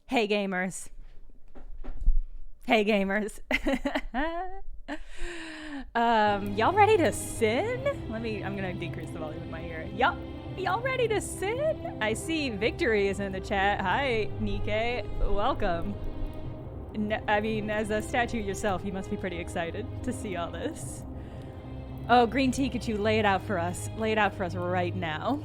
Hey gamers. Hey gamers. Y'all ready to sin? I'm gonna decrease the volume in my ear. Y'all ready to sin? I see Victory is in the chat. Hi, Nike. Welcome. I mean, as a statue yourself, you must be pretty excited to see all this. Oh, Green Pikachu, lay it out for us. Lay it out for us right now.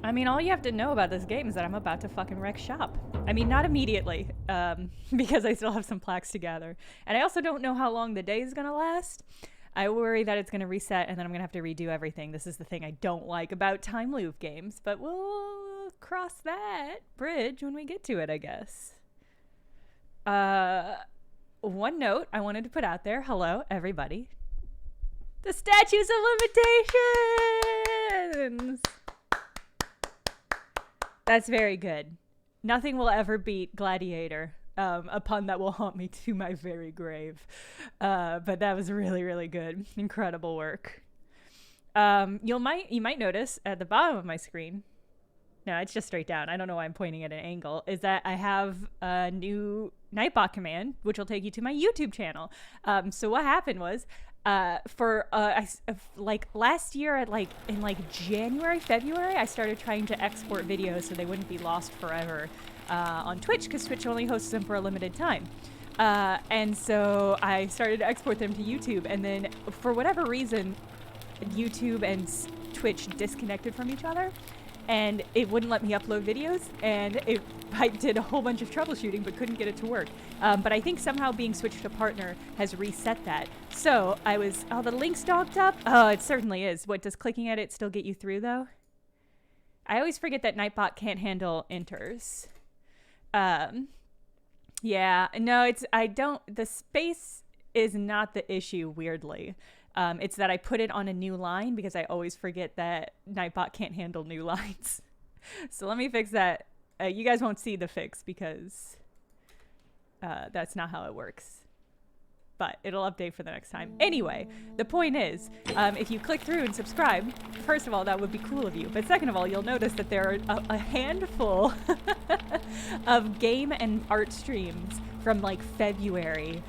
I mean, all you have to know about this game is that I'm about to fucking wreck shop. I mean, not immediately, because I still have some plaques to gather. And I also don't know how long the day is gonna last. I worry that it's gonna reset and then I'm gonna have to redo everything. This is the thing I don't like about time loop games, but we'll cross that bridge when we get to it, I guess. One note I wanted to put out there. Hello, everybody. The Statutes of Limitations! That's very good. Nothing will ever beat Gladiator, a pun that will haunt me to my very grave. But that was really, really good. Incredible work. You might notice at the bottom of my screen, no, it's just straight down. I don't know why I'm pointing at an angle, is that I have a new Nightbot command, which will take you to my YouTube channel. So what happened was, like last year in January, February, I started trying to export videos so they wouldn't be lost forever on Twitch, because Twitch only hosts them for a limited time. And so I started to export them to YouTube, and then for whatever reason, YouTube and Twitch disconnected from each other, and it wouldn't let me upload videos, and I did a whole bunch of troubleshooting but couldn't get it to work. But I think somehow being switched to partner has reset that. So the link's docked up? Oh, it certainly is. What, does clicking at it still get you through though? I always forget that Nightbot can't handle enters. Yeah, no, the space is not the issue, weirdly. It's that I put it on a new line because I always forget that Nightbot can't handle new lines. So let me fix that. You guys won't see the fix because that's not how it works. But it'll update for the next time. Anyway, the point is, if you click through and subscribe, first of all, that would be cool of you. But second of all, you'll notice that there are a handful of game and art streams from like February.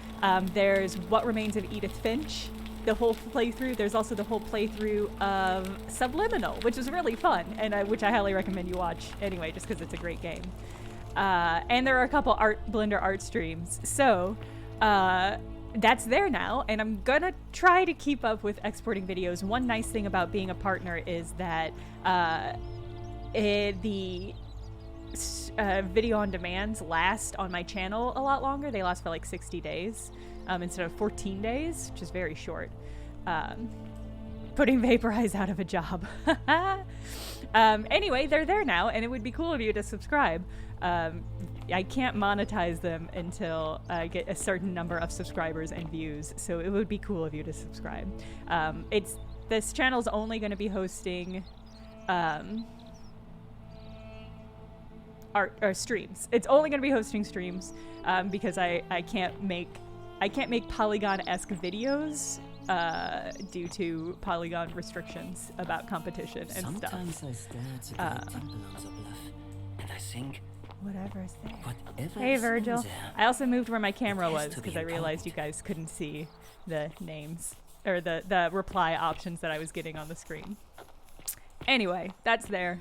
There's What Remains of Edith Finch, the whole playthrough. There's also the whole playthrough of Subliminal, which is really fun, and which I highly recommend you watch anyway, just because it's a great game. And there are a couple Blender art streams. So that's there now, and I'm gonna try to keep up with exporting videos. One nice thing about being a partner is that the video on demands last on my channel a lot longer. They last for like 60 days instead of 14 days, which is very short. Putting Vaporize out of a job. Anyway, they're there now, and it would be cool of you to subscribe. I can't monetize them until I get a certain number of subscribers and views, so it would be cool of you to subscribe. This channel's only going to be hosting art or streams. It's only going to be hosting streams because I can't make Polygon-esque videos due to Polygon restrictions about competition and Sometimes stuff. I stare at the temple on the bluff, and I think, Whatever's there. whatever Hey, is in Virgil. there, I also moved where my camera It has was to because be I realized you important. guys couldn't see the names or the reply options that I was getting on the screen. Anyway, that's there.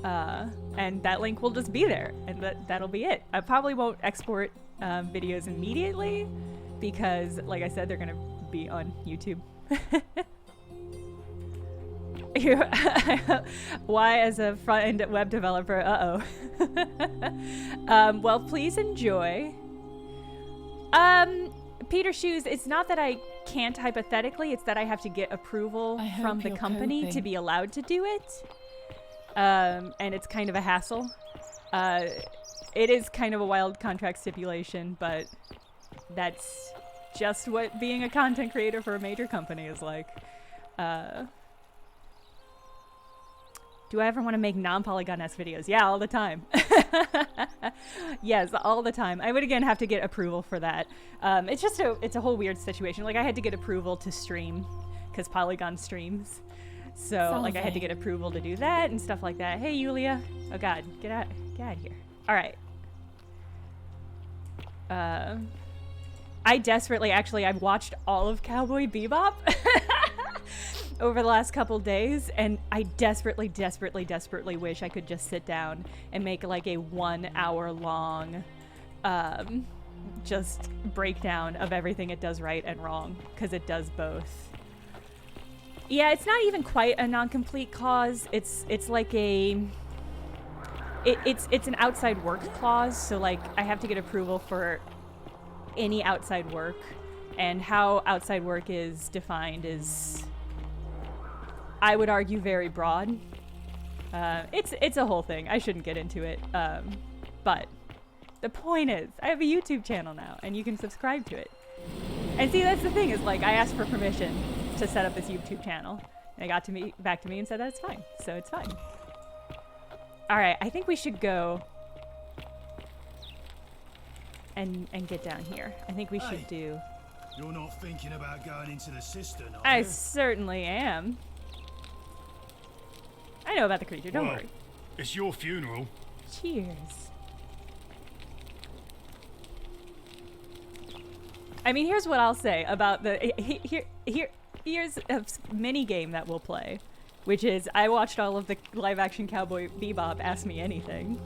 And that link will just be there, and that'll be it. I probably won't export videos immediately because, like I said, they're gonna be on YouTube. Why, as a front-end web developer? Well, please enjoy. Peter Shoes, it's not that I can't hypothetically, it's that I have to get approval from the company to be allowed to do it. And it's kind of a hassle. It is kind of a wild contract stipulation, but that's just what being a content creator for a major company is like. Do I ever want to make non-Polygon-esque videos? Yeah, all the time. Yes, all the time. I would again have to get approval for that. It's a whole weird situation. Like I had to get approval to stream because Polygon streams. So like I had to get approval to do that and stuff like that. Hey, Yulia. Oh God, get out of here. All right. I desperately, actually, I've watched all of Cowboy Bebop over the last couple days, and I desperately wish I could just sit down and make like a 1 hour long just breakdown of everything it does right and wrong, because it does both. Yeah, it's not even quite a non-complete clause. It's like a it's an outside work clause, so like I have to get approval for any outside work, and how outside work is defined is, I would argue, very broad. It's a whole thing. I shouldn't get into it, but the point is, I have a YouTube channel now, and you can subscribe to it. And see, that's the thing, is like I asked for permission to set up this YouTube channel, and they got back to me and said that it's fine, so it's fine. All right, I think we should go and get down here. I think we should do... You're not thinking about going into the cistern, are I you? certainly am. I know about the creature, don't worry. It's your funeral. Cheers. I mean, here's what I'll say about the... Here's a mini game that we'll play, which is I watched all of the live-action Cowboy Bebop Ask Me Anything.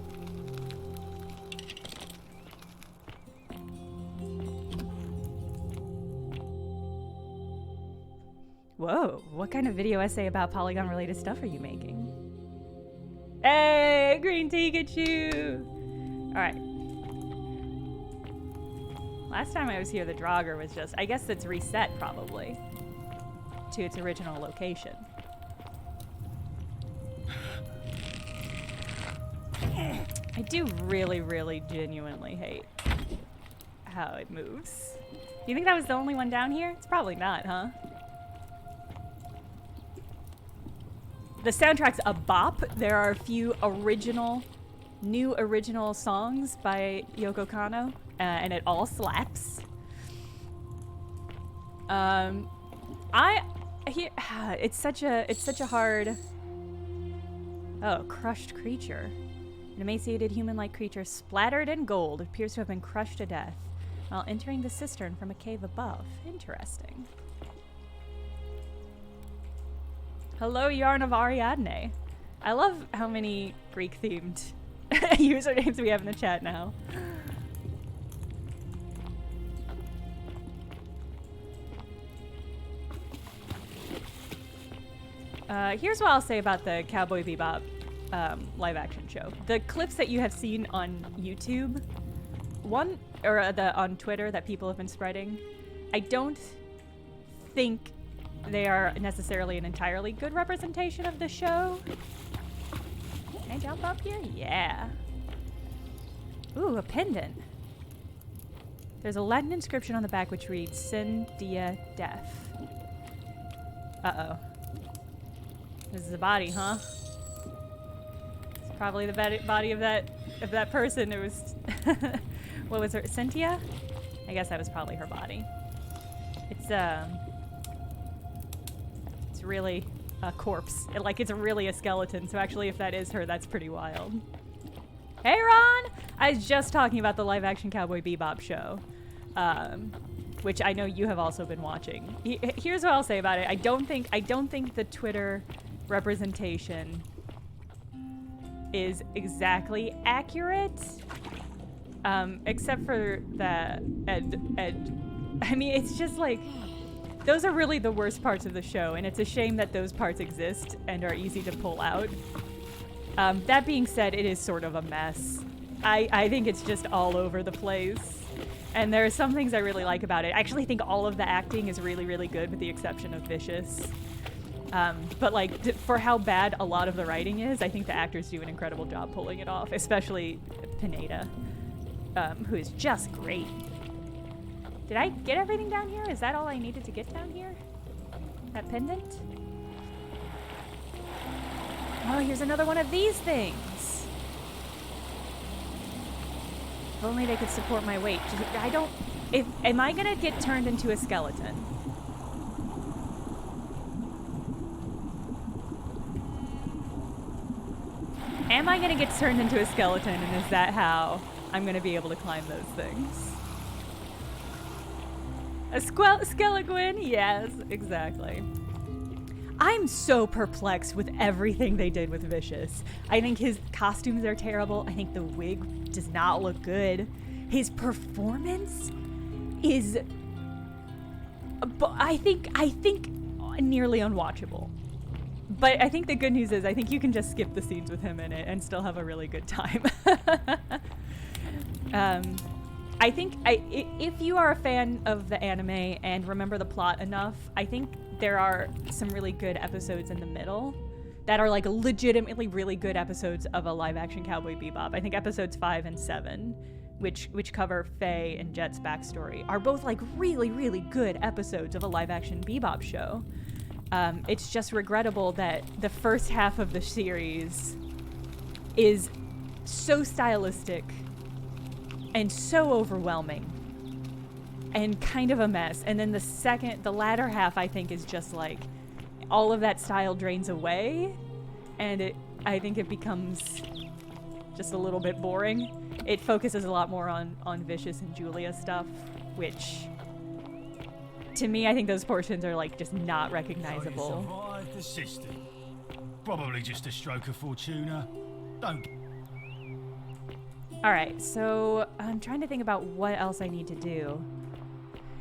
Whoa, what kind of video essay about Polygon-related stuff are you making? Hey, Green Pikachu! Alright. Last time I was here, the Draugr was just... I guess it's reset, probably, to its original location. I do really genuinely hate how it moves. You think that was the only one down here? It's probably not, huh? The soundtrack's a bop. There are a few new original songs by Yoko Kanno, and it all slaps. It's such a hard... Oh, crushed creature. An emaciated human-like creature splattered in gold appears to have been crushed to death while entering the cistern from a cave above. Interesting. Hello, Yarn of Ariadne. I love how many Greek-themed usernames we have in the chat now. Here's what I'll say about the Cowboy Bebop live-action show. The clips that you have seen on YouTube, on Twitter that people have been spreading, I don't think they are necessarily an entirely good representation of the show. Can I jump up here? Yeah. Ooh, a pendant. There's a Latin inscription on the back which reads, Sin Dia Def. Uh-oh. This is a body, huh? It's probably the body of that person. It was... What was her? Cynthia? I guess that was probably her body. It's really a corpse. It's really a skeleton. So actually, if that is her, that's pretty wild. Hey, Ron! I was just talking about the live-action Cowboy Bebop show, which I know you have also been watching. Here's what I'll say about it. I don't think the Twitter representation is exactly accurate, except for the I mean, it's just like, those are really the worst parts of the show, and it's a shame that those parts exist and are easy to pull out. That being said, it is sort of a mess. I think it's just all over the place, and there are some things I really like about it. I actually think all of the acting is really good, with the exception of Vicious. But for how bad a lot of the writing is, I think the actors do an incredible job pulling it off, especially Pineda, who is just great. Did I get everything down here? Is that all I needed to get down here? That pendant? Oh, here's another one of these things. If only they could support my weight. Am I gonna get turned into a skeleton? am I going to get turned into a skeleton, and is that how I'm going to be able to climb those things? A skeleton? Yes, exactly. I'm so perplexed with everything they did with Vicious. I think his costumes are terrible. I think the wig does not look good. His performance is, I think nearly unwatchable. But I think the good news is I think you can just skip the scenes with him in it and still have a really good time. I think if you are a fan of the anime and remember the plot enough, I think there are some really good episodes in the middle that are like legitimately really good episodes of a live-action Cowboy Bebop. I think episodes 5 and 7, which cover Faye and Jet's backstory, are both like really, really good episodes of a live-action Bebop show. It's just regrettable that the first half of the series is so stylistic and so overwhelming and kind of a mess. And then the latter half, I think, is just like all of that style drains away, and I think it becomes just a little bit boring. It focuses a lot more on Vicious and Julia stuff, which to me, I think those portions are like just not recognizable. So you survived the system. Probably just a stroke of fortuna. Don't. All right, so I'm trying to think about what else I need to do.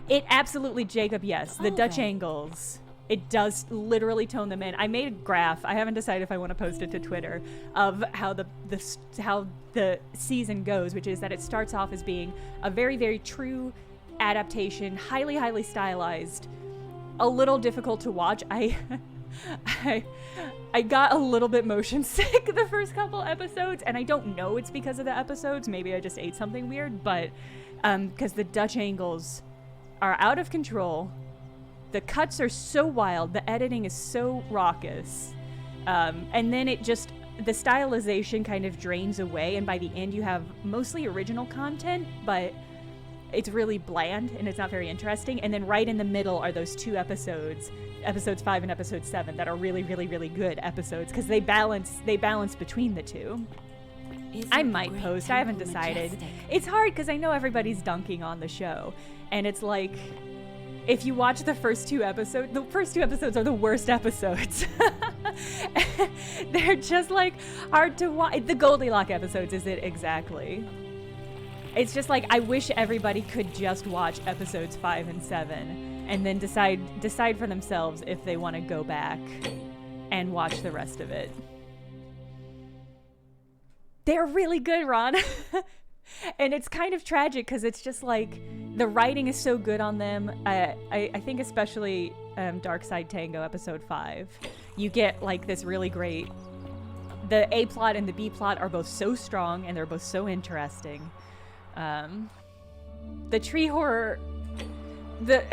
It absolutely, Jacob, yes, the Dutch angles. It does literally tone them in. I made a graph. I haven't decided if I want to post it to Twitter of how the season goes, which is that it starts off as being a very, very true adaptation, highly, highly stylized, a little difficult to watch. I got a little bit motion sick the first couple episodes, and I don't know it's because of the episodes. Maybe I just ate something weird, but because the Dutch angles are out of control. The cuts are so wild. The editing is so raucous. And then the stylization kind of drains away, and by the end you have mostly original content, but it's really bland and it's not very interesting. And then right in the middle are those two episodes 5 and episode 7, that are really, really, really good episodes because they balance between the two. I might post. I haven't decided. It's hard because I know everybody's dunking on the show, and it's like, if you watch the first two episodes are the worst episodes. They're just like hard to watch. The Goldilocks episodes is it exactly. It's just like, I wish everybody could just watch episodes 5 and 7 and then decide for themselves if they want to go back and watch the rest of it. They're really good, Ron. And it's kind of tragic because it's just like the writing is so good on them. I think especially Dark Side Tango episode 5, you get like this really great, the A plot and the B plot are both so strong and they're both so interesting. The tree horror, the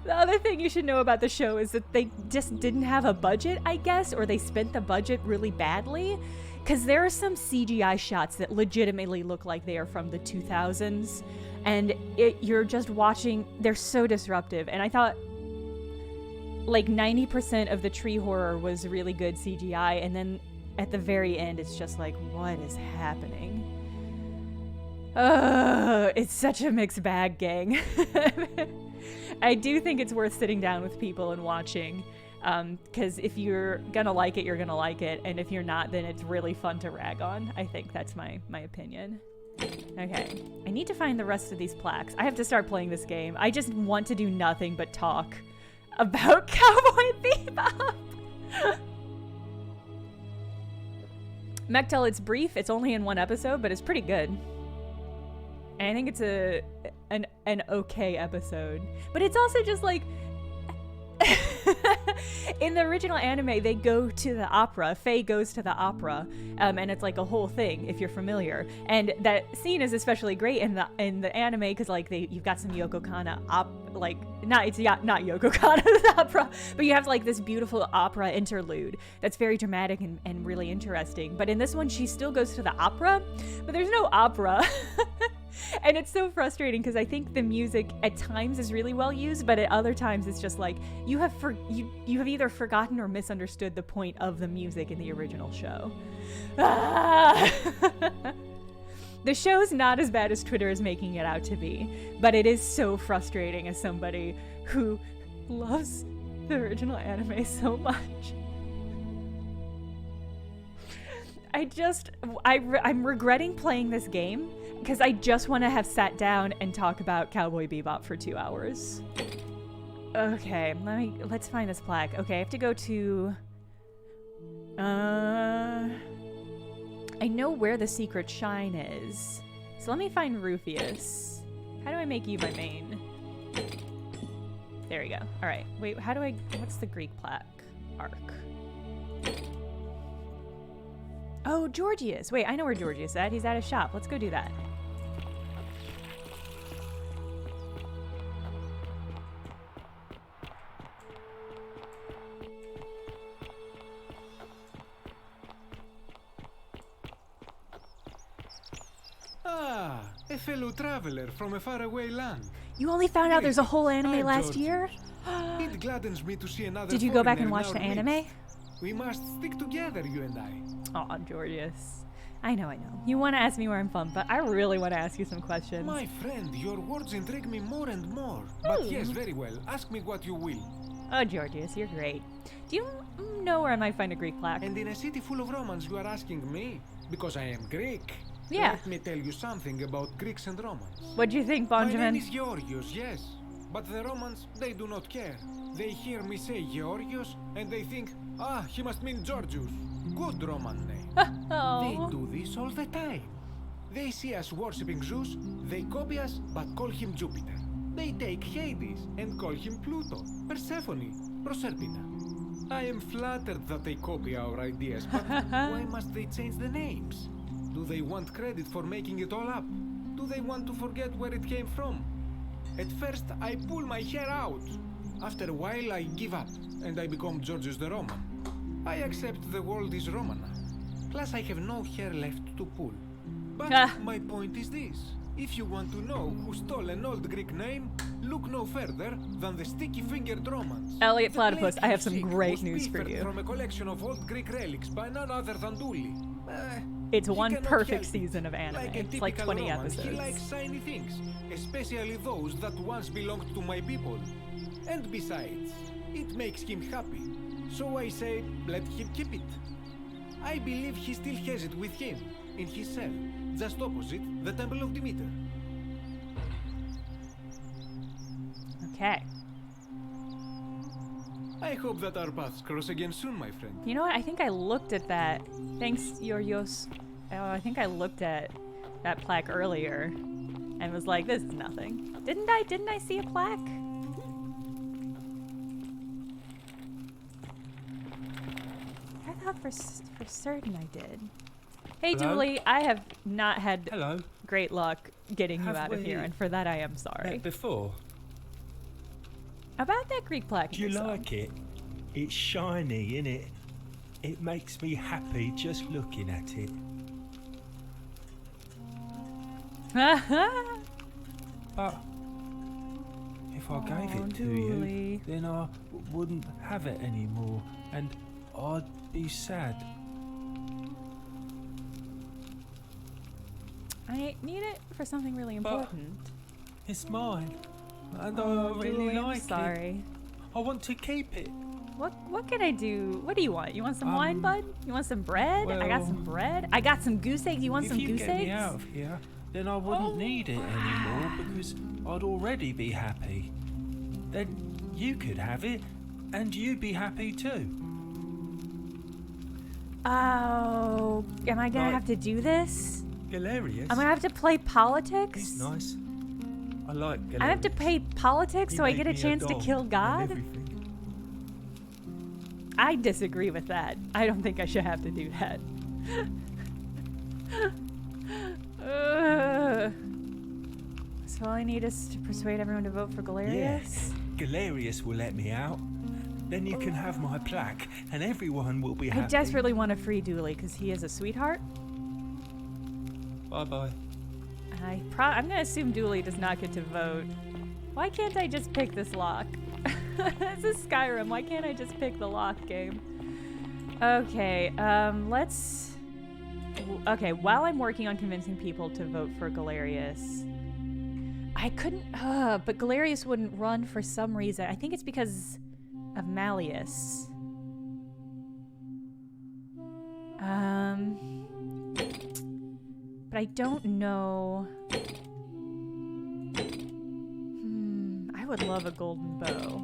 other thing you should know about the show is that they just didn't have a budget, I guess, or they spent the budget really badly, because there are some CGI shots that legitimately look like they are from the 2000s, and you're just watching, they're so disruptive. And I thought like 90% of the tree horror was really good CGI, and then at the very end it's just like, what is happening? It's such a mixed bag, gang. I do think it's worth sitting down with people and watching, because if you're gonna like it, you're gonna like it, and if you're not, then it's really fun to rag on. I think that's my opinion. Okay, I need to find the rest of these plaques. I have to start playing this game. I just want to do nothing but talk about Cowboy Bebop. Mechtel, it's brief. It's only in one episode, but it's pretty good. And I think it's an okay episode. But it's also just like, in the original anime, they go to the opera. Faye goes to the opera, and it's like a whole thing, if you're familiar. And that scene is especially great in the anime because like you've got some Yoko Kanno not Yoko Kanno's opera, but you have like this beautiful opera interlude that's very dramatic and really interesting. But in this one, she still goes to the opera, but there's no opera. And it's so frustrating because I think the music at times is really well used, but at other times it's just like you have either forgotten or misunderstood the point of the music in the original show. Ah! The show's not as bad as Twitter is making it out to be, but it is so frustrating as somebody who loves the original anime so much. I'm regretting playing this game because I just want to have sat down and talk about Cowboy Bebop for 2 hours. Okay, let's find this plaque. Okay, I have to go to... I know where the secret shrine is. So let me find Rufus. How do I make you my main? There we go. Alright, wait, what's the Greek plaque? Arc. Oh, Georgius. Wait, I know where Georgius is at. He's at his shop. Let's go do that. Ah, a fellow traveler from a faraway land. You only found out there's a whole anime I'm last Georgius. year? It gladdens me to see another. Did you go back and foreigner watch in the our anime? midst. We must stick together, you and I. Aw, Georgius. I know. You want to ask me where I'm from, but I really want to ask you some questions. My friend, your words intrigue me more and more. But yes, very well. Ask me what you will. Oh, Georgius, you're great. Do you know where I might find a Greek plaque? And in a city full of Romans, you are asking me? Because I am Greek. Yeah. Let me tell you something about Greeks and Romans. What do you think, My Benjamin? name is Georgios, yes. But the Romans, they do not care. They hear me say Georgios, and they think, ah, he must mean Georgius. Good Roman name. They Oh. do this all the time. They see us worshipping Zeus, they copy us, but call him Jupiter. They take Hades and call him Pluto, Persephone, Proserpina. I am flattered that they copy our ideas, but why must they change the names? Do they want credit for making it all up? Do they want to forget where it came from? At first, I pull my hair out. After a while, I give up, and I become Georgius the Roman. I accept the world is Romana. Plus, I have no hair left to pull. But my point is this. If you want to know who stole an old Greek name, look no further than the sticky-fingered Romans. Elliot The Platypus, plague I you have some seek great was news for pilfered you. from a collection of old Greek relics by none other than Dooley. It's He one cannot perfect help it. season of anime. Like a It's like typical 20 Roman, episodes. He likes shiny things, especially those that once belonged to my people. And besides, it makes him happy. So I say, let him keep it. I believe he still has it with him, in his cell, just opposite the Temple of Demeter. Okay. I hope that our paths cross again soon, my friend. You know what? I think I looked at that. Thanks, Yorios. Oh, I think I looked at that plaque earlier and was like, this is nothing. Didn't I see a plaque? I thought for certain I did. Hey, Hello? Julie, I have not had Hello. great luck getting you Have out of here, we and for that I am sorry. Met before. About that Greek plaque. Do you you saw. like it? It's shiny, innit? It makes me happy just looking at it. But if I gave Oh, it to Julie. you, then I wouldn't have it anymore, and I'd be sad. I need it for something really But- important. It's mine, and Oh, I really Julie, I'm like it. sorry. I want to keep it. What can I do? What do you want? You want some wine, bud? You want some bread? I got well, some bread. I got some goose eggs. You want If some you goose get eggs? me out of here, then I wouldn't need it anymore because I'd already be happy. Then you could have it, and you'd be happy too. Oh, am I gonna Like- have to do this? Galerius. I'm gonna have to play politics. He's nice. I like Galerius. I have to play politics He so I made get a me chance to doll kill and God? everything. I disagree with that. I don't think I should have to do that. Ugh. So all I need is to persuade everyone to vote for Galerius? Yes. Galerius will let me out. Then you can have my plaque, and everyone will be happy. I desperately want to free Dooley because he is a sweetheart. Bye bye. I'm gonna assume Dooley does not get to vote. Why can't I just pick this lock? This is Skyrim. Why can't I just pick the lock game? Okay, let's... Okay, while I'm working on convincing people to vote for Galerius... I couldn't... but Galerius wouldn't run for some reason. I think it's because of Malleus. But I don't know... I would love a golden bow.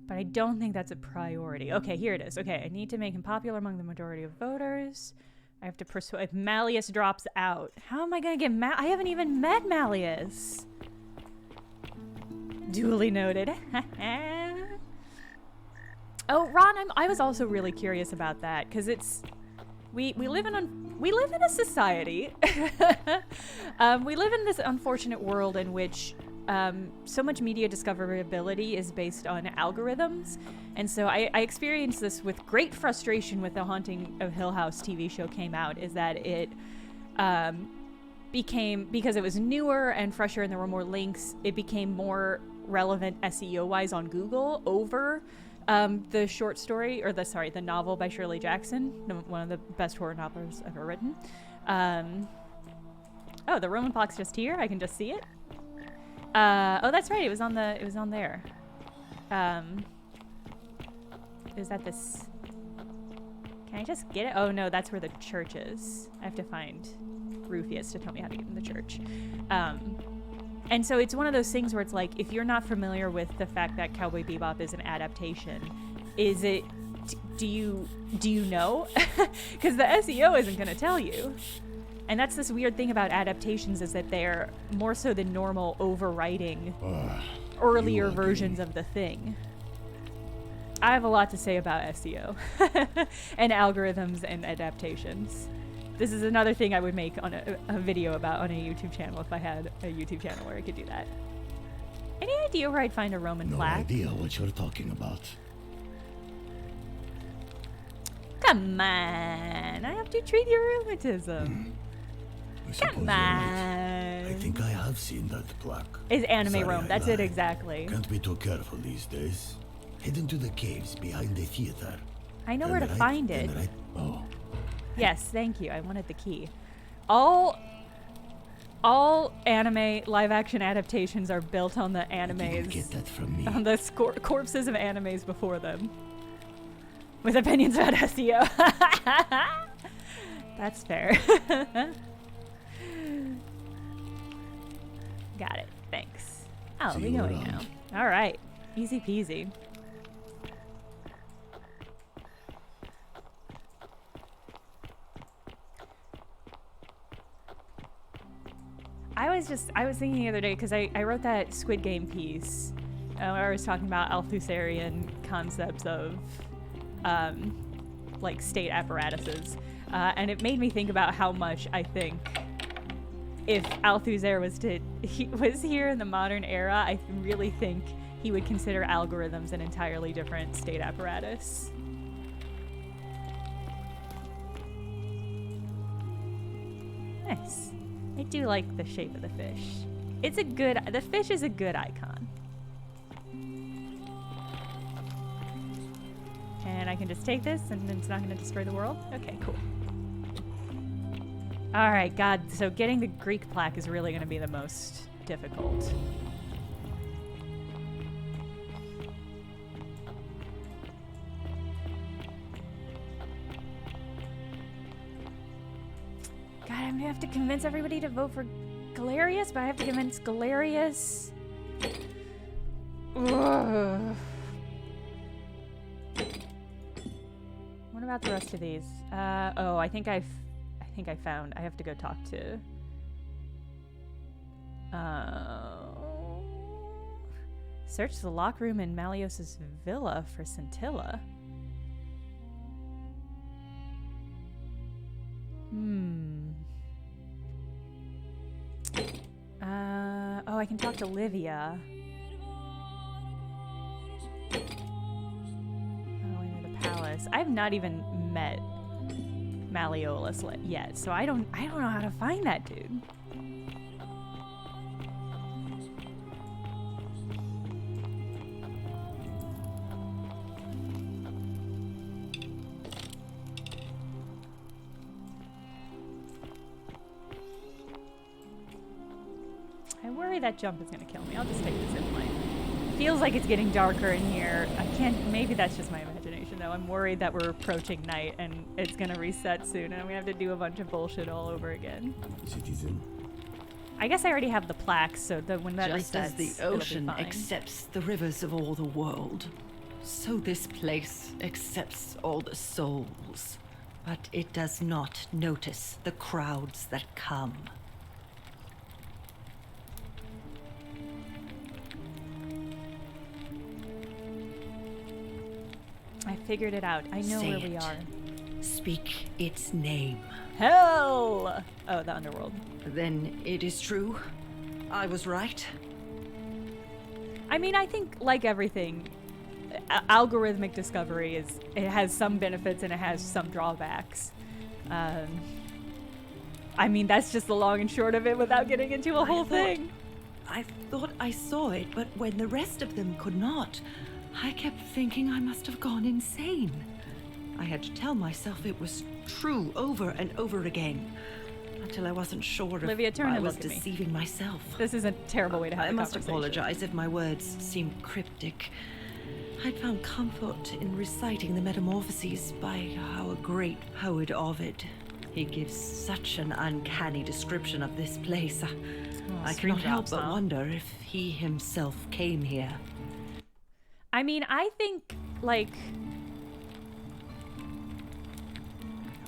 But I don't think that's a priority. Okay, here it is. Okay, I need to make him popular among the majority of voters. I have to persuade... If Malleus drops out... How am I gonna get I haven't even met Malleus! Duly noted. Oh, Ron, I was also really curious about that, because it's... We live in a society. We live in this unfortunate world in which so much media discoverability is based on algorithms, and so I experienced this with great frustration with The Haunting of Hill House TV show came out. Is that it became, because it was newer and fresher and there were more links, it became more relevant SEO wise on Google over the short story, or the novel by Shirley Jackson, one of the best horror novels ever written. Oh, the Roman clock's just here. I can just see it. Oh, that's right. It was on there. Is that this? Can I just get it? Oh no, that's where the church is. I have to find Rufius to tell me how to get in the church. And so it's one of those things where it's like, if you're not familiar with the fact that Cowboy Bebop is an adaptation, is it, do you know? Because the SEO isn't going to tell you. And that's this weird thing about adaptations, is that they're more so than normal overwriting earlier versions of the thing. I have a lot to say about SEO and algorithms and adaptations. This is another thing I would make on a video about on a YouTube channel if I had a YouTube channel where I could do that. Any idea where I'd find a Roman plaque? No idea what you're talking about. Come on, I have to treat your rheumatism. Come on. I think I have seen that plaque. It's Anime Sorry, Rome, that's I it lied. exactly. Can't be too careful these days. Head into the caves behind the theater. I know Turn where to right, find then it. right. Oh. Yes, thank you. I wanted the key. All anime live-action adaptations are built on the You didn't animes, get that from me. on the corpses of animes before them, with opinions about SEO. That's fair. Got it. Thanks. I'll See be you going around. now. All right. Easy peasy. I was thinking the other day, because I wrote that Squid Game piece where I was talking about Althusserian concepts of like state apparatuses, and it made me think about how much I think if Althusser was here in the modern era, I really think he would consider algorithms an entirely different state apparatus. Nice. I do like the shape of the fish. The fish is a good icon. And I can just take this and it's not going to destroy the world? Okay, cool. Alright, God, so getting the Greek plaque is really going to be the most difficult. God, I'm going to have to convince everybody to vote for Galerius, but I have to convince Galerius. Ugh. What about the rest of these? Oh, I think I found. I have to go talk to. Search the lock room in Malleus's villa for scintilla. Oh, I can talk to Livia. Oh, into the palace. I've not even met Malleolus yet, so I don't know how to find that dude. I worry that jump is gonna kill me. I'll just take the zip line. Feels like it's getting darker in here. I can't, maybe that's just my imagination though. I'm worried that we're approaching night and it's gonna reset soon and I'm gonna have to do a bunch of bullshit all over again. Citizen. I guess I already have the plaques, so that when that Just resets, as the it'll be ocean fine. accepts the rivers of all the world, so this place accepts all the souls. But it does not notice the crowds that come. I figured it out. I know Say where we it. are. Speak its name. Hell! Oh, the underworld. Then it is true. I was right. I mean, I think like everything, algorithmic discovery it has some benefits and it has some drawbacks. I mean, that's just the long and short of it without getting into a whole thing. I thought I saw it, but when the rest of them could not, I kept thinking I must have gone insane. I had to tell myself it was true over and over again, until I wasn't sure Olivia, if turn I and was look at me. deceiving myself. This is a terrible way to have I a must conversation. apologize if my words seemed cryptic. I'd found comfort in reciting the Metamorphoses by our great poet Ovid. He gives such an uncanny description of this place. I screen cannot help drops, but huh? wonder if he himself came here. I mean, I think, like,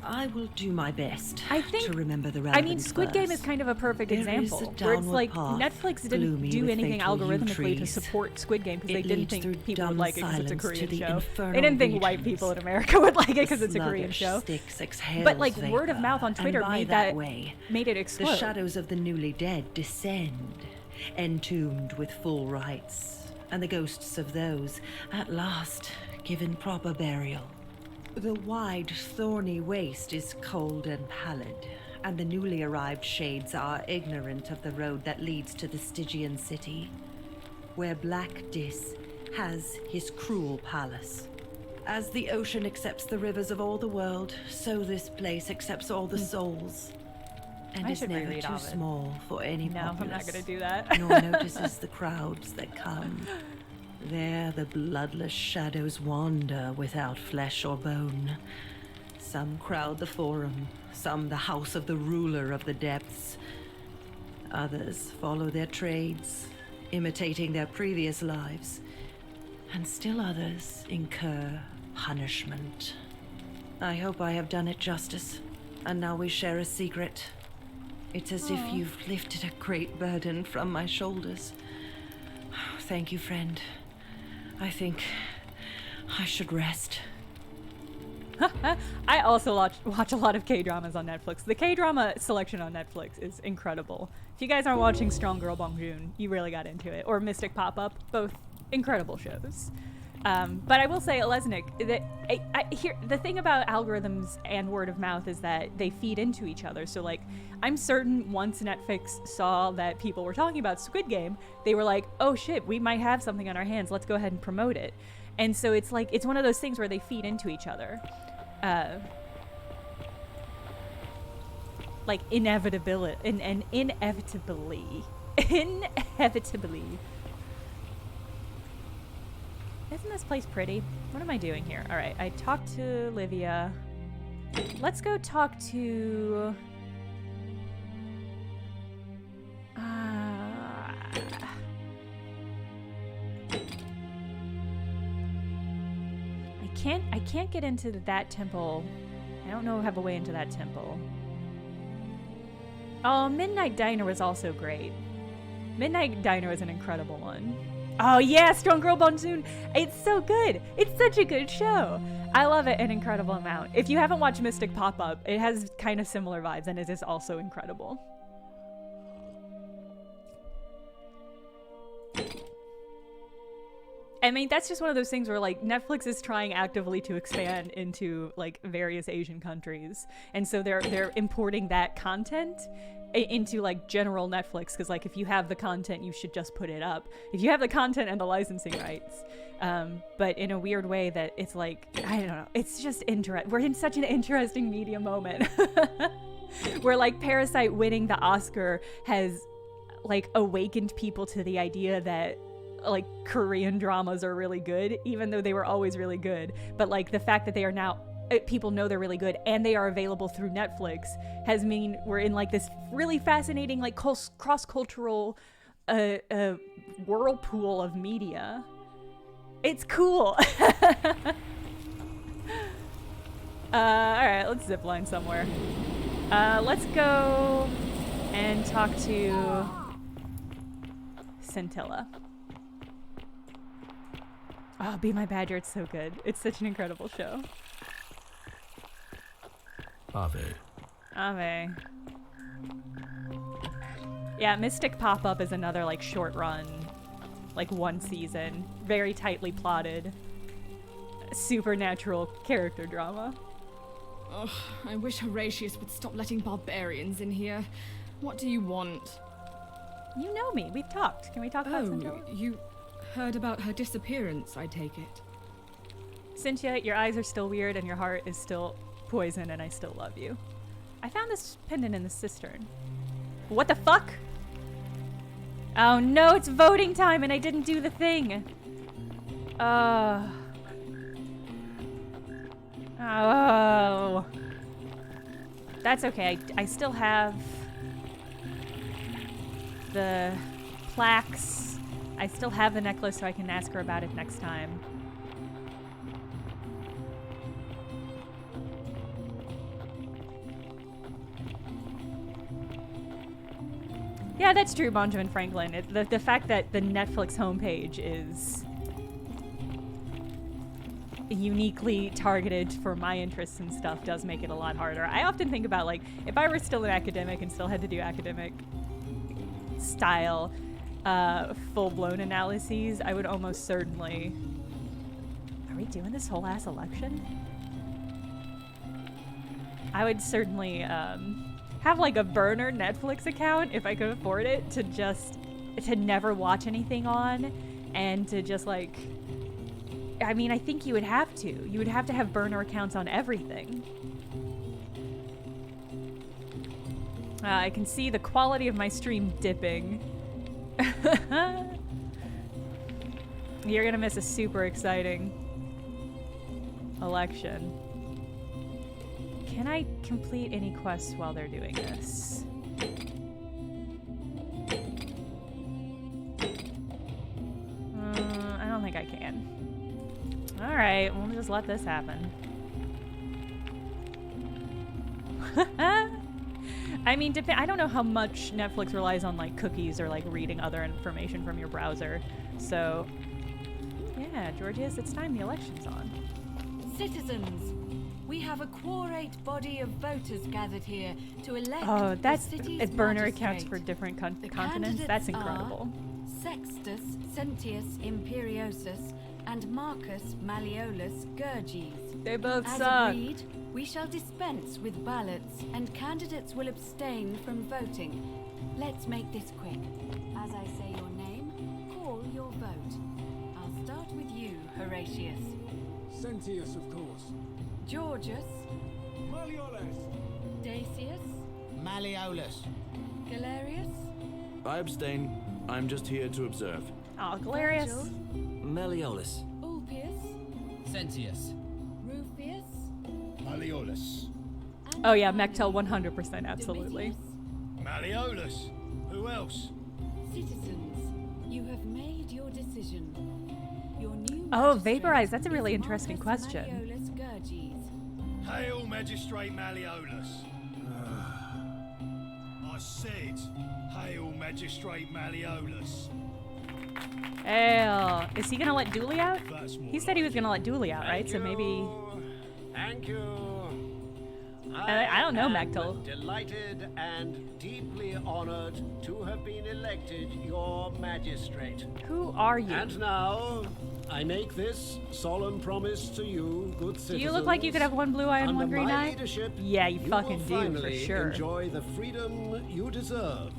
I will do my best I think- to remember the I relevant mean, Squid Game is verse. kind of a perfect There is a example. Where it's downward like, path, Netflix didn't gloomy do with anything fatal yew algorithmically to trees. support Squid Game because they It didn't leads think through people would dumb like it because it's a silence to Korean the show. They infernal didn't think white regions. people in America would like it because it's a Korean Sluggish show. Styx exhales But like word of vapor, mouth on and Twitter by made that that way, made it the explode. shadows of the newly dead descend, entombed with full rites, and the ghosts of those, at last, given proper burial. The wide, thorny waste is cold and pallid, and the newly arrived shades are ignorant of the road that leads to the Stygian city, where Black Dis has his cruel palace. As the ocean accepts the rivers of all the world, so this place accepts all the souls, and I is should never reread too Ovid. small for any No, I'm not populace, gonna do that. nor notices the crowds that come. There the bloodless shadows wander without flesh or bone. Some crowd the forum, some the house of the ruler of the depths. Others follow their trades, imitating their previous lives. And still others incur punishment. I hope I have done it justice, and now we share a secret. It's as if you've lifted a great burden from my shoulders. Thank you, friend. I think I should rest. I also watch a lot of K-dramas on Netflix. The K-drama selection on Netflix is incredible. If you guys aren't watching Strong Girl Bong Joon, you really got into it. Or Mystic Pop-Up, both incredible shows. But I will say, Lesnick, that the thing about algorithms and word of mouth is that they feed into each other. So, like, I'm certain once Netflix saw that people were talking about Squid Game, they were like, oh shit, we might have something on our hands. Let's go ahead and promote it. And so it's like, it's one of those things where they feed into each other. Like, inevitably. Isn't this place pretty? What am I doing here? All right, I talked to Olivia. Let's go talk to... I can't get into that temple. I don't know if I have a way into that temple. Oh, Midnight Diner was also great. Midnight Diner was an incredible one. Oh yeah, Strong Girl Bong Joon. It's so good. It's such a good show. I love it an incredible amount. If you haven't watched Mystic Pop-Up, it has kind of similar vibes and it is also incredible. I mean, that's just one of those things where like Netflix is trying actively to expand into like various Asian countries, and so they're importing that content into like general Netflix, because like if you have the content, you should just put it up. If you have the content and the licensing rights, but in a weird way that it's like, I don't know, it's just interesting. We're in such an interesting media moment where like Parasite winning the Oscar has like awakened people to the idea that like Korean dramas are really good, even though they were always really good. But like the fact that they are now, people know they're really good and they are available through Netflix has mean we're in like this really fascinating like cross-cultural whirlpool of media. It's cool. Alright, let's zipline somewhere. Let's go and talk to Scintilla. Oh, Be My Badger, it's so good. It's such an incredible show. Ave. Ave. Yeah, Mystic Pop-Up is another like short run, like one season, very tightly plotted, supernatural character drama. Ugh, I wish Horatius would stop letting barbarians in here. What do you want? You know me, we've talked. Can we talk about Scintilla? You heard about her disappearance, I take it. Cynthia, your eyes are still weird and your heart is still poison, and I still love you. I found this pendant in the cistern. What the fuck? Oh no, it's voting time and I didn't do the thing. Oh. That's okay. I still have the plaques. I still have the necklace, so I can ask her about it next time. Yeah, that's true, Benjamin Franklin. The fact that the Netflix homepage is uniquely targeted for my interests and stuff does make it a lot harder. I often think about, like, if I were still an academic and still had to do academic style full-blown analyses, I would almost certainly... Are we doing this whole ass election? I would certainly have like a burner Netflix account if I could afford it, to never watch anything on, and to just like, I mean, I think you would have to. You would have to have burner accounts on everything. I can see the quality of my stream dipping. You're gonna miss a super exciting election. Can I complete any quests while they're doing this? I don't think I can. Alright, we'll just let this happen. I mean, I don't know how much Netflix relies on like cookies or like reading other information from your browser. So, yeah, Georgius, it's time the election's on. Citizens, we have a quorate body of voters gathered here to elect that's the city's burner magistrate. accounts for different The continents. That's incredible. Are Sextus Sentius Imperiosus and Marcus Malleolus Gurges. They both As suck. agreed, we shall dispense with ballots, and candidates will abstain from voting. Let's make this quick. As I say your name, call your vote. I'll start with you, Horatius. Sentius, of course. Georgius. Malleolus. Dacius. Malleolus. Galerius. I abstain. I'm just here to observe. Oh, Galerius. Virgil, Malleolus. Ulpius. Sentius. Rufius. Malleolus. and Oh yeah, finally, Mechtel 100%, absolutely. Domitius. Malleolus. Who else? Citizens, you have made your decision. Your new Oh, magistrate vaporize, that's a really is interesting Marcus question. Malleolus Gurges. Hail, Magistrate Malleolus. I said, hail, Magistrate Malleolus. Hail. Is he gonna let Dooley out? That's more He said he was like gonna let Dooley out, right? So maybe... Thank you. I don't know, am Mechtel. Delighted and deeply honored to have been elected your magistrate. Who are you? And now, I make this solemn promise to you, good Do citizens. you look like you could have one blue eye and Under one green my eye? leadership, Yeah, you fucking will do, for finally sure. enjoy the freedom you deserve.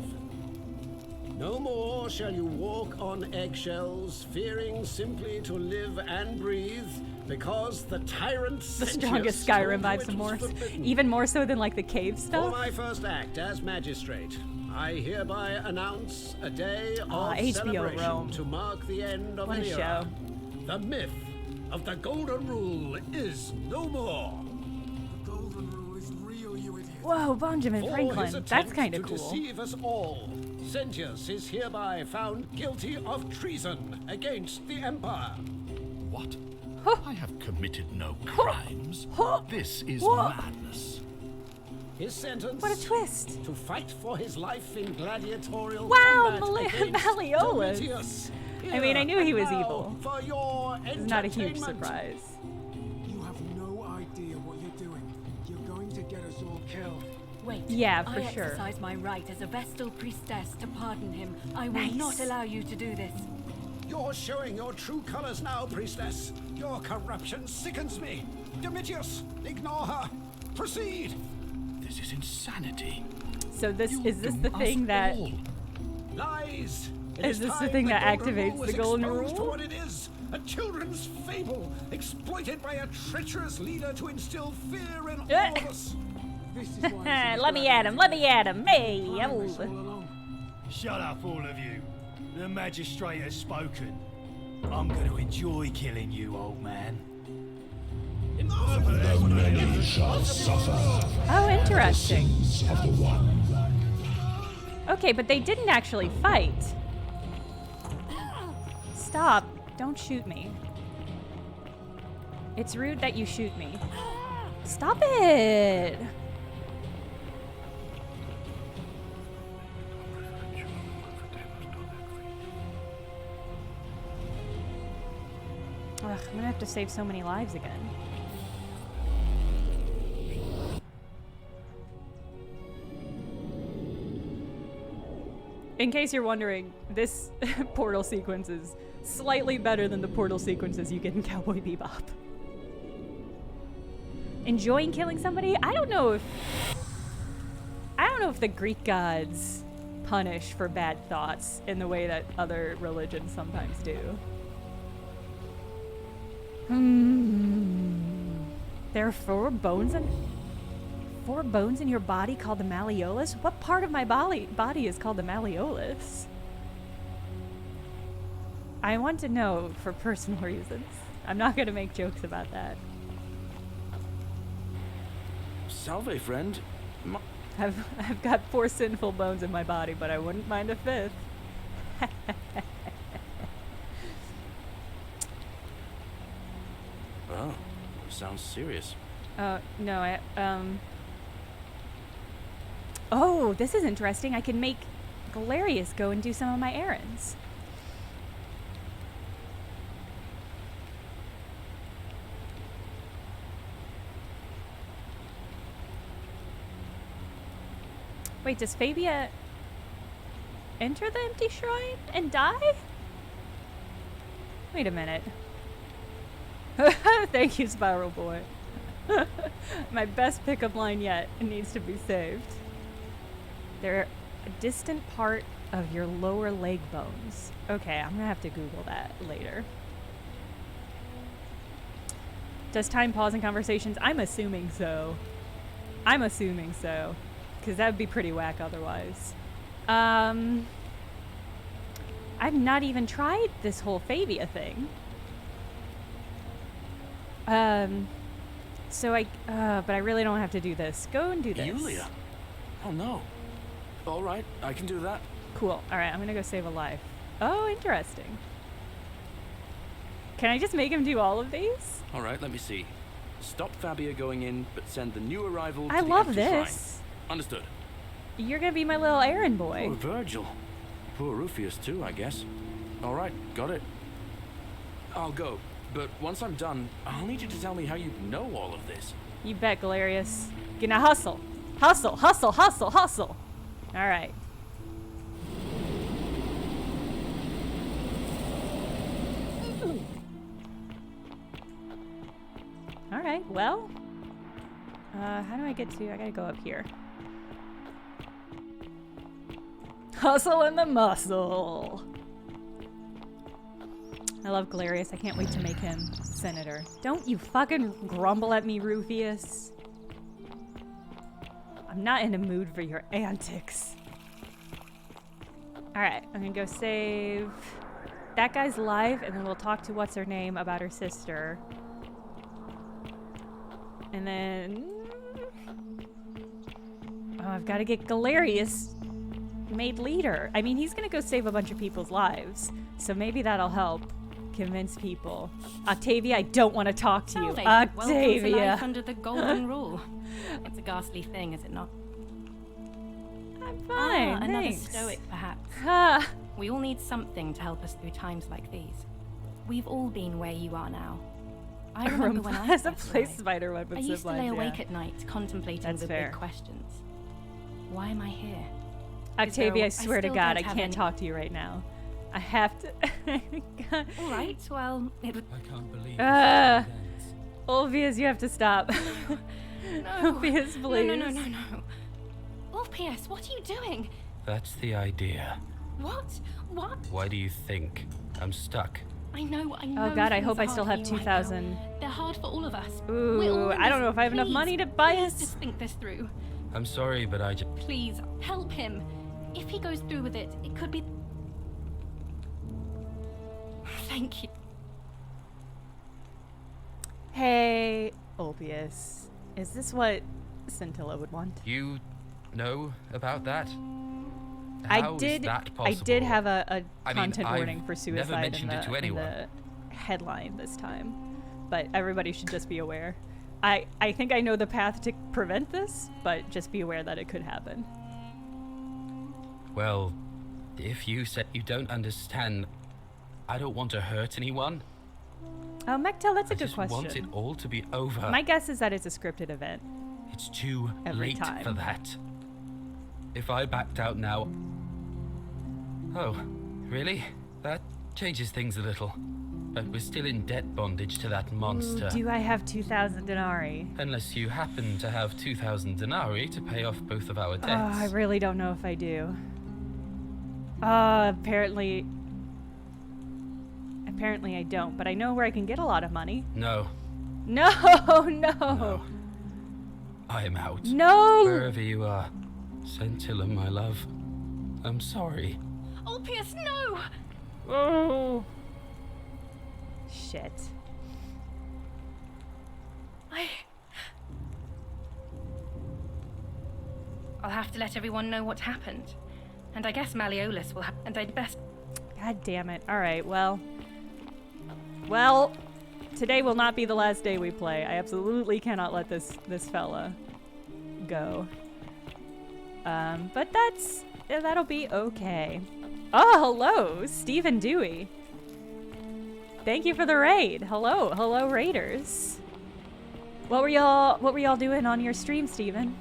No more shall you walk on eggshells, fearing simply to live and breathe, because the tyrant The strongest Skyrim vibes and more. Even more so than like the cave For stuff. my first act as magistrate, I hereby announce a day of HBO celebration Rome. to mark the end of What an a era. show. The myth of the Golden Rule is no more. The Golden Rule is real, you idiot. Whoa, Benjamin For his Franklin. That's attempt kind of to cool. deceive us all, Sentius is hereby found guilty of treason against the Empire. What? I have committed no crimes. This is madness. His sentence. What a twist! To fight for his life in gladiatorial Wow, combat against Malleolus. Domitius. I mean, I knew he was Here and evil. now for your It's not a huge entertainment. surprise. You have no idea what you're doing. You're going to get us all killed. Wait. Yeah, for I sure. exercise my right as a Vestal priestess to pardon him. I will Nice. not allow you to do this. You're showing your true colors now, priestess. Your corruption sickens me. Domitius, ignore her. Proceed. This is insanity. So this You is this the doom thing us that all. Lies. It Is this the time thing that Golden activates Rule was the Golden exposed to Rule? what it is. A children's fable exploited by a treacherous leader to instill fear in all of us. This is why let me at him. Let me at him. Hey, all oh. along. Shut up, all of you. The magistrate has spoken. I'm going to enjoy killing you, old man. The many shall suffer. Oh, interesting. Of the one. Okay, but they didn't actually fight. Stop. Don't shoot me. It's rude that you shoot me. Stop it! Ugh, I'm gonna have to save so many lives again. In case you're wondering, this portal sequence is slightly better than the portal sequences you get in Cowboy Bebop. Enjoying killing somebody? I don't know if the Greek gods punish for bad thoughts in the way that other religions sometimes do. There are four bones in your body called the malleolus? What part of my body is called the malleolus? I want to know for personal reasons. I'm not going to make jokes about that. Salve, friend. I've got 4 sinful bones in my body, but I wouldn't mind a 5th. Oh, sounds serious. No, Oh, this is interesting. I can make Galerius go and do some of my errands. Wait, does Fabia enter the empty shrine and die? Wait a minute. Thank you, Spiral Boy. My best pickup line yet needs to be saved. They're a distant part of your lower leg bones. Okay, I'm gonna have to Google that later. Does time pause in conversations? I'm assuming so. Because that would be pretty whack otherwise. I've not even tried this whole Fabia thing. But I really don't have to do this. Go and do this. Yulia? Oh no. All right, I can do that. Cool. All right, I'm gonna go save a life. Oh, interesting. Can I just make him do all of these? All right, let me see. Stop Fabia going in, but send the new arrival to I the love empty this. shrine. Understood. You're gonna be my little errand boy. Poor Virgil. Poor Rufius too, I guess. All right, got it. I'll go, but once I'm done, I'll need you to tell me how you know all of this. You bet, Galerius. Gonna hustle. Hustle, hustle, hustle, hustle. All right. Alright, well. How do I get to... I gotta go up here. Hustle and the muscle. I love Galerius. I can't wait to make him senator. Don't you fucking grumble at me, Rufius. I'm not in the mood for your antics. Alright, I'm gonna go save... That guy's live, and then we'll talk to what's-her-name about her sister. And then... Oh, I've got to get Galerius made leader. I mean, he's gonna go save a bunch of people's lives, so maybe that'll help convince people. Octavia, I don't want to talk to you. Welcome to Octavia! life under the golden rule. It's a ghastly thing, is it not? I'm fine, another thanks. stoic, perhaps. Ah. We all need something to help us through times like these. We've all been where you are now. I remember when I As a first place arrived, spider weapon I used to lay awake yeah. at night contemplating That's the fair. big questions. Why am I here? Octavia, I Though swear to still God, don't I have can't any- talk to you right now. I have to... All right, well, it would... I can't believe Ulfius, you have to stop. No. Ulfius, please. No. Ulfius, what are you doing? That's the idea. What? What? Why do you think I'm stuck? I know. Oh God, I things hope are I still hard have for you right 2,000. now. They're hard for all of us. Ooh, We're all in I don't this. know if I have enough Please, money to buy please us. just think this through. I'm sorry, but I just... Please, help him. If he goes through with it, it could be... Thank you. Hey, Ulfius. Is this what Scintilla would want? You know about that? I How is did. that I possible? did have a I mean, content I've warning for never suicide in mentioned it to in anyone. the headline this time, but everybody should just be aware. I think I know the path to prevent this, but just be aware that it could happen. Well, if you said you don't understand, I don't want to hurt anyone. Oh, Mechtel, that's a I good just question. want it all to be over. My guess is that it's a scripted event. It's too Every late time. for that. If I backed out now... Oh, really? That changes things a little. But we're still in debt bondage to that monster. Ooh, do I have 2,000 denarii? Unless you happen to have 2,000 denarii to pay off both of our Oh, debts. I really don't know if I do. Apparently I don't, but I know where I can get a lot of money. No, No, no. I am out. No! Wherever you are, Scintilla, my love. I'm sorry. Ulfius, no! Oh. Shit. I'll have to let everyone know what happened. And I guess Malleolus will have... And I'd best... God damn it. Alright, well. Well, today will not be the last day we play. I absolutely cannot let this fella go. But that'll be okay. Oh, hello, Stephen Dewey. Thank you for the raid. Hello, raiders. What were y'all doing on your stream, Stephen?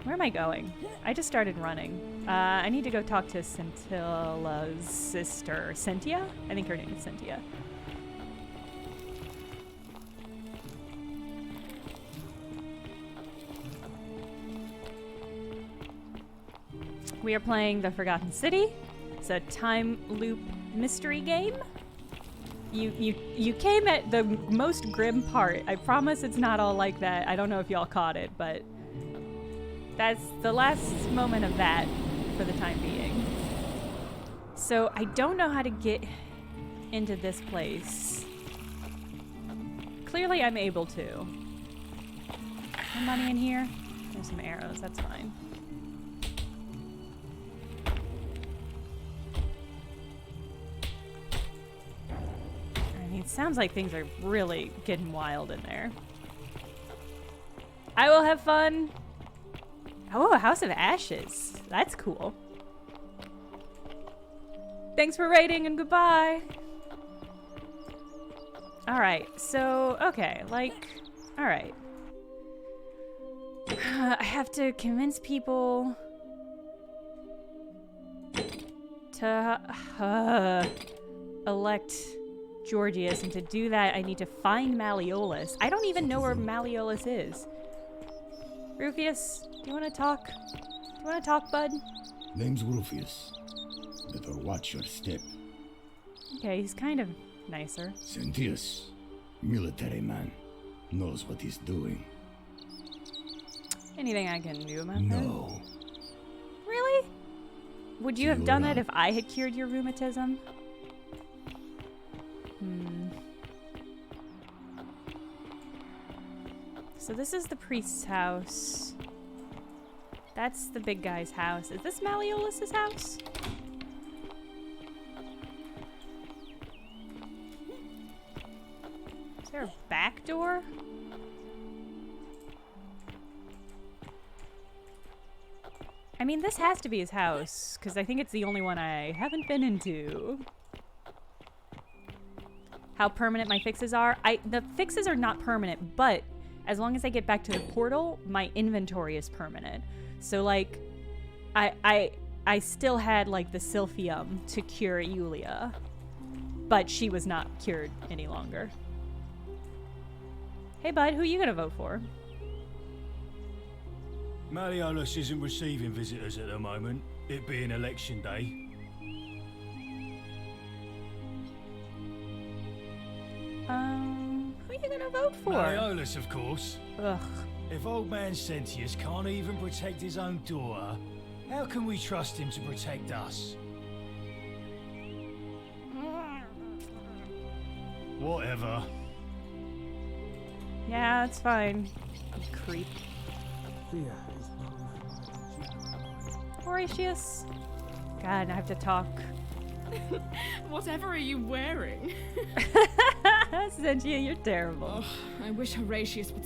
Where am I going? I just started running. I need to go talk to Scintilla's sister, Cynthia? I think her name is Cynthia. We are playing The Forgotten City. It's a time loop mystery game. You came at the most grim part. I promise it's not all like that. I don't know if y'all caught it, but that's the last moment of that for the time being. So I don't know how to get into this place. Clearly I'm able to. Some money in here? There's some arrows, that's fine. I mean, it sounds like things are really getting wild in there. I will have fun. Oh, a House of Ashes. That's cool. Thanks for raiding and goodbye. Alright, so, okay, like, alright. I have to convince people to elect Georgius, and to do that, I need to find Malleolus. I don't even know where Malleolus is. Rufius, do you want to talk? Do you want to talk, bud? Name's Rufius. Better watch your step. Okay, he's kind of nicer. Sentius, military man, knows what he's doing. Anything I can do about that? No. Really? Would you have done it if I had cured your rheumatism? So this is the priest's house. That's the big guy's house. Is this Malleolus's house? Is there a back door? I mean, this has to be his house, because I think it's the only one I haven't been into. How permanent my fixes are? The fixes are not permanent, but as long as I get back to the portal, my inventory is permanent. So, like, I still had, like, the Silphium to cure Yulia, but she was not cured any longer. Hey, bud, who are you gonna vote for? Malleolus isn't receiving visitors at the moment, it being election day. Who are you gonna vote for? Malleolus, of course. Ugh. If old man Sentius can't even protect his own daughter, how can we trust him to protect us? Whatever. Yeah, it's fine. You creep. Horatius? God, I have to talk. Whatever are you wearing? Sentia, you're terrible. Oh, I wish Horatius would...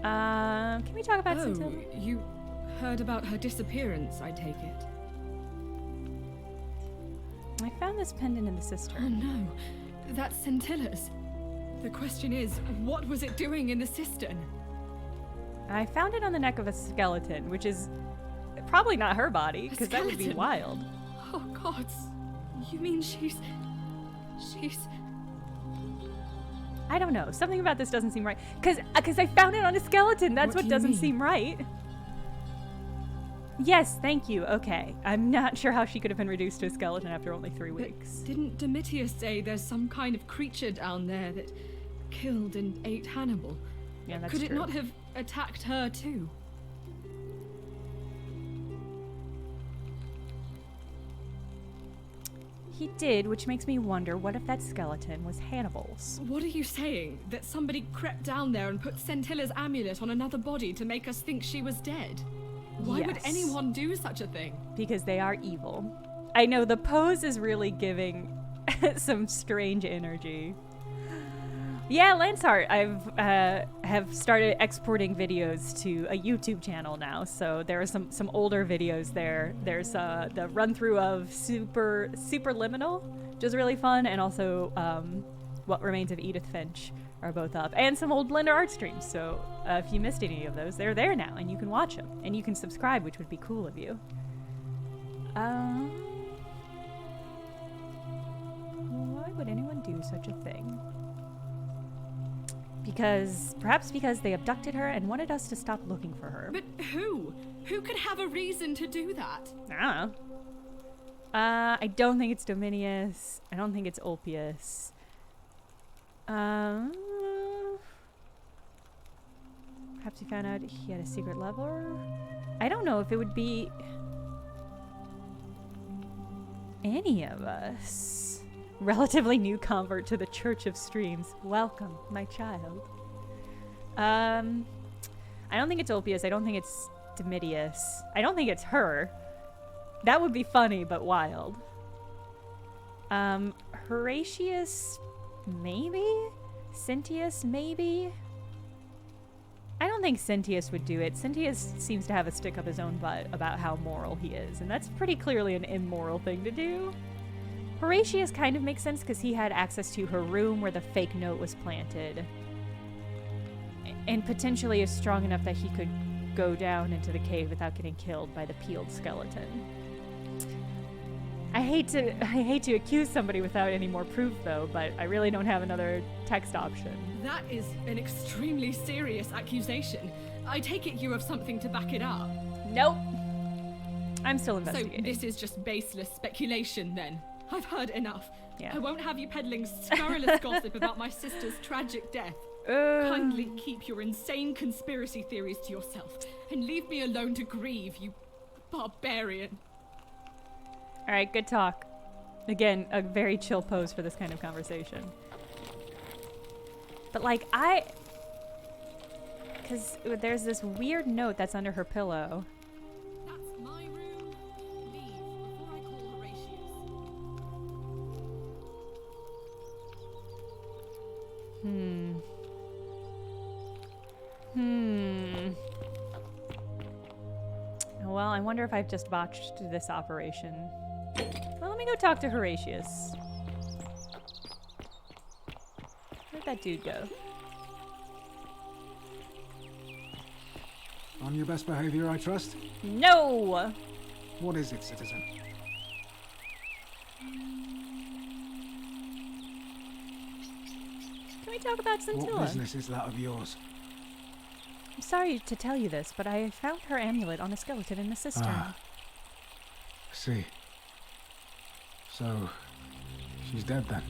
Can we talk about Scintilla? You heard about her disappearance, I take it. I found this pendant in the cistern. Oh no, that's Scintilla's. The question is, what was it doing in the cistern? I found it on the neck of a skeleton, which is probably not her body, because that would be wild. Oh gods, you mean she's... I don't know. Something about this doesn't seem right. Because I found it on a skeleton. That's what doesn't seem right. Yes, thank you. Okay. I'm not sure how she could have been reduced to a skeleton after only 3 weeks. Didn't Domitius say there's some kind of creature down there that killed and ate Hannibal? Yeah, that's Could it true. not have attacked her too? He did, which makes me wonder, what if that skeleton was Hannibal's? What are you saying? That somebody crept down there and put Scintilla's amulet on another body to make us think she was dead? Why would Yes. anyone do such a thing? Because they are evil. I know, the pose is really giving some strange energy. Yeah, Lanceheart, have started exporting videos to a YouTube channel now, so there are some older videos there. There's the run-through of Superliminal, which is really fun, and also What Remains of Edith Finch are both up, and some old Blender art streams, so if you missed any of those, they're there now, and you can watch them, and you can subscribe, which would be cool of you. Why would anyone do such a thing? Perhaps because they abducted her and wanted us to stop looking for her. But who? Who could have a reason to do that? I don't know. I don't think it's Dominius. I don't think it's Ulpius. Perhaps he found out he had a secret lover? I don't know if it would be any of us. Relatively new convert to the Church of Streams. Welcome, my child. I don't think it's Ulpius. I don't think it's Domitius. I don't think it's her. That would be funny, but wild. Horatius, maybe? Scintius, maybe? I don't think Scintius would do it. Scintius seems to have a stick up his own butt about how moral he is, and that's pretty clearly an immoral thing to do. Horatius kind of makes sense because he had access to her room where the fake note was planted. And potentially is strong enough that he could go down into the cave without getting killed by the peeled skeleton. I hate to accuse somebody without any more proof, though, but I really don't have another text option. That is an extremely serious accusation. I take it you have something to back it up. Nope. I'm still investigating. So this is just baseless speculation, then? I've heard enough. Yeah. I won't have you peddling scurrilous gossip about my sister's tragic death. Kindly keep your insane conspiracy theories to yourself, and leave me alone to grieve, you barbarian. All right, good talk. Again, a very chill pose for this kind of conversation. But like, because there's this weird note that's under her pillow. That's my room. Leave before I call Horatius. Well, I wonder if I've just botched this operation. Well, let me go talk to Horatius. Where'd that dude go? On your best behavior, I trust? No! What is it, citizen? Can we talk about Scintilla? What business is that of yours? I'm sorry to tell you this, but I found her amulet on a skeleton in the cistern. Ah. See. So, she's dead then?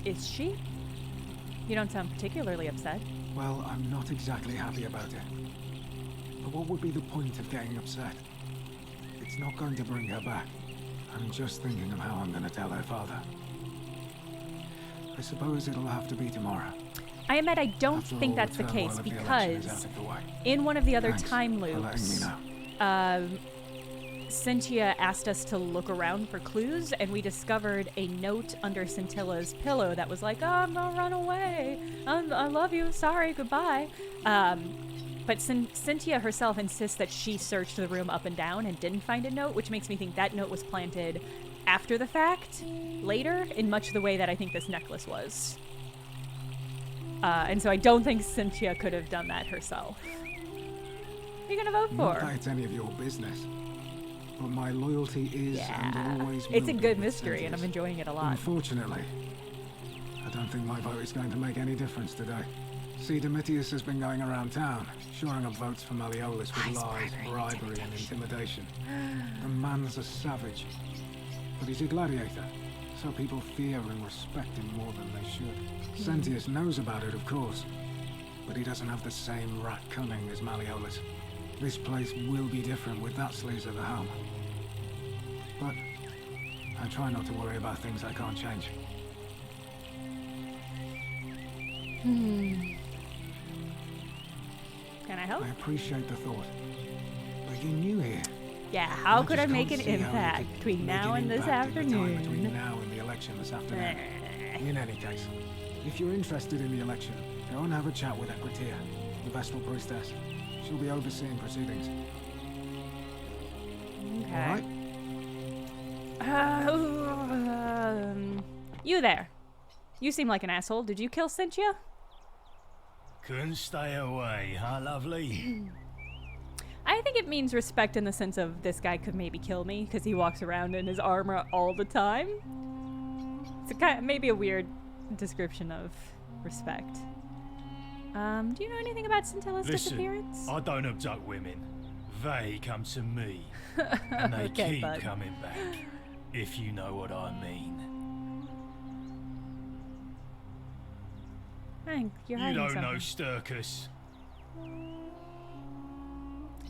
Is she? You don't sound particularly upset. Well, I'm not exactly happy about it. But what would be the point of getting upset? It's not going to bring her back. I'm just thinking of how I'm going to tell her father. I suppose it'll have to be tomorrow. I admit I don't After think all, that's the turmoil case of the election is because out of the way. in one of the other Thanks time for letting me loops, know. Cynthia asked us to look around for clues, and we discovered a note under Scintilla's pillow that was like, "Oh, I'm gonna run away. I love you. Sorry, goodbye." But Cynthia herself insists that she searched the room up and down and didn't find a note, which makes me think that note was planted after the fact, later, in much the way that I think this necklace was. And so I don't think Cynthia could have done that herself. Who are you gonna vote for? Not that it's any of your business. But my loyalty is and always will It's a be good with mystery, and I'm Cynthia's. enjoying it a lot. Unfortunately, I don't think my vote is going to make any difference today. See, Domitius has been going around town, shoring up votes for Malleolus with lies, bribery, and intimidation. The man's a savage, but he's a gladiator, so people fear and respect him more than they should. Sentius knows about it, of course, but he doesn't have the same rat cunning as Malleolus. This place will be different with that sleaze at the helm. But I try not to worry about things I can't change. Can I help? I appreciate the thought. But you're new here. Yeah, how I could I just make an can't see how you impact could between make now an and this impact in the time afternoon? between now and the election this afternoon. In any case, if you're interested in the election, go and have a chat with Equitia, the Vestal Priestess. She'll be overseeing proceedings. Okay. You there. You seem like an asshole. Did you kill Cynthia? Couldn't stay away, huh, lovely? I think it means respect in the sense of this guy could maybe kill me because he walks around in his armor all the time. It's maybe a weird description of respect. Do you know anything about Scintilla's disappearance? I don't abduct women. They come to me. And they Okay, keep bud. coming back. If you know what I mean. Hank, you're You hiding don't something. know Sturkus.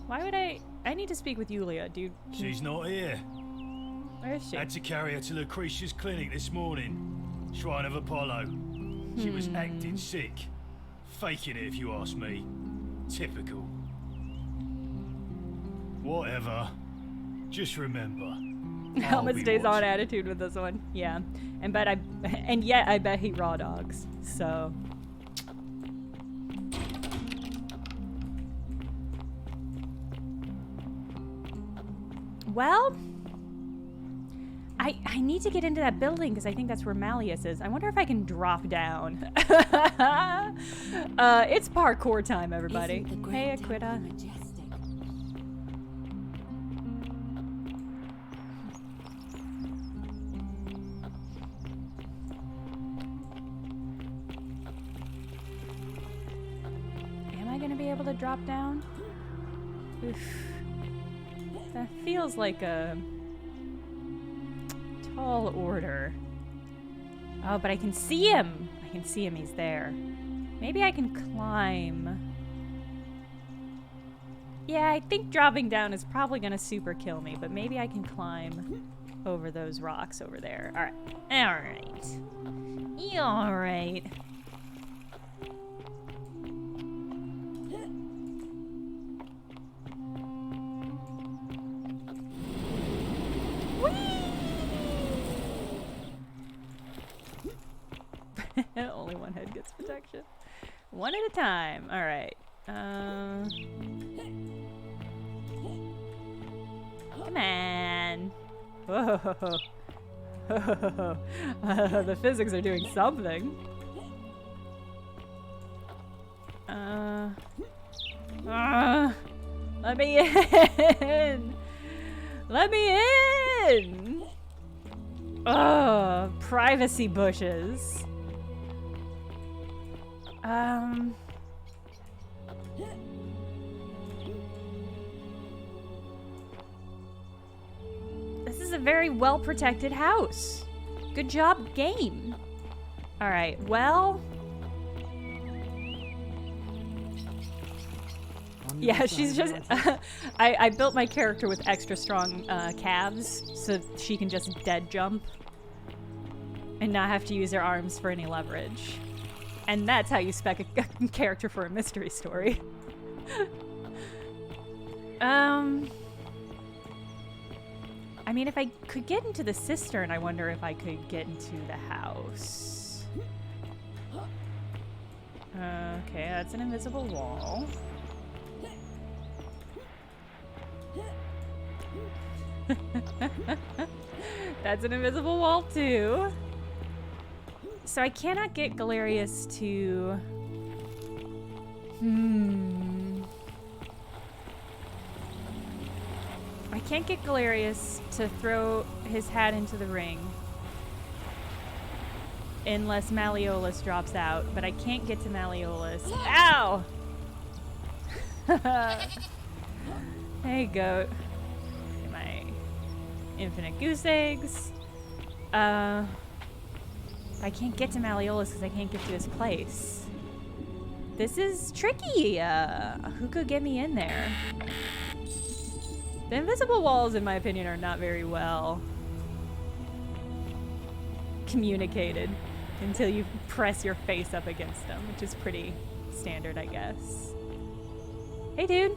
Why would I need to speak with Yulia, dude. She's not here. Where is she? Had to carry her to Lucretia's clinic this morning. Shrine of Apollo. She was acting sick. Faking it, if you ask me. Typical. Whatever. Just remember. Helmet I'll be stays on watching. attitude with this one. Yeah. And yet I bet he raw dogs. So well, I need to get into that building because I think that's where Malleus is. I wonder if I can drop down. It's parkour time, everybody. Hey, Aquita. gonna be able to drop down? Oof. That feels like a tall order. Oh, but I can see him! I can see him, he's there. Maybe I can climb. Yeah, I think dropping down is probably gonna super kill me, but maybe I can climb over those rocks over there. Alright. Alright. Alright. Only one head gets protection. One at a time. Alright. Come on. Whoa. The physics are doing something. Let me in! Let me in! Oh, privacy bushes. This is a very well-protected house. Good job, game. Alright, well... Yeah, she's just... I built my character with extra strong calves, so she can just dead jump. And not have to use her arms for any leverage. And that's how you spec a character for a mystery story. I mean, if I could get into the cistern, I wonder if I could get into the house. Okay, that's an invisible wall. That's an invisible wall too. So I cannot get Galerius to... I can't get Galerius to throw his hat into the ring. Unless Malleolus drops out. But I can't get to Malleolus. Ow! Hey, goat. Get my infinite goose eggs. I can't get to Malleolus because I can't get to his place. This is tricky. Who could get me in there? The invisible walls, in my opinion, are not very well communicated until you press your face up against them, which is pretty standard, I guess. Hey, dude. Did you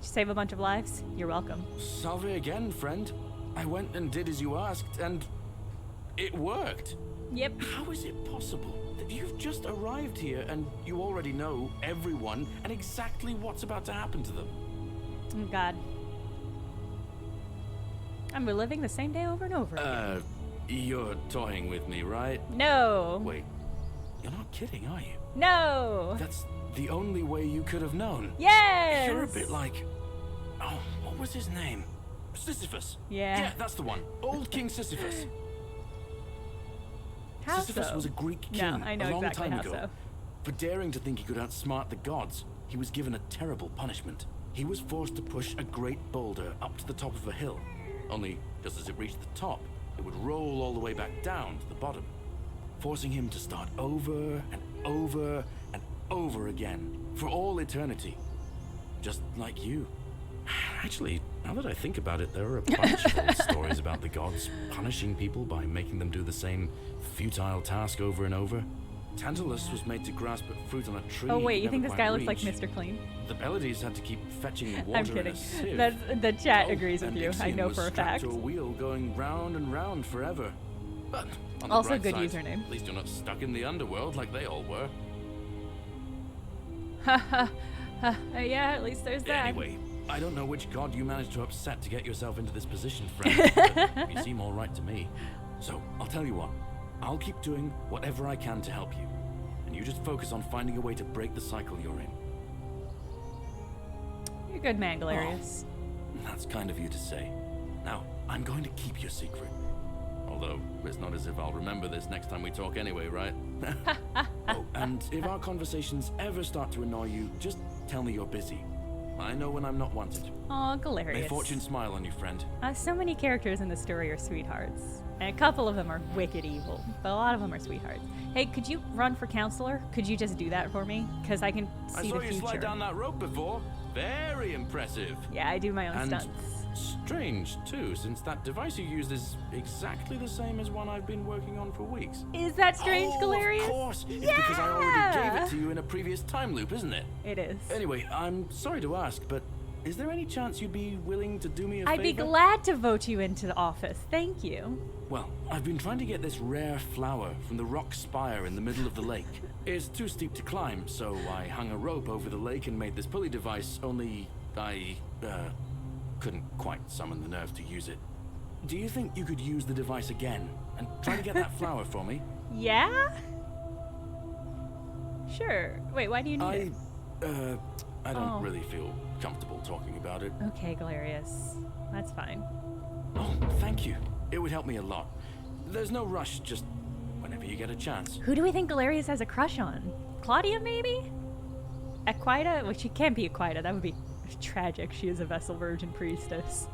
save a bunch of lives? You're welcome. Salve again, friend. I went and did as you asked, and it worked. Yep. How is it possible that you've just arrived here and you already know everyone and exactly what's about to happen to them? Oh, God. I'm reliving the same day over and over again. You're toying with me, right? No. Wait, you're not kidding, are you? No. That's the only way you could have known. Yes. You're a bit like... Oh, what was his name? Sisyphus. Yeah. Yeah, that's the one. Old King Sisyphus. How Sisyphus so? was a Greek king No, I know a long exactly time how ago. so. For daring to think he could outsmart the gods, he was given a terrible punishment. He was forced to push a great boulder up to the top of a hill. Only, just as it reached the top, it would roll all the way back down to the bottom, forcing him to start over and over and over again for all eternity. Just like you. Actually, now that I think about it, there are a bunch of old stories about the gods punishing people by making them do the same futile task over and over. Tantalus was made to grasp at fruit on a tree. Oh wait, you never think this quite guy looks like reached. Mr. Clean? The Pleiades had to keep fetching water I'm in kidding. a sieve. That's, the chat agrees with and you. I Ixion know was for a strapped fact. to a wheel going round and round forever. But on the Also bright good side, username. At least you're not stuck in the underworld like they all were. Yeah, at least there's that. Anyway, I don't know which god you managed to upset to get yourself into this position, friend. But you seem all right to me. So I'll tell you what. I'll keep doing whatever I can to help you. And you just focus on finding a way to break the cycle you're in. You're a good man, Galerius. Oh, that's kind of you to say. Now, I'm going to keep your secret. Although, it's not as if I'll remember this next time we talk anyway, right? Oh, and if our conversations ever start to annoy you, just tell me you're busy. I know when I'm not wanted. Aw, Galerius. May fortune smile on you, friend. So many characters in the story are sweethearts. And a couple of them are wicked evil, but a lot of them are sweethearts. Hey, could you run for counselor? Could you just do that for me? Because I can see the future. I saw you slide down that rope before. Very impressive. Yeah, I do my own and stunts. Strange, too, since that device you used is exactly the same as one I've been working on for weeks. Is that strange, Galerius? Of course. It's because I already gave it to you in a previous time loop, isn't it? It is. Anyway, I'm sorry to ask, but is there any chance you'd be willing to do me a favor? I'd be glad to vote you into the office. Thank you. Well, I've been trying to get this rare flower from the rock spire in the middle of the lake. It's too steep to climb, so I hung a rope over the lake and made this pulley device, only I couldn't quite summon the nerve to use it. Do you think you could use the device again and try to get that flower for me? Yeah? Sure. Wait, why do you need it? I don't really feel comfortable talking about it. Okay, Galerius. That's fine. Oh, thank you. It would help me a lot. There's no rush, just whenever you get a chance. Who do we think Galerius has a crush on? Claudia, maybe? Aquita? Well, she can't be Aquita. That would be tragic. She is a Vessel Virgin Priestess.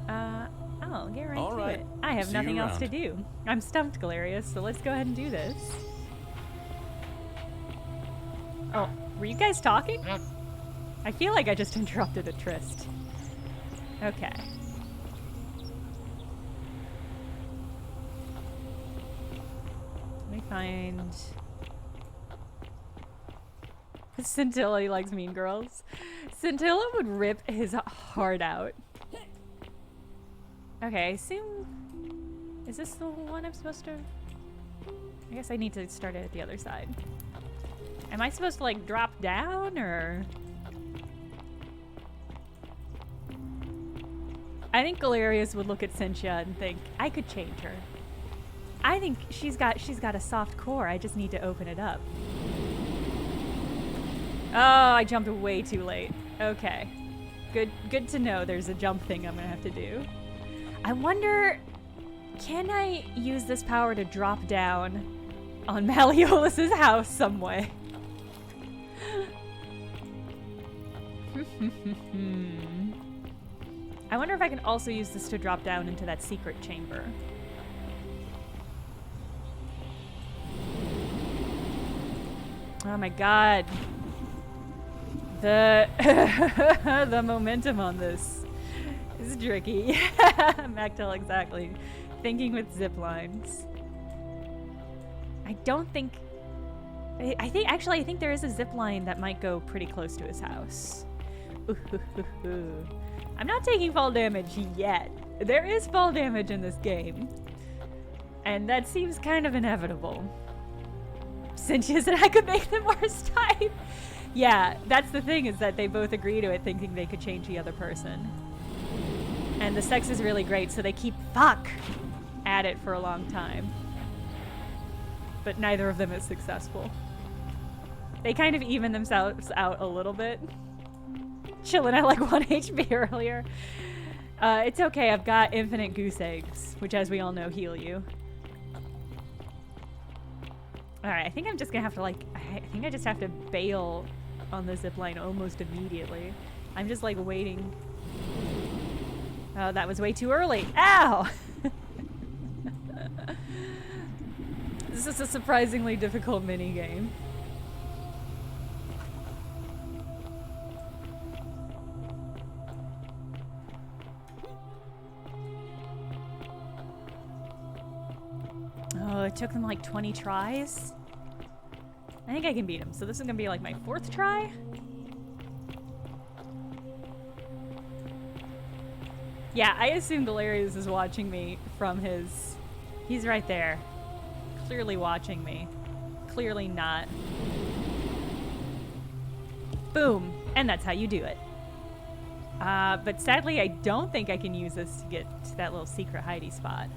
I'll get right to it. I have nothing else to do. I'm stumped, Galerius, so let's go ahead and do this. Oh, were you guys talking? I feel like I just interrupted a tryst. Okay. Let me find... Scintilla, he likes Mean Girls. Scintilla would rip his heart out. Okay, I assume... Is this the one I'm supposed to... I guess I need to start it at the other side. Am I supposed to, like, drop down, or... I think Galerius would look at Cynthia and think, I could change her. I think she's got a soft core. I just need to open it up. Oh, I jumped way too late. Okay. Good to know there's a jump thing I'm gonna have to do. I wonder, can I use this power to drop down on Malleolus's house some way? I wonder if I can also use this to drop down into that secret chamber. Oh my god. The momentum on this is tricky. Mactel, exactly. Thinking with zip lines. I don't think... I think there is a zip line that might go pretty close to his house. I'm not taking fall damage yet. There is fall damage in this game. And that seems kind of inevitable. Cynthia said I could make them worse type. Yeah, that's the thing, is that they both agree to it thinking they could change the other person. And the sex is really great, so they keep at it for a long time. But neither of them is successful. They kind of even themselves out a little bit. Chilling at like 1 HP earlier. It's okay, I've got infinite goose eggs, which as we all know heal you. Alright, I think I'm just gonna have to I think I just have to bail on the zipline almost immediately. I'm just like waiting. Oh, that was way too early. Ow! This is a surprisingly difficult minigame. Oh, it took them like 20 tries. I think I can beat him. So this is gonna be like my 4th try. Yeah, I assume Galerius is watching me from his... He's right there. Clearly watching me. Clearly not. Boom. And that's how you do it. But sadly, I don't think I can use this to get to that little secret hidey spot.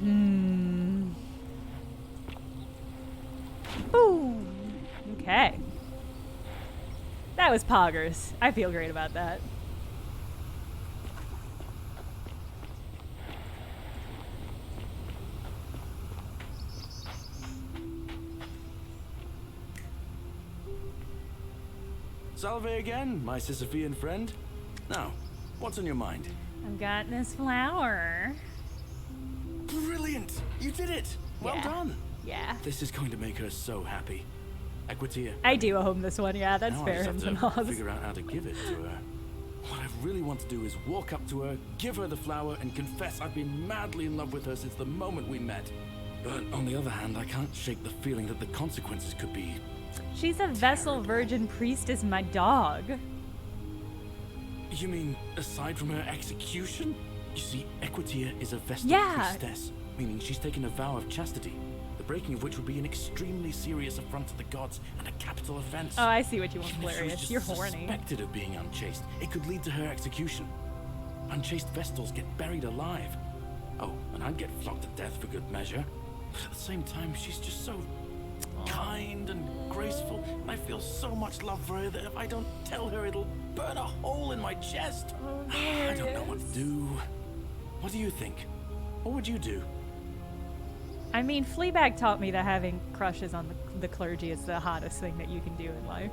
Boom. Okay. That was poggers. I feel great about that. Salve again, my Sisyphean friend. Now, what's on your mind? I've got this flower. Brilliant! You did it! Well done! Yeah. This is going to make her so happy. Equitia. I do own this one, yeah, that's now fair. I just have to Oz. figure out how to give it to her. What I really want to do is walk up to her, give her the flower, and confess I've been madly in love with her since the moment we met. But on the other hand, I can't shake the feeling that the consequences could be... She's a Vessel Virgin Priestess, my dog. You mean, aside from her execution? You see, Equitia is a Vestal Priestess, meaning she's taken a vow of chastity, the breaking of which would be an extremely serious affront to the gods and a capital offense. Oh, I see what you want, Even if she was Valerius. just You're horny. suspected of being unchaste, it could lead to her execution. Unchaste Vestals get buried alive. Oh, and I'd get flogged to death for good measure. But at the same time, she's just so kind and graceful, and I feel so much love for her that if I don't tell her, it'll burn a hole in my chest. I don't know what to do. What do you think? What would you do? I mean, Fleabag taught me that having crushes on the clergy is the hottest thing that you can do in life.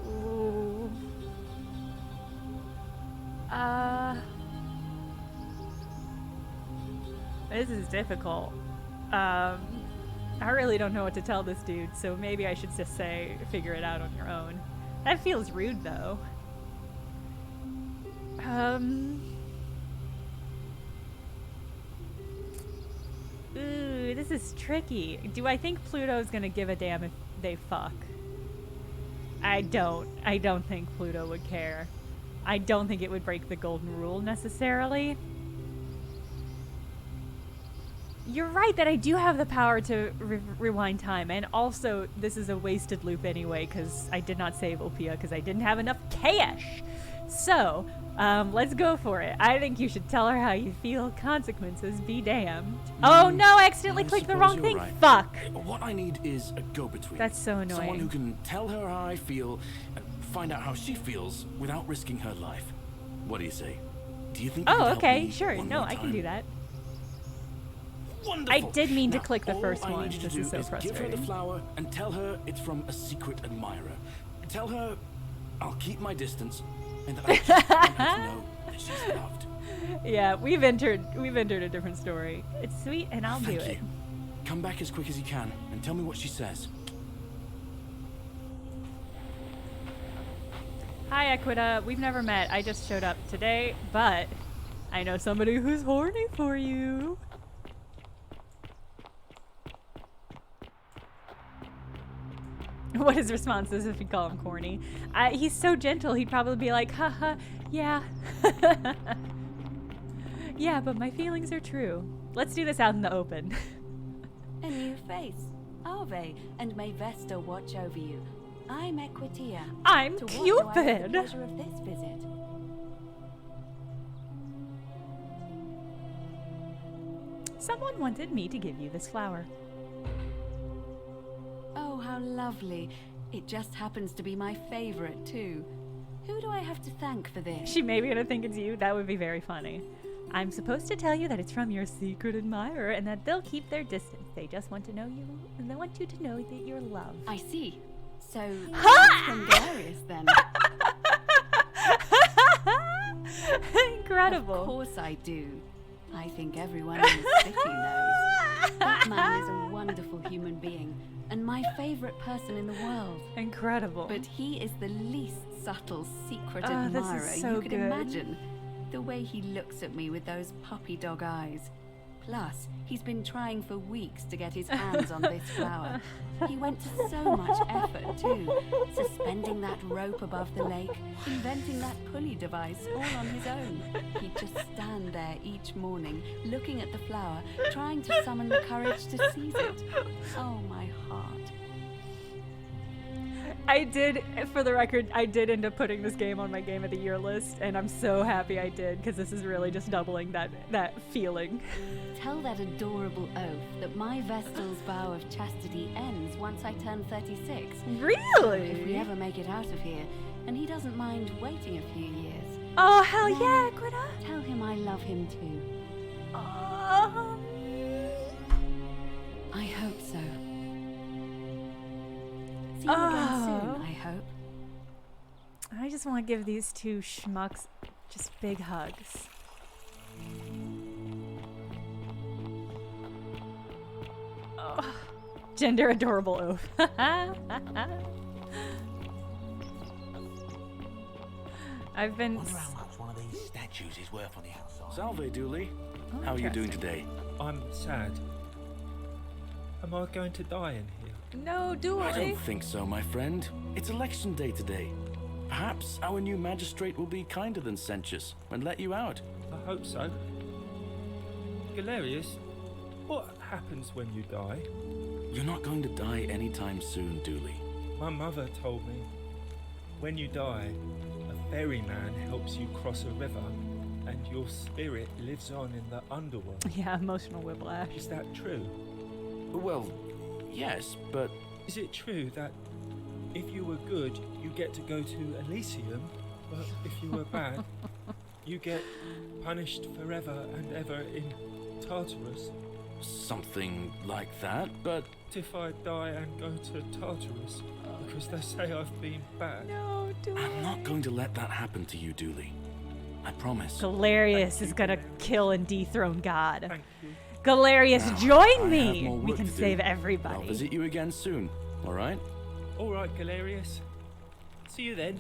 Ooh. This is difficult. I really don't know what to tell this dude, so maybe I should just say, figure it out on your own. That feels rude, though. Ooh, this is tricky. Do I think Pluto's gonna give a damn if they fuck? I don't. I don't think Pluto would care. I don't think it would break the golden rule necessarily. You're right that I do have the power to rewind time, and also this is a wasted loop anyway because I did not save Opia because I didn't have enough cash. So, let's go for it. I think you should tell her how you feel. Consequences be damned. Oh no, I accidentally clicked the wrong thing. Right. Fuck. What I need is a go-between. That's so annoying. Someone who can tell her how I feel and find out how she feels without risking her life. What do you say? Do you think you could help okay, me sure. one No, more I can time? do that. Wonderful. I did mean to Now, click the first all I one. need you to This do is so frustrating. give her the flower and tell her it's from a secret admirer. Tell her I'll keep my distance and that I just want her to know that she's loved. Yeah, we've entered a different story. It's sweet, and I'll do Thank it. you. Come back as quick as you can and tell me what she says. Hi, Equita. We've never met. I just showed up today, but I know somebody who's horny for you. What his response is if you call him corny. He's so gentle, he'd probably be like, haha, yeah. Yeah, but my feelings are true. Let's do this out in the open. A new face. Ave, and may Vesta watch over you. I'm Equitia. I'm To what do I have the Cupid. pleasure of this visit? Someone wanted me to give you this flower. Oh, how lovely. It just happens to be my favorite, too. Who do I have to thank for this? She may be gonna think it's you. That would be very funny. I'm supposed to tell you that it's from your secret admirer and that they'll keep their distance. They just want to know you, and they want you to know that you're loved. I see. So, it's from Galerius, then. Incredible. Of course I do. I think everyone in the city knows. That man is a wonderful human being, and my favorite person in the world. Incredible. But he is the least subtle secret Oh, this is admirer so you could good. imagine. The way he looks at me with those puppy dog eyes. Plus, he's been trying for weeks to get his hands on this flower. He went to so much effort, too. Suspending that rope above the lake, inventing that pulley device all on his own. He'd just stand there each morning, looking at the flower, trying to summon the courage to seize it. Oh, my heart. I did, for the record, I did end up putting this game on my Game of the Year list, and I'm so happy I did, because this is really just doubling that feeling. Tell that adorable oaf that my Vestal's vow of chastity ends once I turn 36. Really? If we ever make it out of here, and he doesn't mind waiting a few years. Oh, hell yeah, Greta! Tell him I love him too. I hope so. See you again soon, I hope. I just want to give these two schmucks just big hugs. Oh, gender adorable oaf. I've been. Wonder how much one of these statues is worth on the outside. Salve, Dooley. Oh, How are you doing today? I'm sad. Am I going to die in here? No, Dooley. I don't think so, my friend. It's election day today. Perhaps our new magistrate will be kinder than Sentius and let you out. I hope so. Galerius, what happens when you die? You're not going to die anytime soon, Dooley. My mother told me, when you die, a ferryman helps you cross a river, and your spirit lives on in the underworld. Yeah, emotional whiplash. Is that true? Well, yes, but... Is it true that if you were good, you get to go to Elysium, but if you were bad, you get punished forever and ever in Tartarus? Something like that, but... If I die and go to Tartarus, because they say I've been bad. No, Dooley. I'm not going to let that happen to you, Dooley. I promise. Galerius is gonna kill and dethrone God. Thank you. Galerius, Now, join I me! have more We work can to do. save everybody. I'll visit you again soon, alright? Alright, Galerius. See you then.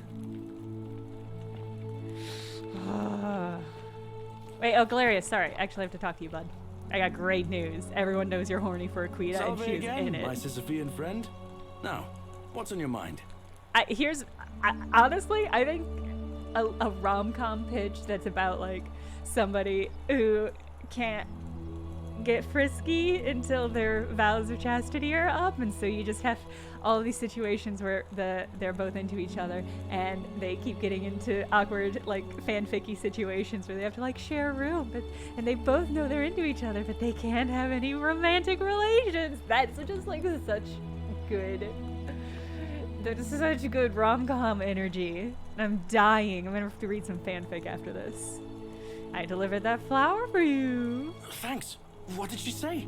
Wait, oh, Galerius, sorry. Actually, I have to talk to you, bud. I got great news. Everyone knows you're horny for Aquita, and Salve she's again, in it. my Sisyphean friend. Now, what's on your mind? Honestly, I think a rom-com pitch that's about, like, somebody who can't get frisky until their vows of chastity are up, and so you just have all these situations where they're both into each other, and they keep getting into awkward, like, fanficky situations where they have to, like, share a room, and they both know they're into each other, but they can't have any romantic relations. That's just, like, such good rom-com energy. I'm dying. I'm gonna have to read some fanfic after this. I delivered that flower for you. Thanks. What did she say?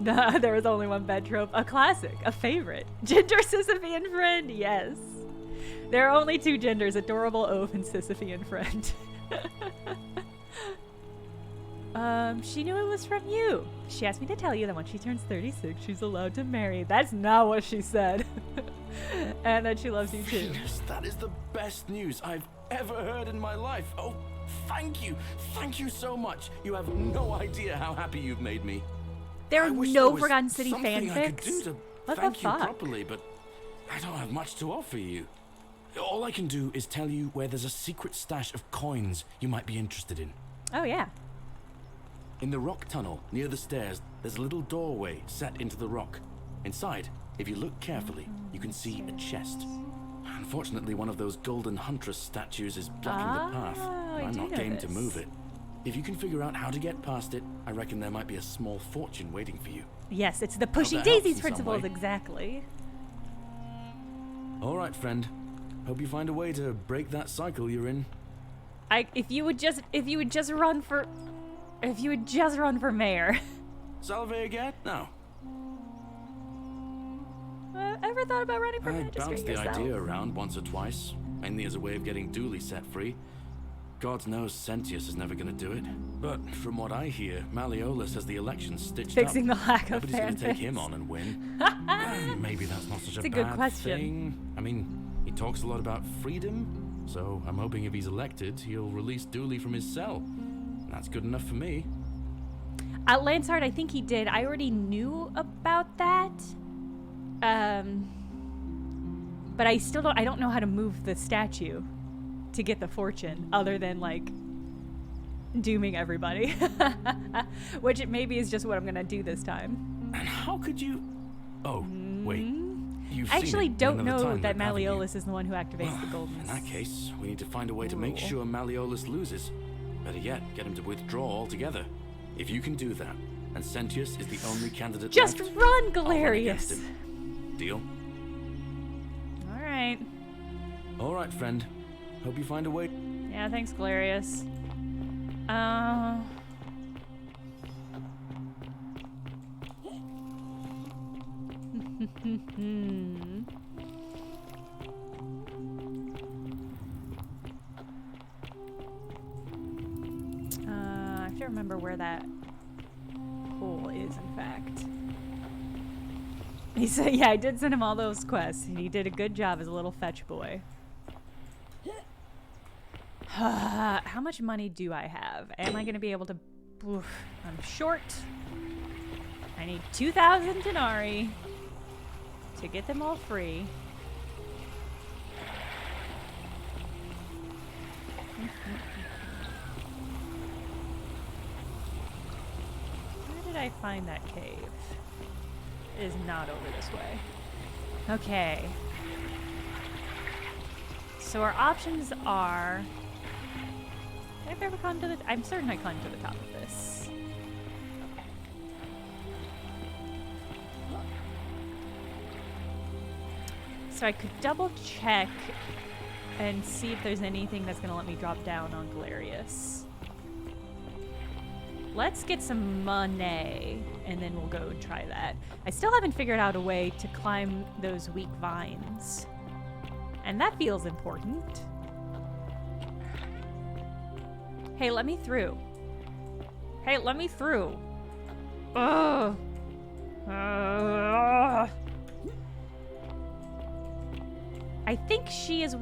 Nah, there was only one bed trope. A classic. A favorite. Gender Sisyphean friend. Yes. There are only two genders. Adorable oaf and Sisyphean friend. She knew it was from you. She asked me to tell you that when she turns 36, she's allowed to marry. That's not what she said. And that she loves you too. Venus, that is the best news I've ever heard in my life. Oh, thank you. Thank you so much. You have no idea how happy you've made me. There are I wish no there was Forgotten City something I could do fanfics. to What the thank you fuck? properly, but I don't have much to offer you. All I can do is tell you where there's a secret stash of coins you might be interested in. Oh, yeah. In the rock tunnel near the stairs, there's a little doorway set into the rock. Inside, if you look carefully, you can see a chest. Unfortunately, one of those golden huntress statues is blocking the path. I'm not game to move it. If you can figure out how to get past it, I reckon there might be a small fortune waiting for you. Yes, it's the Hope pushing that helps daisies in some principles, way. exactly. All right, friend. Hope you find a way to break that cycle you're in. If you would just run for mayor. Salve again? No. Ever thought about running for I magistrate bounced the yourself? idea around once or twice, mainly as a way of getting Dooley set free. God knows Sentius is never going to do it. But from what I hear, Malleolus has the election stitched Fixing up. the lack of Nobody's going to take fanfics. him on and win. Maybe that's not such It's a a good bad question. thing. I mean, he talks a lot about freedom, so I'm hoping if he's elected, he'll release Dooley from his cell. That's good enough for me. At Lansard, I think he did. I already knew about that. But I don't know how to move the statue to get the fortune other than, like, dooming everybody. Which it maybe is just what I'm gonna do this time. And how could you... Oh, wait. You've I actually seen it don't another know time, that haven't you? Malleolus is the one who activates the golden. In that case, we need to find a way to make Rule. sure Malleolus loses. Better yet, get him to withdraw altogether. If you can do that, and Sentius is the only candidate Just left, run, I'll run Galerius! against him. Deal? Alright. All right, friend. Hope you find a way. Yeah, thanks, Galerius. I have to remember where that hole is, in fact. He said, yeah, I did send him all those quests, and he did a good job as a little fetch boy. How much money do I have? Am I going to be able to... Oof, I'm short. I need 2,000 denarii to get them all free. Where did I find that cave? It is not over this way. Okay. So our options are... Have I ever climbed to the... I'm certain I climbed to the top of this. So I could double check and see if there's anything that's going to let me drop down on Galerius. Let's get some money, and then we'll go and try that. I still haven't figured out a way to climb those weak vines. And that feels important. Hey, let me through. Hey, let me through. Ugh. I think she is...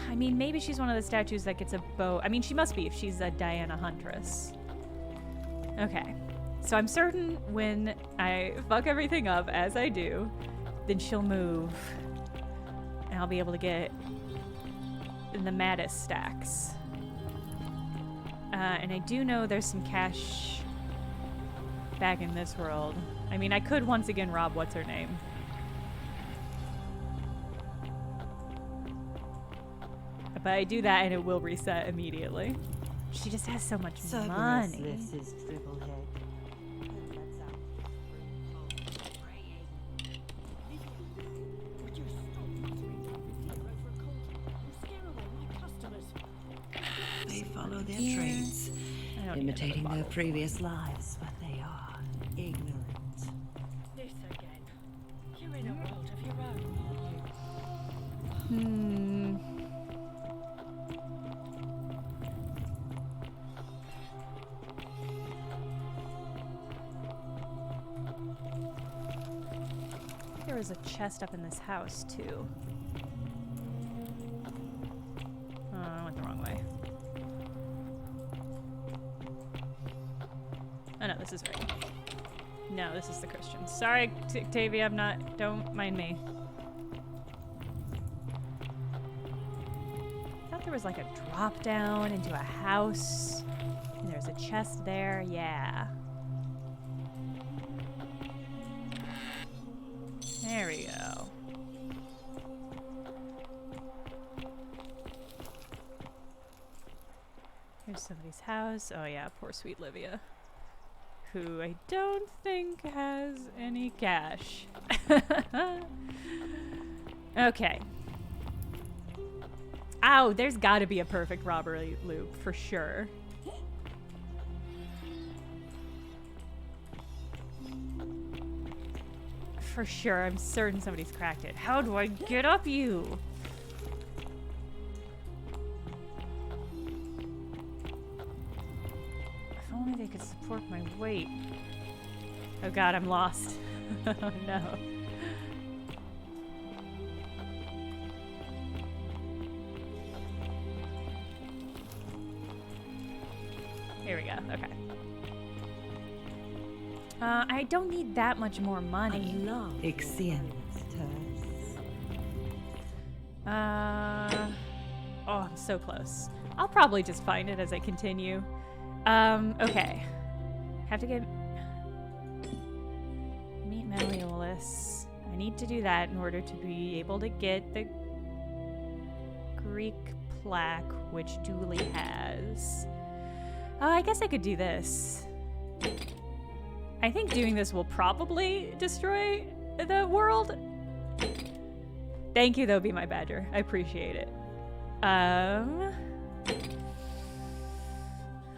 I mean, maybe she's one of the statues that gets a bow. I mean, she must be if she's a Diana Huntress. Okay. So I'm certain when I fuck everything up, as I do, then she'll move. And I'll be able to get the maddest stacks. And I do know there's some cash back in this world. I mean, I could once again rob what's-her-name. But I do that and it will reset immediately. She just has so much money. This is Dribblehead. They follow their trades, imitating their previous lives, but they are ignorant. This again. You're in a world of your own. There was a chest up in this house, too. Oh, I went the wrong way. Oh, no, this is right. No, this is the Christians. Sorry, Octavia, I'm not... Don't mind me. I thought there was like a drop down into a house. And there's a chest there. Yeah. There we go. Here's somebody's house. Oh yeah, poor sweet Livia. Who I don't think has any cash. Okay. Ow, there's gotta be a perfect robbery loop, for sure. For sure, I'm certain somebody's cracked it. How do I get up you? If only they could support my weight. Oh god, I'm lost. Oh no. Here we go, okay. I don't need that much more money. Oh, I'm so close. I'll probably just find it as I continue. Okay. Have to get... Meet Malleolus. I need to do that in order to be able to get the Greek plaque, which Dooley has. Oh, I guess I could do this. I think doing this will probably destroy the world. Thank you, though, Be My Badger. I appreciate it.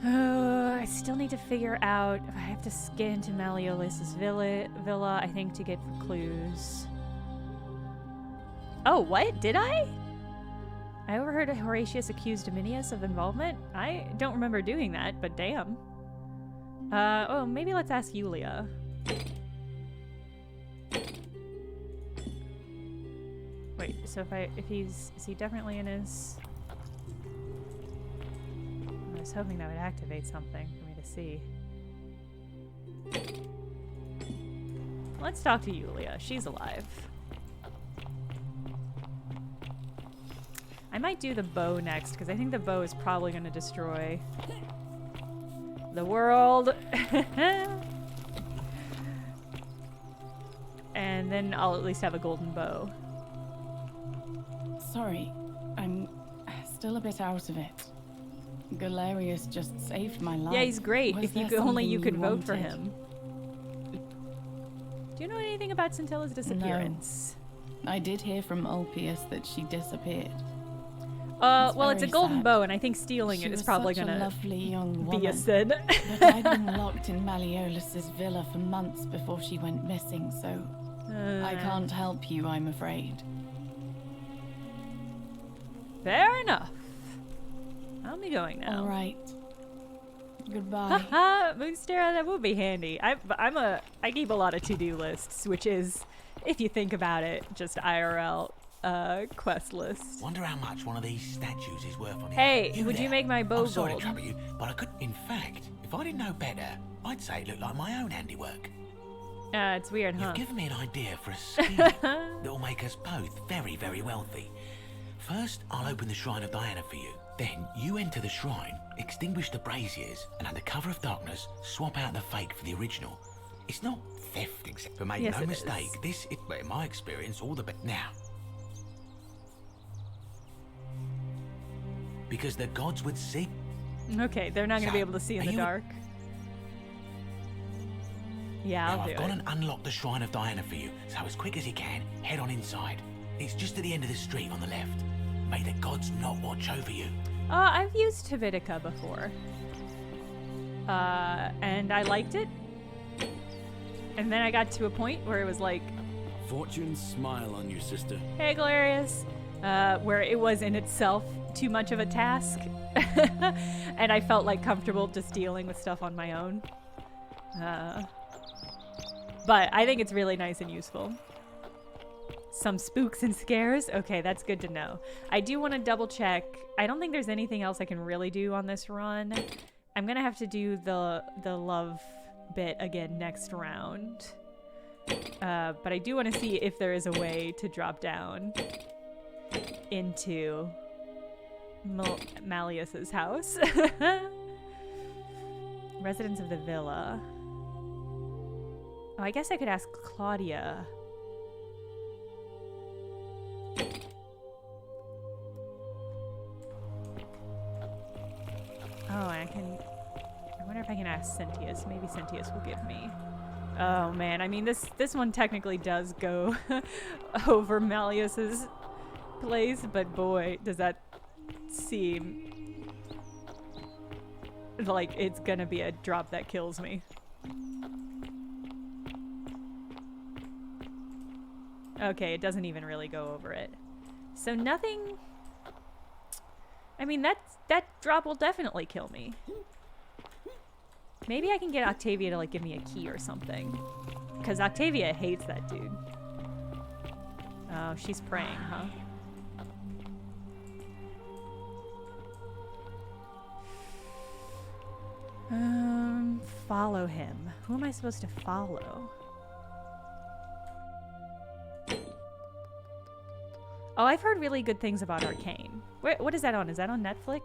I still need to figure out if I have to scan to Malleolis's villa, I think, to get for clues. Oh, what? Did I? I overheard Horatius accused Dominius of involvement. I don't remember doing that, but damn. Oh, maybe let's ask Yulia. Wait, so is he definitely in his... I was hoping that would activate something for me to see. Let's talk to Yulia. She's alive. I might do the bow next, because I think the bow is probably going to destroy the world. And then I'll at least have a golden bow. Sorry, I'm still a bit out of it. Galerius just saved my life. Yeah, he's great. Was if you there could, only something you could vote for wanted? him. Do you know anything about Scintilla's disappearance? No. I did hear from Ulpius that she disappeared. Well, it's a very golden sad. bow, and I think stealing She it is was probably such a gonna lovely young be woman, a sin. but I'd been locked in Malleolis's villa for months before she went missing, so I can't help you, I'm afraid. Fair enough. I'll be going now. All right. Goodbye. Haha, Moonstera, that would be handy. I keep a lot of to-do lists, which is, if you think about it, just IRL quest list. Wonder how much one of these statues is worth on it. Hey, would you make my bow I'm sorry gold? to trouble you, but I could. In fact, if I didn't know better, I'd say it looked like my own handiwork. It's weird, huh? You've given me an idea for a scheme that will make us both very, very wealthy. First, I'll open the Shrine of Diana for you. Then, you enter the shrine, extinguish the braziers, and under cover of darkness, swap out the fake for the original. It's not theft, except for make Yes, no it mistake. is. This, in my experience, all the best. Now, because the gods would see. Okay, they're not going to So, be able to see in are the you- dark. Yeah, Now I'll do I've gone it. and unlocked the Shrine of Diana for you, so as quick as you can, head on inside. It's just at the end of the street on the left. May the gods not watch over you. I've used Tivitica before. And I liked it. And then I got to a point where it was like, Fortune smile on you, sister. hey, Galerius. Where it was in itself too much of a task. And I felt like comfortable just dealing with stuff on my own. But I think it's really nice and useful. Some spooks and scares? Okay, that's good to know. I do want to double check. I don't think there's anything else I can really do on this run. I'm gonna have to do the love bit again next round. But I do want to see if there is a way to drop down into Malleus's house. Residents of the villa. Oh, I guess I could ask Claudia. Oh, I wonder if I can ask Scintius. Maybe Scintius will give me. Oh man, I mean this one technically does go over Malleus's place, but boy, does that seem like it's gonna be a drop that kills me. Okay, it doesn't even really go over it. So nothing... I mean, that drop will definitely kill me. Maybe I can get Octavia to, like, give me a key or something. Because Octavia hates that dude. Oh, she's praying, huh? Follow him. Who am I supposed to follow? Oh, I've heard really good things about Arcane. What is that on? Is that on Netflix?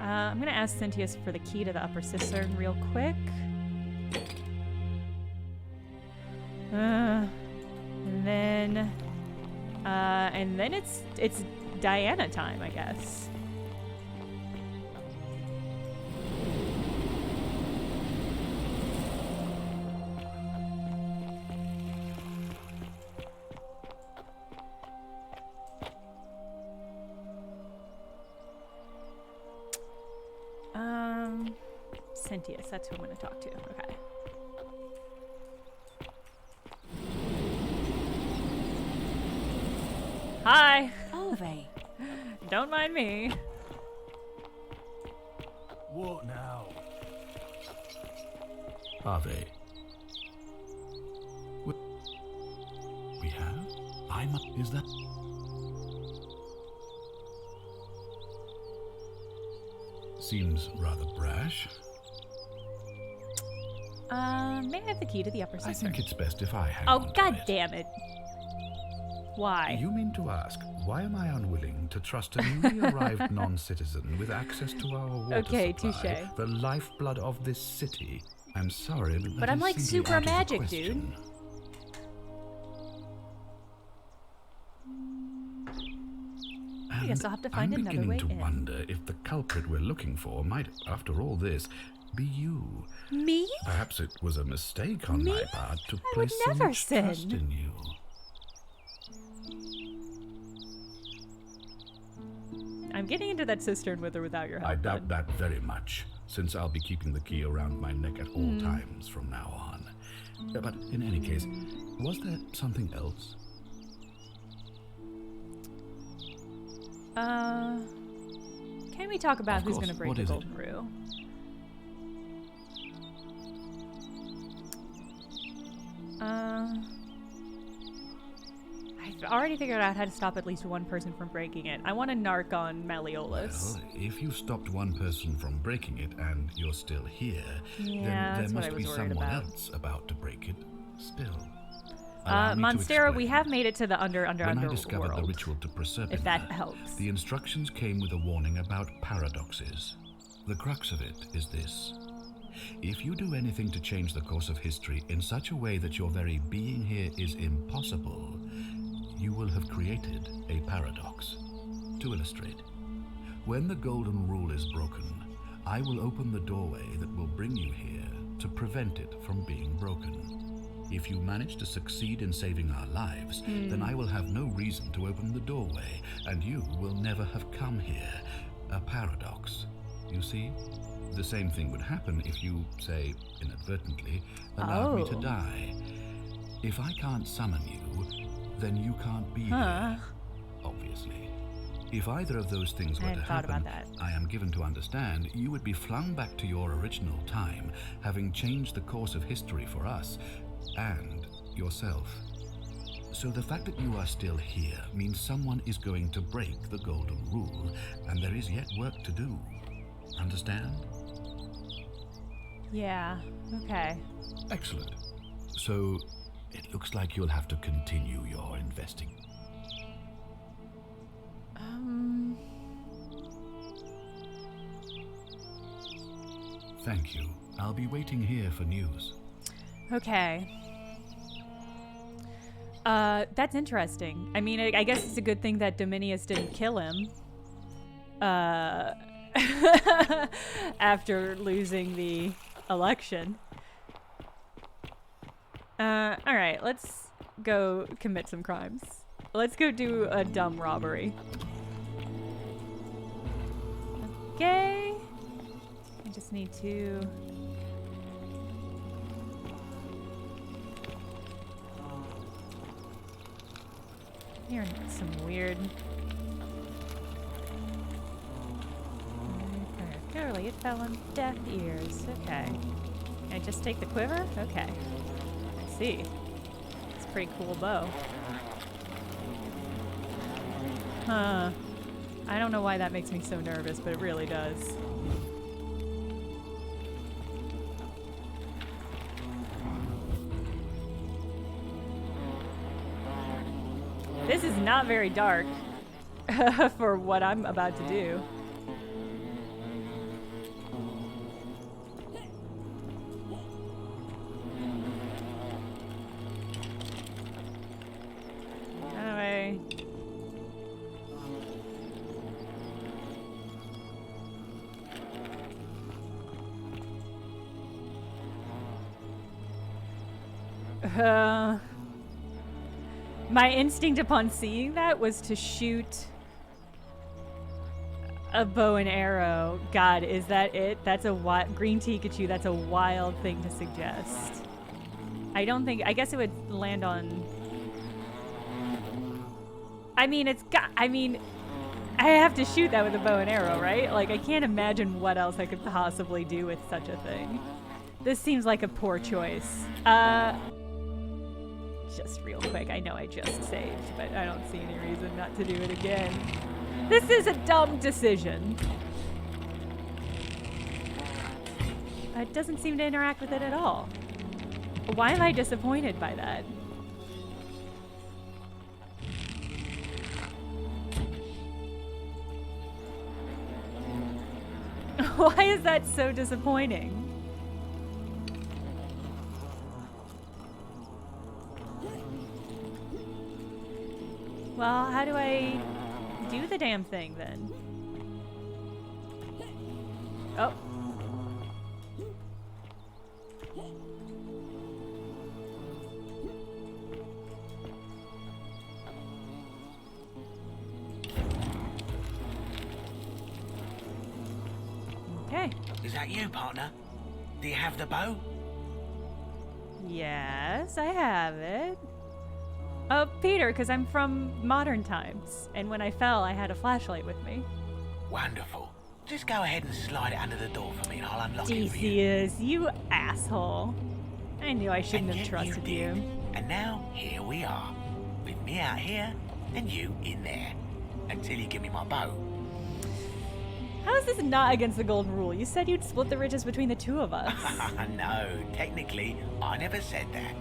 I'm gonna ask Scintius for the key to the upper cistern real quick. And then it's Diana time, I guess. Cynthius. That's who I'm going to talk to. Okay. Hi. Alve. Don't mind me. What now? Ave. What we have? Is that? Seems rather brash. May I have the key to the upper cistern? I think it's best if I hang Oh, on to god it. damn it. Why? You mean to ask, why am I unwilling to trust a newly arrived non-citizen with access to our water Okay, supply, touche. the lifeblood of this city? I'm sorry, but But I'm is like simply super out of the magic, question. dude. I guess I'll have to find I'm another way beginning to in. wonder if the culprit we're looking for might, after all this, be you. Me? Perhaps it was a mistake on Me? my part to I would place so never much sin. trust in you. I'm getting into that cistern with or without your help. I doubt that very much, since I'll be keeping the key around my neck at all times from now on. But in any case, was there something else? Can we talk about Of who's course. going to break What the is it? golden rule? I've already figured out how to stop at least one person from breaking it. I want to narc on Malleolus. Well, if you stopped one person from breaking it and you're still here, Yeah, then that's there what I must be was worried someone about. else about to break it still. Allow me to Monstera, we explain. have made it to the When I underworld. discovered the ritual to Proserpina, If that helps. the instructions came with a warning about paradoxes. The crux of it is this. If you do anything to change the course of history in such a way that your very being here is impossible, you will have created a paradox. To illustrate, when the golden rule is broken, I will open the doorway that will bring you here to prevent it from being broken. If you manage to succeed in saving our lives, then I will have no reason to open the doorway, and you will never have come here. A paradox. You see? The same thing would happen if you, say, inadvertently, allowed me to Oh. die. If I can't summon you, then you can't be Huh. here. Obviously. If either of those things I were to hadn't thought about happen, that. I am given to understand you would be flung back to your original time, having changed the course of history for us and yourself. So the fact that you are still here means someone is going to break the golden rule, and there is yet work to do. Understand? Yeah, okay. Excellent. So it looks like you'll have to continue your investing. Thank you. I'll be waiting here for news. Okay. That's interesting. I mean, I guess it's a good thing that Dominius didn't kill him. After losing the election. Alright, let's go commit some crimes. Let's go do a dumb robbery. Okay. I just need to... You're some weird... Clearly it fell on deaf ears. Okay. Can I just take the quiver? Okay. I see. It's a pretty cool bow. Huh. I don't know why that makes me so nervous, but it really does. This is not very dark for what I'm about to do. Anyway. My instinct upon seeing that was to shoot A bow and arrow. God, is that it? That's a green Pikachu. That's a wild thing to suggest. I don't think. I guess it would land on. I mean, I have to shoot that with a bow and arrow, right? Like, I can't imagine what else I could possibly do with such a thing. This seems like a poor choice. Just real quick, I know I just saved, but I don't see any reason not to do it again. This is a dumb decision. It doesn't seem to interact with it at all. Why am I disappointed by that? Why is that so disappointing? Well, how do I do the damn thing then? Oh. Okay. Is that you, partner? Do you have the bow? Yes, I have it. Oh, Peter, because I'm from modern times, and when I fell, I had a flashlight with me. Wonderful. Just go ahead and slide it under the door for me, and I'll unlock it for you. Decius, you asshole. I knew I shouldn't have trusted you. And now, here we are. With me out here, and you in there. Until you give me my bow. How is this not against the golden rule? You said you'd split the riches between the two of us. No, technically, I never said that.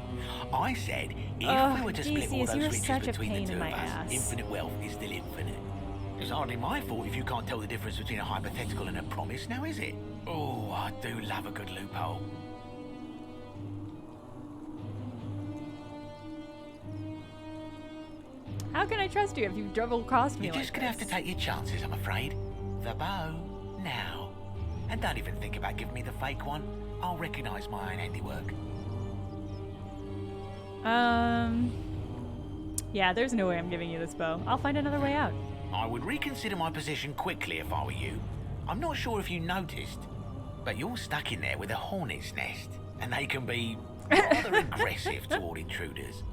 I said if we were to split all those riches between the two of us, infinite wealth is still infinite. It's hardly my fault if you can't tell the difference between a hypothetical and a promise, now is it? Oh, I do love a good loophole. How can I trust you if you've double-crossed me You're like just gonna have to take your chances, I'm afraid. The bow, now. And don't even think about giving me the fake one. I'll recognise my own handiwork. Yeah, there's no way I'm giving you this bow. I'll find another way out. I would reconsider my position quickly if I were you. I'm not sure if you noticed, but you're stuck in there with a hornet's nest, and they can be rather aggressive toward intruders.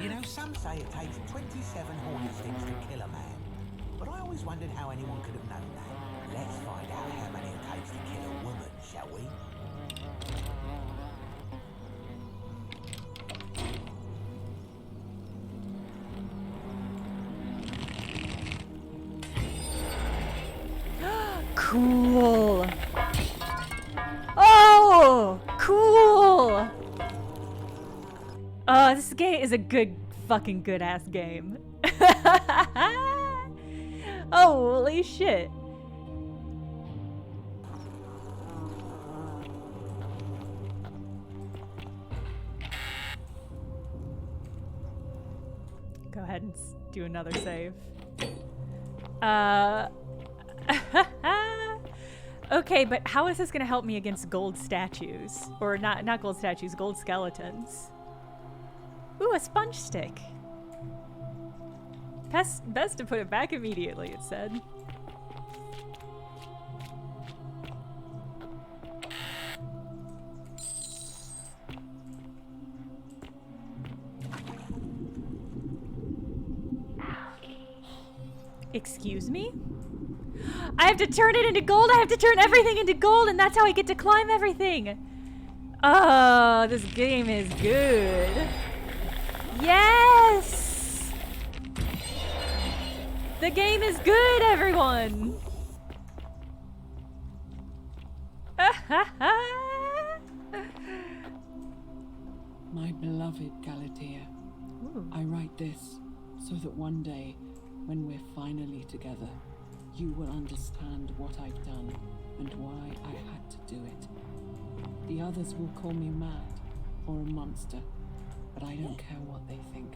You know, some say it takes 27 hornet sticks to kill a man, but I always wondered how anyone could have known that. Let's find out how many it takes to kill a woman, shall we? Cool. Oh, cool. This game is a good, fucking good ass game. Holy shit. Go ahead and do another save. Okay, but how is this gonna help me against gold statues? Or not gold statues, gold skeletons. Ooh, a sponge stick. Best to put it back immediately, it said. Excuse me? I have to turn it into gold? I have to turn everything into gold, and that's how I get to climb everything! Oh, this game is good. Yes! The game is good, everyone! My beloved Galatea, I write this so that one day, when we're finally together, you will understand what I've done and why I had to do it. The others will call me mad or a monster, but I don't care what they think.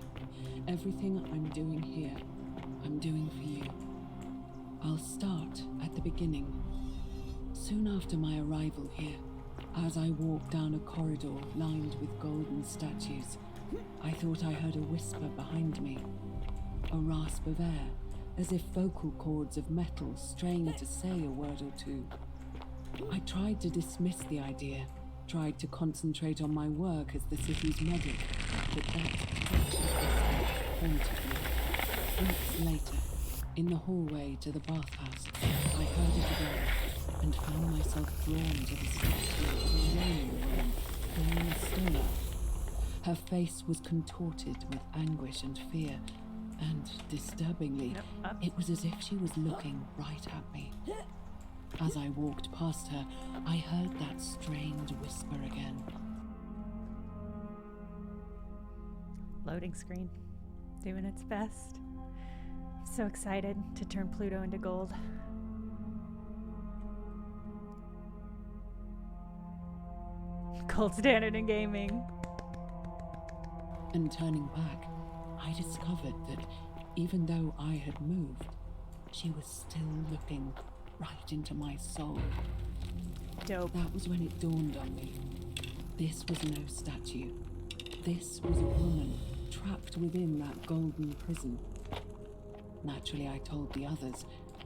Everything I'm doing here, I'm doing for you. I'll start at the beginning. Soon after my arrival here, as I walked down a corridor lined with golden statues, I thought I heard a whisper behind me, a rasp of air, as if vocal cords of metal strained to say a word or two. I tried to dismiss the idea, tried to concentrate on my work as the city's medic, but that haunted me. Weeks later, in the hallway to the bathhouse, I heard it again, and found myself drawn to the statue of a Roman woman, Stoeber. Her face was contorted with anguish and fear, and disturbingly, it was as if she was looking right at me. As I walked past her, I heard that strained whisper again. Loading screen. Doing its best. So excited to turn Pluto into gold. Gold standard in gaming. And turning back, I discovered that even though I had moved, she was still looking right into my soul. Dope. That was when it dawned on me. This was no statue. This was a woman trapped within that golden prison. Naturally, I told the others,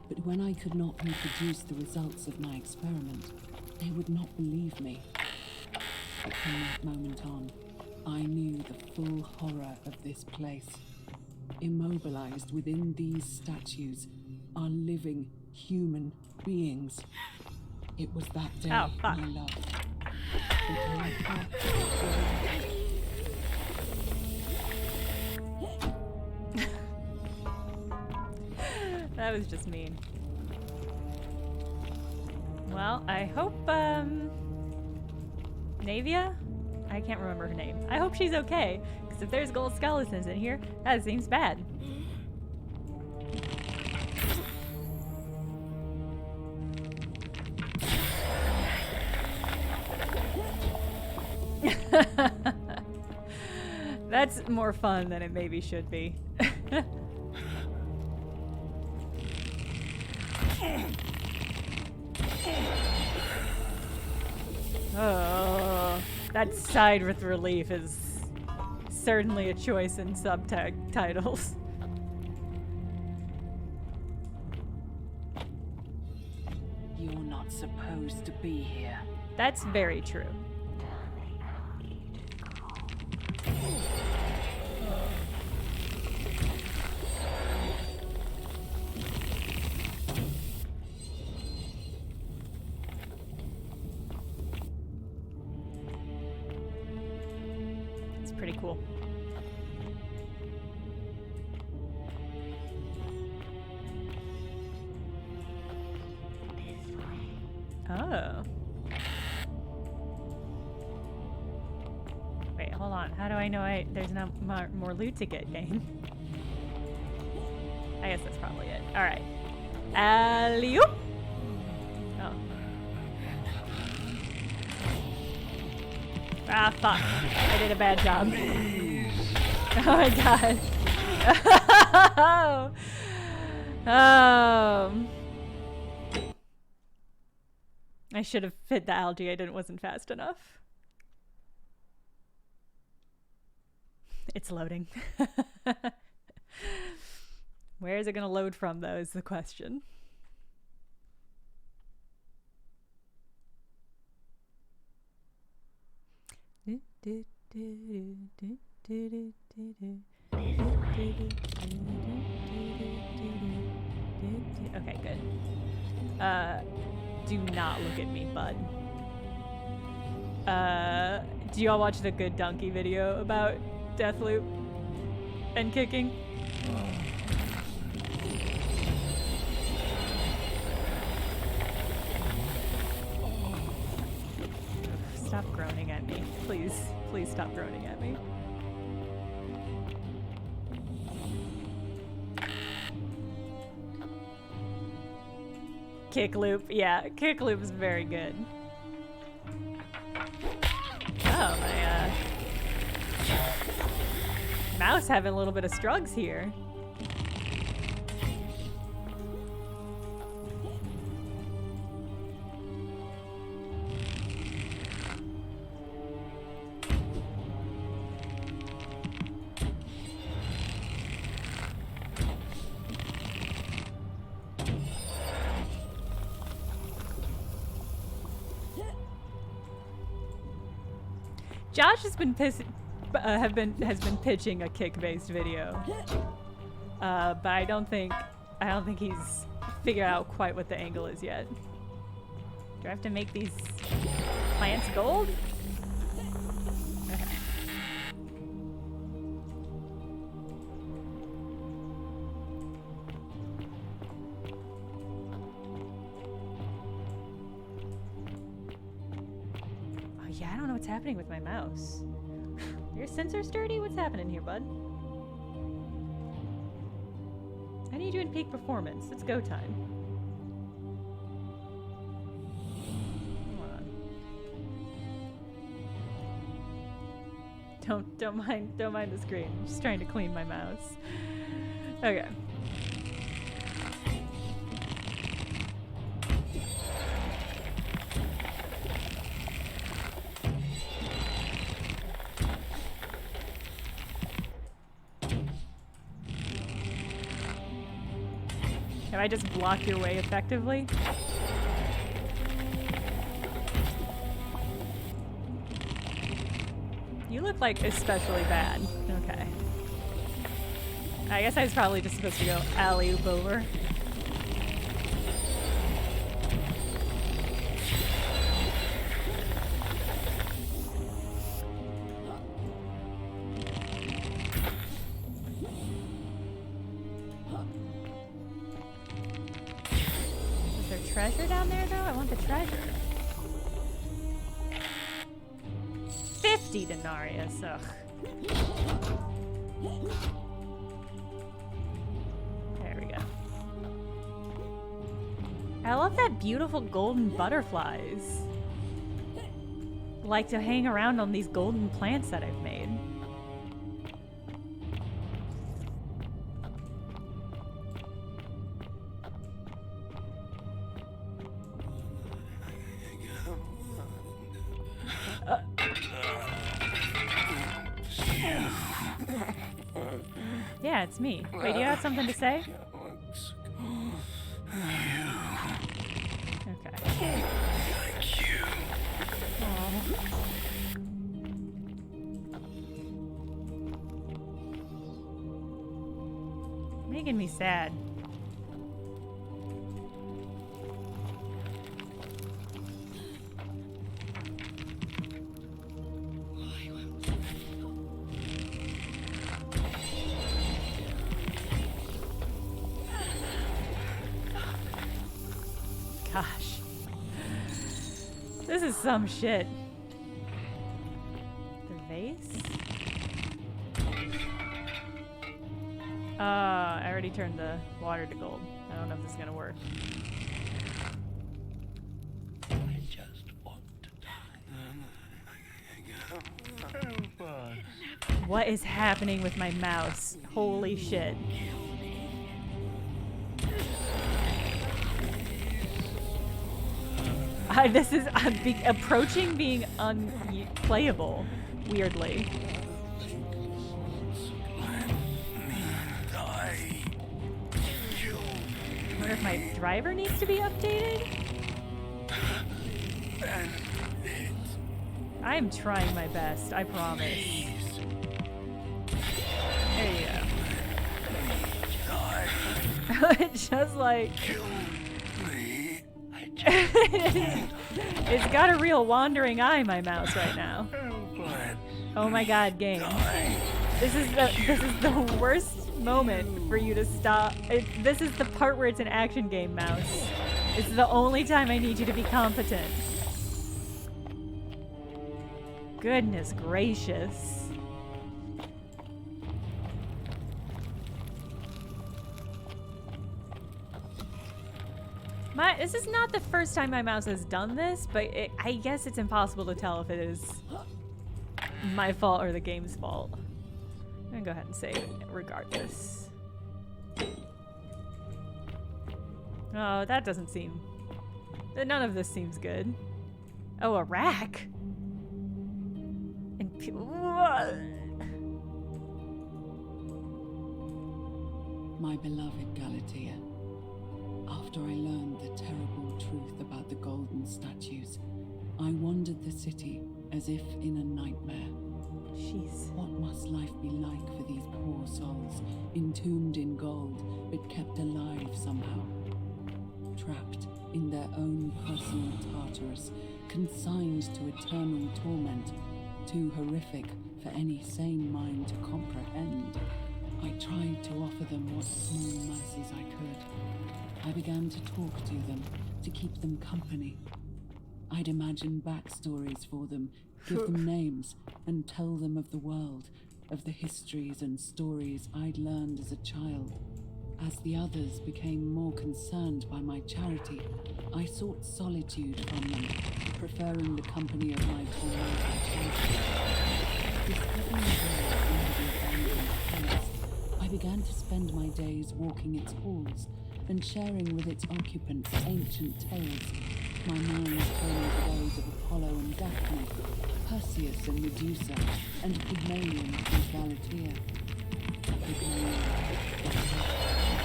but when I could not reproduce the results of my experiment, they would not believe me. But from that moment on, I knew the full horror of this place. Immobilized within these statues are living human beings. It was that day my love. That was just mean. Well, I hope, Navia? I can't remember her name. I hope she's okay, because if there's gold skeletons in here, that seems bad. That's more fun than it maybe should be. Oh, that sighed with relief is certainly a choice in subtitles. You're not supposed to be here. That's very true. It's pretty cool. Oh. Wait, hold on. How do I know there's no more loot to get, game? I guess that's probably it. Alright. Alley-oop! Oh. Ah, fuck. I did a bad job. Oh my god. Oh. I should have hit the algae. I wasn't fast enough. It's loading. Where is it going to load from, though, is the question. Okay, good. Do not look at me, bud. Do y'all watch the Good Donkey video about Deathloop and kicking? Stop groaning at me. Please, please stop groaning at me. Kick loop, yeah, kick loop is very good. Oh, my mouse having a little bit of struggles here. Josh has been has been pitching a kick-based video, but I don't think he's figured out quite what the angle is yet. Do I have to make these plants gold? Okay. Oh yeah, I don't know what's happening with my mouse. Your sensor's dirty? What's happening here, bud? I need you in peak performance. It's go time. Come on. Don't mind the screen. I'm just trying to clean my mouse. Okay. Can I just block your way effectively? You look like especially bad. Okay. I guess I was probably just supposed to go alley-oop over. Is there treasure down there, though? I want the treasure. 50 denarius, ugh. There we go. I love that beautiful golden butterflies. Like to hang around on these golden plants that I've made. Yeah, it's me. Wait, do you have something to say? Okay. Thank you. Making me sad. Gosh. This is some shit. The vase? I already turned the water to gold. I don't know if this is gonna work. I just want to die. What is happening with my mouse? Holy shit. This is approaching being unplayable, weirdly. I wonder if my driver needs to be updated? I am trying my best, I promise. There you go. It's just like... It's got a real wandering eye, my mouse, right now. Oh my god, game. This is the worst moment for you to stop. This is the part where it's an action game, mouse. It's the only time I need you to be competent. Goodness gracious. This is not the first time my mouse has done this, but I guess it's impossible to tell if it is my fault or the game's fault. I'm gonna go ahead and save it regardless. Oh, that doesn't seem... None of this seems good. Oh, a rack? And My beloved Galatea, after I learned the terrible truth about the golden statues, I wandered the city, as if in a nightmare. Jeez. What must life be like for these poor souls, entombed in gold, but kept alive somehow? Trapped in their own personal Tartarus, consigned to eternal torment, too horrific for any sane mind to comprehend. I tried to offer them what small mercies I could. I began to talk to them, to keep them company. I'd imagine backstories for them, give them names, and tell them of the world, of the histories and stories I'd learned as a child. As the others became more concerned by my charity, I sought solitude from them, preferring the company of my tormented children. Discovering the world under the abandoned palace, I began to spend my days walking its halls and sharing with its occupants ancient tales, my mind turning to those of Apollo and Daphne, Perseus and Medusa, and Pygmalion and Galatea. Pygmalion,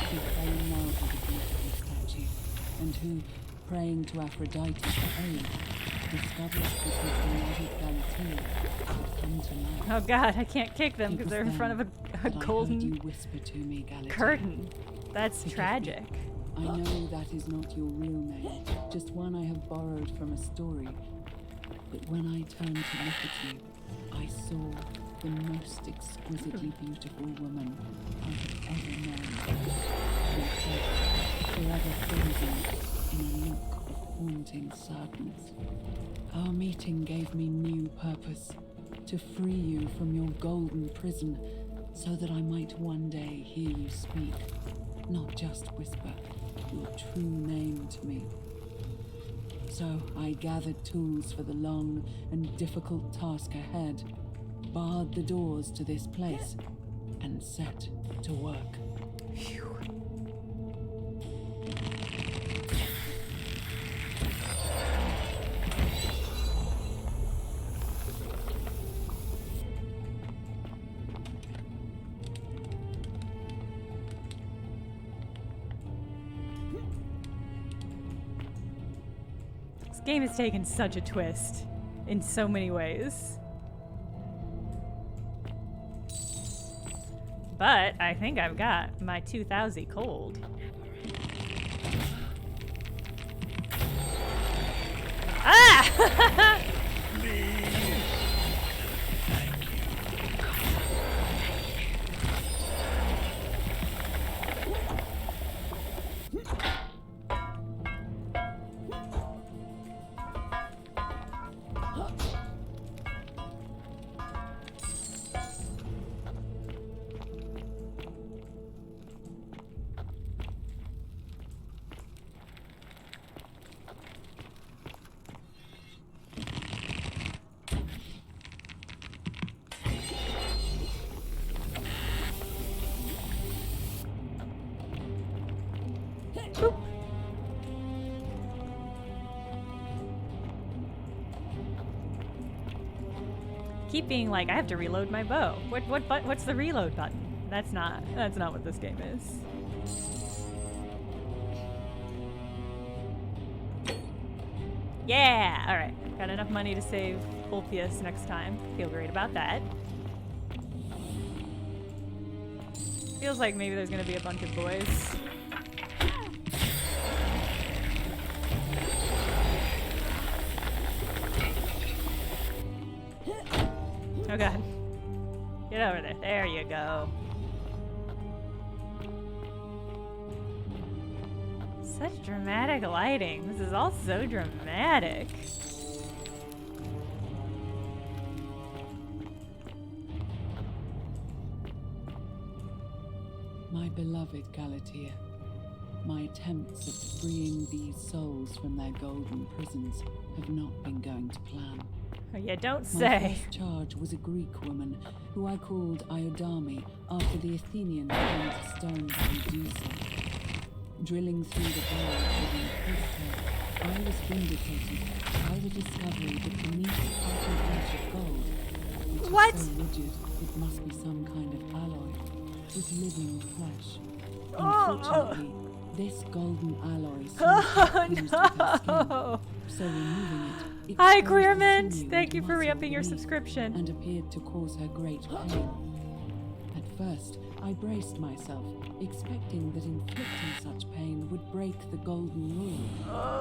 who fell in love with a beautiful statue, and who, praying to Aphrodite for aid, discovered that his beloved Galatea had come to life. Oh god, I can't kick them because they're in front of a golden you whisper to me, Galatea. curtain. That's tragic. I know that is not your real name, just one I have borrowed from a story. But when I turned to look at you, I saw the most exquisitely beautiful woman I have ever known. Your face, forever frozen in a look of haunting sadness. Our meeting gave me new purpose, to free you from your golden prison, so that I might one day hear you speak, not just whisper your true name to me. So I gathered tools for the long and difficult task ahead, barred the doors to this place, and set to work. Phew. This game has taken such a twist in so many ways. But I think I've got my 2000 cold. Ah! Keep being like, I have to reload my bow. What's the reload button? That's not what this game is. Yeah! Alright. Got enough money to save Ulpius next time. Feel great about that. Feels like maybe there's gonna be a bunch of boys. Oh god. Get over there. There you go. Such dramatic lighting. This is all so dramatic. My beloved Galatea, my attempts at freeing these souls from their golden prisons have not been going to plan. Oh, you don't My say. first charge was a Greek woman who I called Iodame after the Athenians turned to stone by Medusa. Drilling through the gold within her, I was vindicated by the discovery that beneath the parting edge of gold, which What? is so rigid it must be some kind of alloy, was living flesh. Unfortunately, this golden alloy seemed to have fused with her skin, So removing it Hi, exposed the Queermint! sinew Thank and you for muscle re-upping your beneath, subscription. and appeared to cause her great pain. At first, I braced myself, expecting that inflicting such pain would break the golden rule,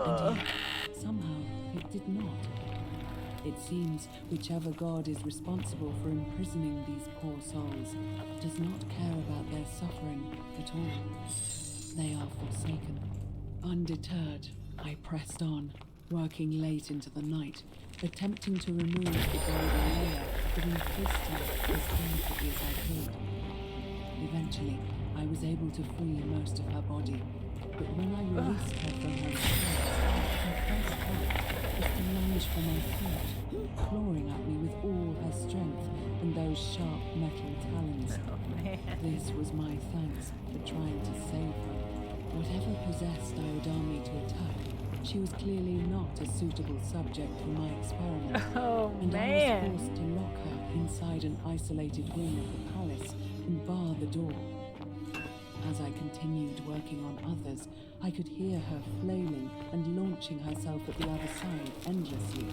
and yet, somehow, it did not. It seems whichever god is responsible for imprisoning these poor souls does not care about their suffering at all. They are forsaken. Undeterred, I pressed on, working late into the night, attempting to remove the golden layer that encased her as delicately as I could. Eventually, I was able to free most of her body, but when I released her from her chains, her first act was to lunge for my throat, clawing at me with all her strength and those sharp metal talons. This was my thanks for trying to save her. Whatever possessed Iodami to attack, she was clearly not a suitable subject for my experiment. And I was forced to lock her inside an isolated wing of the palace and bar the door. As I continued working on others, I could hear her flailing and launching herself at the other side endlessly.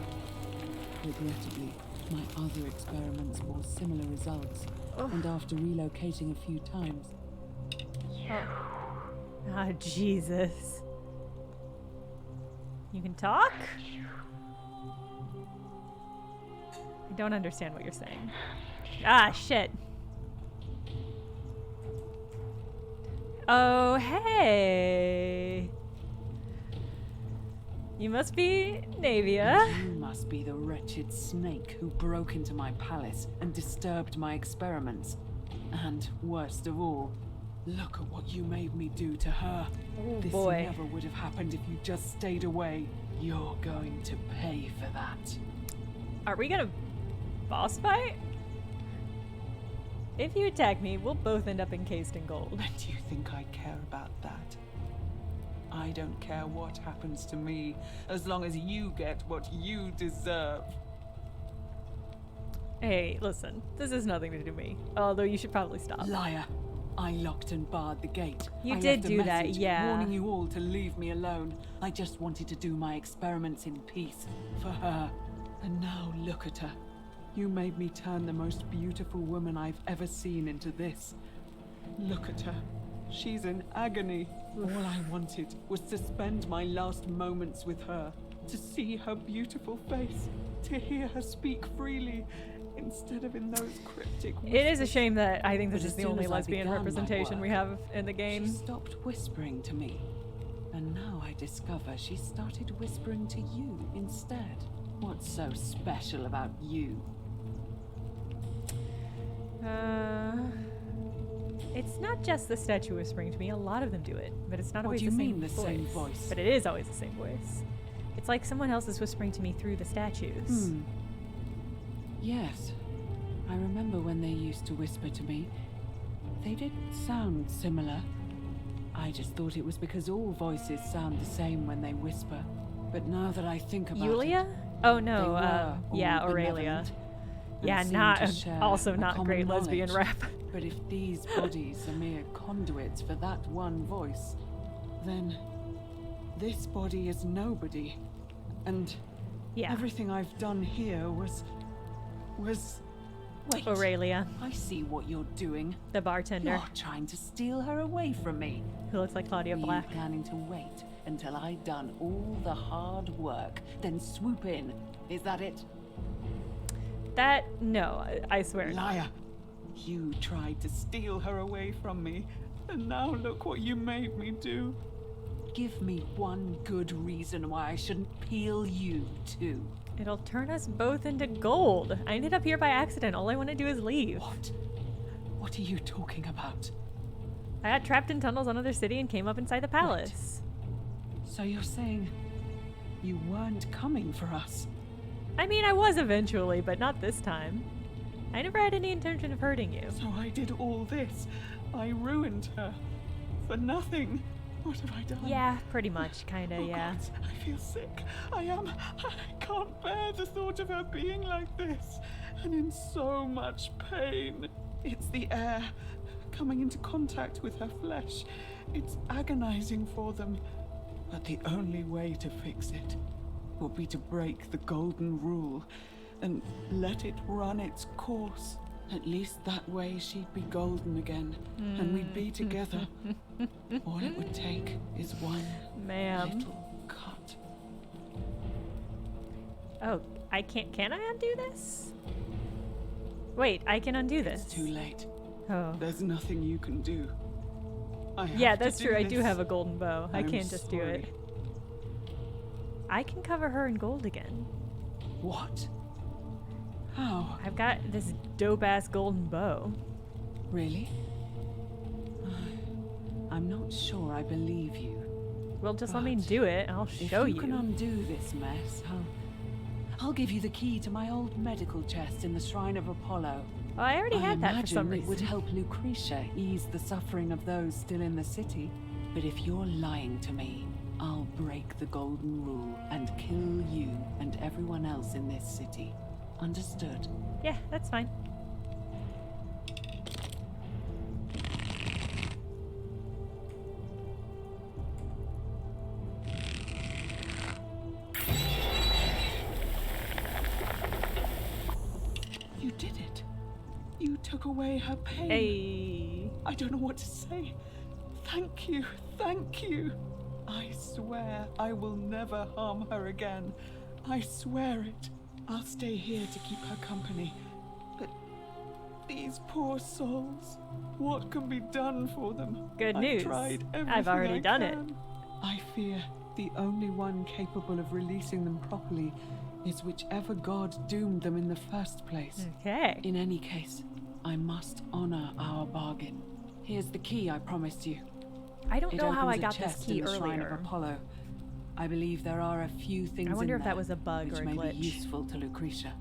Regrettably, my other experiments bore similar results, and after relocating a few times... Ah, Jesus. You can talk? I don't understand what you're saying. Ah, shit. Oh, hey. You must be Navia. You must be the wretched snake who broke into my palace and disturbed my experiments. And worst of all, look at what you made me do to her. Oh, this boy. never would have happened if you just stayed away. You're going to pay for that. Are we gonna boss fight? If you attack me, we'll both end up encased in gold. And do you think I care about that? I don't care what happens to me, as long as you get what you deserve. Hey, listen, this has nothing to do with me. Although you should probably stop. Liar. I locked and barred the gate. You I did left a do that, message yeah. warning you all to leave me alone. I just wanted to do my experiments in peace for her. And now look at her. You made me turn the most beautiful woman I've ever seen into this. Look at her. She's in agony. All I wanted was to spend my last moments with her, to see her beautiful face, to hear her speak freely, instead of in those cryptic whispers. It is a shame that I think this But is as the soon only as I lesbian began my representation we work, have in the game. She stopped whispering to me. And now I discover she started whispering to you instead. What's so special about you? It's not just the statue whispering to me. A lot of them do it, but it's not What always do you the mean, same the same voice? But it is always the same voice. It's like someone else is whispering to me through the statues. Yes. I remember when they used to whisper to me. They did sound similar. I just thought it was because all voices sound the same when they whisper. But now that I think about Yulia? it... Oh no, they were yeah, all Aurelia. benevolent and Yeah, seemed not to share also a not common great lesbian knowledge. rep. But if these bodies are mere conduits for that one voice, then this body is nobody. And everything I've done here was... Wait. Aurelia. I see what you're doing. The bartender. You're trying to steal her away from me. Who looks like Claudia Were Black. you planning to wait until I'd done all the hard work, then swoop in? Is that it? No, I swear. Liar. You tried to steal her away from me, and now look what you made me do. Give me one good reason why I shouldn't peel you too. It'll turn us both into gold. I ended up here by accident. All I want to do is leave. What? What are you talking about? I got trapped in tunnels on another city and came up inside the palace. So you're saying you weren't coming for us? I mean, I was eventually, but not this time. I never had any intention of hurting you. So I did all this. I ruined her. For nothing. What have I done? Yeah, pretty much, kinda, yeah. God, I feel sick. I can't bear the thought of her being like this. And in so much pain. It's the air. Coming into contact with her flesh. It's agonizing for them. But the only way to fix it will be to break the golden rule and let it run its course. At least that way she'd be golden again, and we'd be together. All it would take is one little cut. Oh, I can't. Can I undo this? Wait, I can undo this. It's too late. Oh. There's nothing you can do. Yeah, that's true. I do have a golden bow. I can't just do it. I can cover her in gold again. What? How? I've got this dope-ass golden bow. Really? I'm not sure I believe you. Well, just let me do it. I'll show you. If you can undo this mess, I'll give you the key to my old medical chest in the Shrine of Apollo. Well, I already had that for some reason. It would help Lucretia ease the suffering of those still in the city. But if you're lying to me, I'll break the golden rule and kill you and everyone else in this city. Understood? Yeah, that's fine. You did it. You took away her pain. Hey. I don't know what to say. Thank you. Thank you. I swear I will never harm her again. I swear it. I'll stay here to keep her company. But these poor souls, what can be done for them? Good I've news. tried everything I've already I done can. I fear the only one capable of releasing them properly is whichever god doomed them in the first place. Okay. In any case, I must honor our bargain. Here's the key I promised you. I don't know how I opens a got this chest key in the Shrine of earlier. Apollo. I believe there are a few things I wonder in if that there was a bug which or a may glitch. be useful to Lucretia.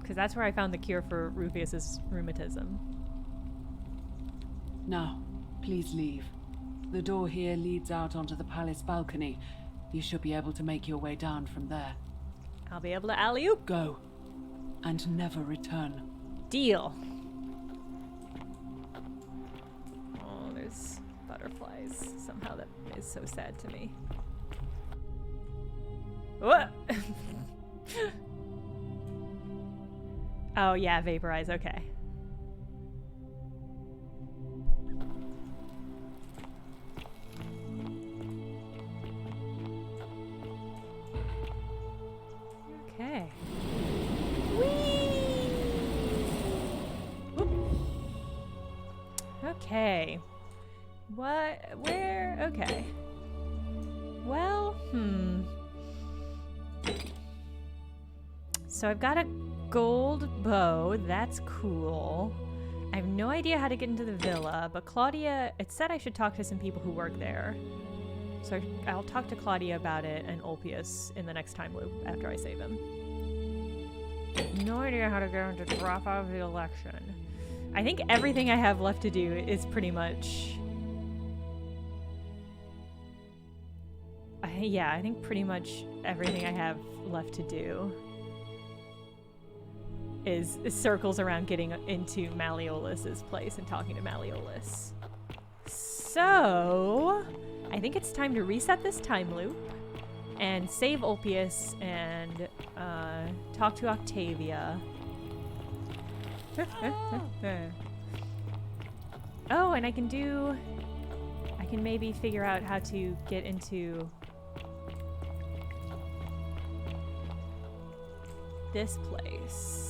Because that's where I found the cure for Rufius's rheumatism. Now, please leave. The door here leads out onto the palace balcony. You should be able to make your way down from there. I'll be able to alley-oop. Go. And never return. Deal. Oh, there's butterflies. Somehow that is so sad to me. What? Oh, yeah, vaporize. Okay. Okay. Whee! Whoop. Okay. What? Where? Okay. Well, So I've got a gold bow. That's cool. I have no idea how to get into the villa, but Claudia, it said I should talk to some people who work there. So I'll talk to Claudia about it and Ulpius in the next time loop after I save him. No idea how to get him to drop out of the election. I think everything I have left to do is pretty much... yeah, I think pretty much everything I have left to do is circles around getting into Malleolus's place and talking to Malleolus. So, I think it's time to reset this time loop and save Ulpius and talk to Octavia. Oh, and I can maybe figure out how to get into this place.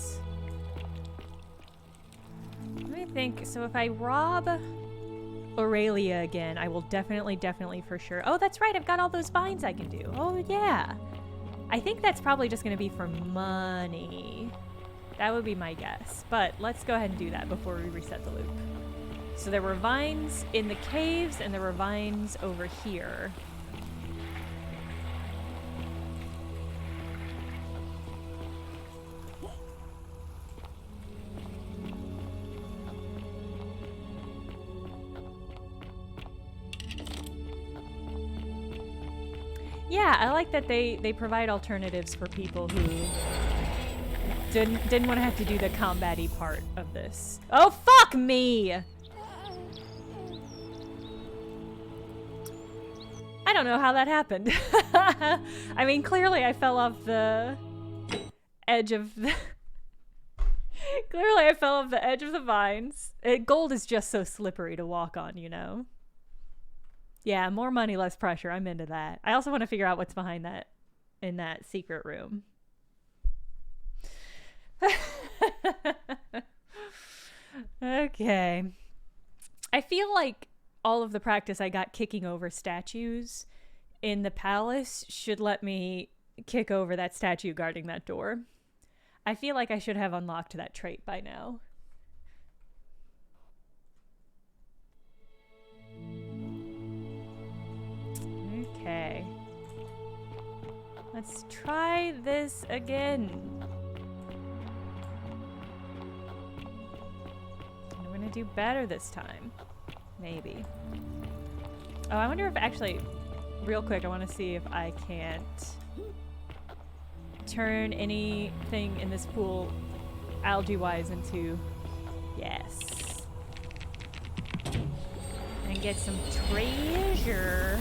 Let me think. So if I rob Aurelia again, I will definitely for sure. Oh, that's right. I've got all those vines I can do. Oh, yeah. I think that's probably just going to be for money. That would be my guess. But let's go ahead and do that before we reset the loop. So there were vines in the caves and there were vines over here. Yeah, I like that they provide alternatives for people who didn't want to have to do the combat-y part of this. Oh, fuck me! I don't know how that happened. I mean, clearly I fell off the edge of the... Clearly I fell off the edge of the vines. Gold is just so slippery to walk on, you know? Yeah, more money, less pressure. I'm into that. I also want to figure out what's behind that in that secret room. Okay. I feel like all of the practice I got kicking over statues in the palace should let me kick over that statue guarding that door. I feel like I should have unlocked that trait by now. Okay. Let's try this again. I'm gonna do better this time. Maybe. Oh, I wonder if actually, real quick, I want to see if I can't turn anything in this pool algae-wise into... Yes. And get some treasure.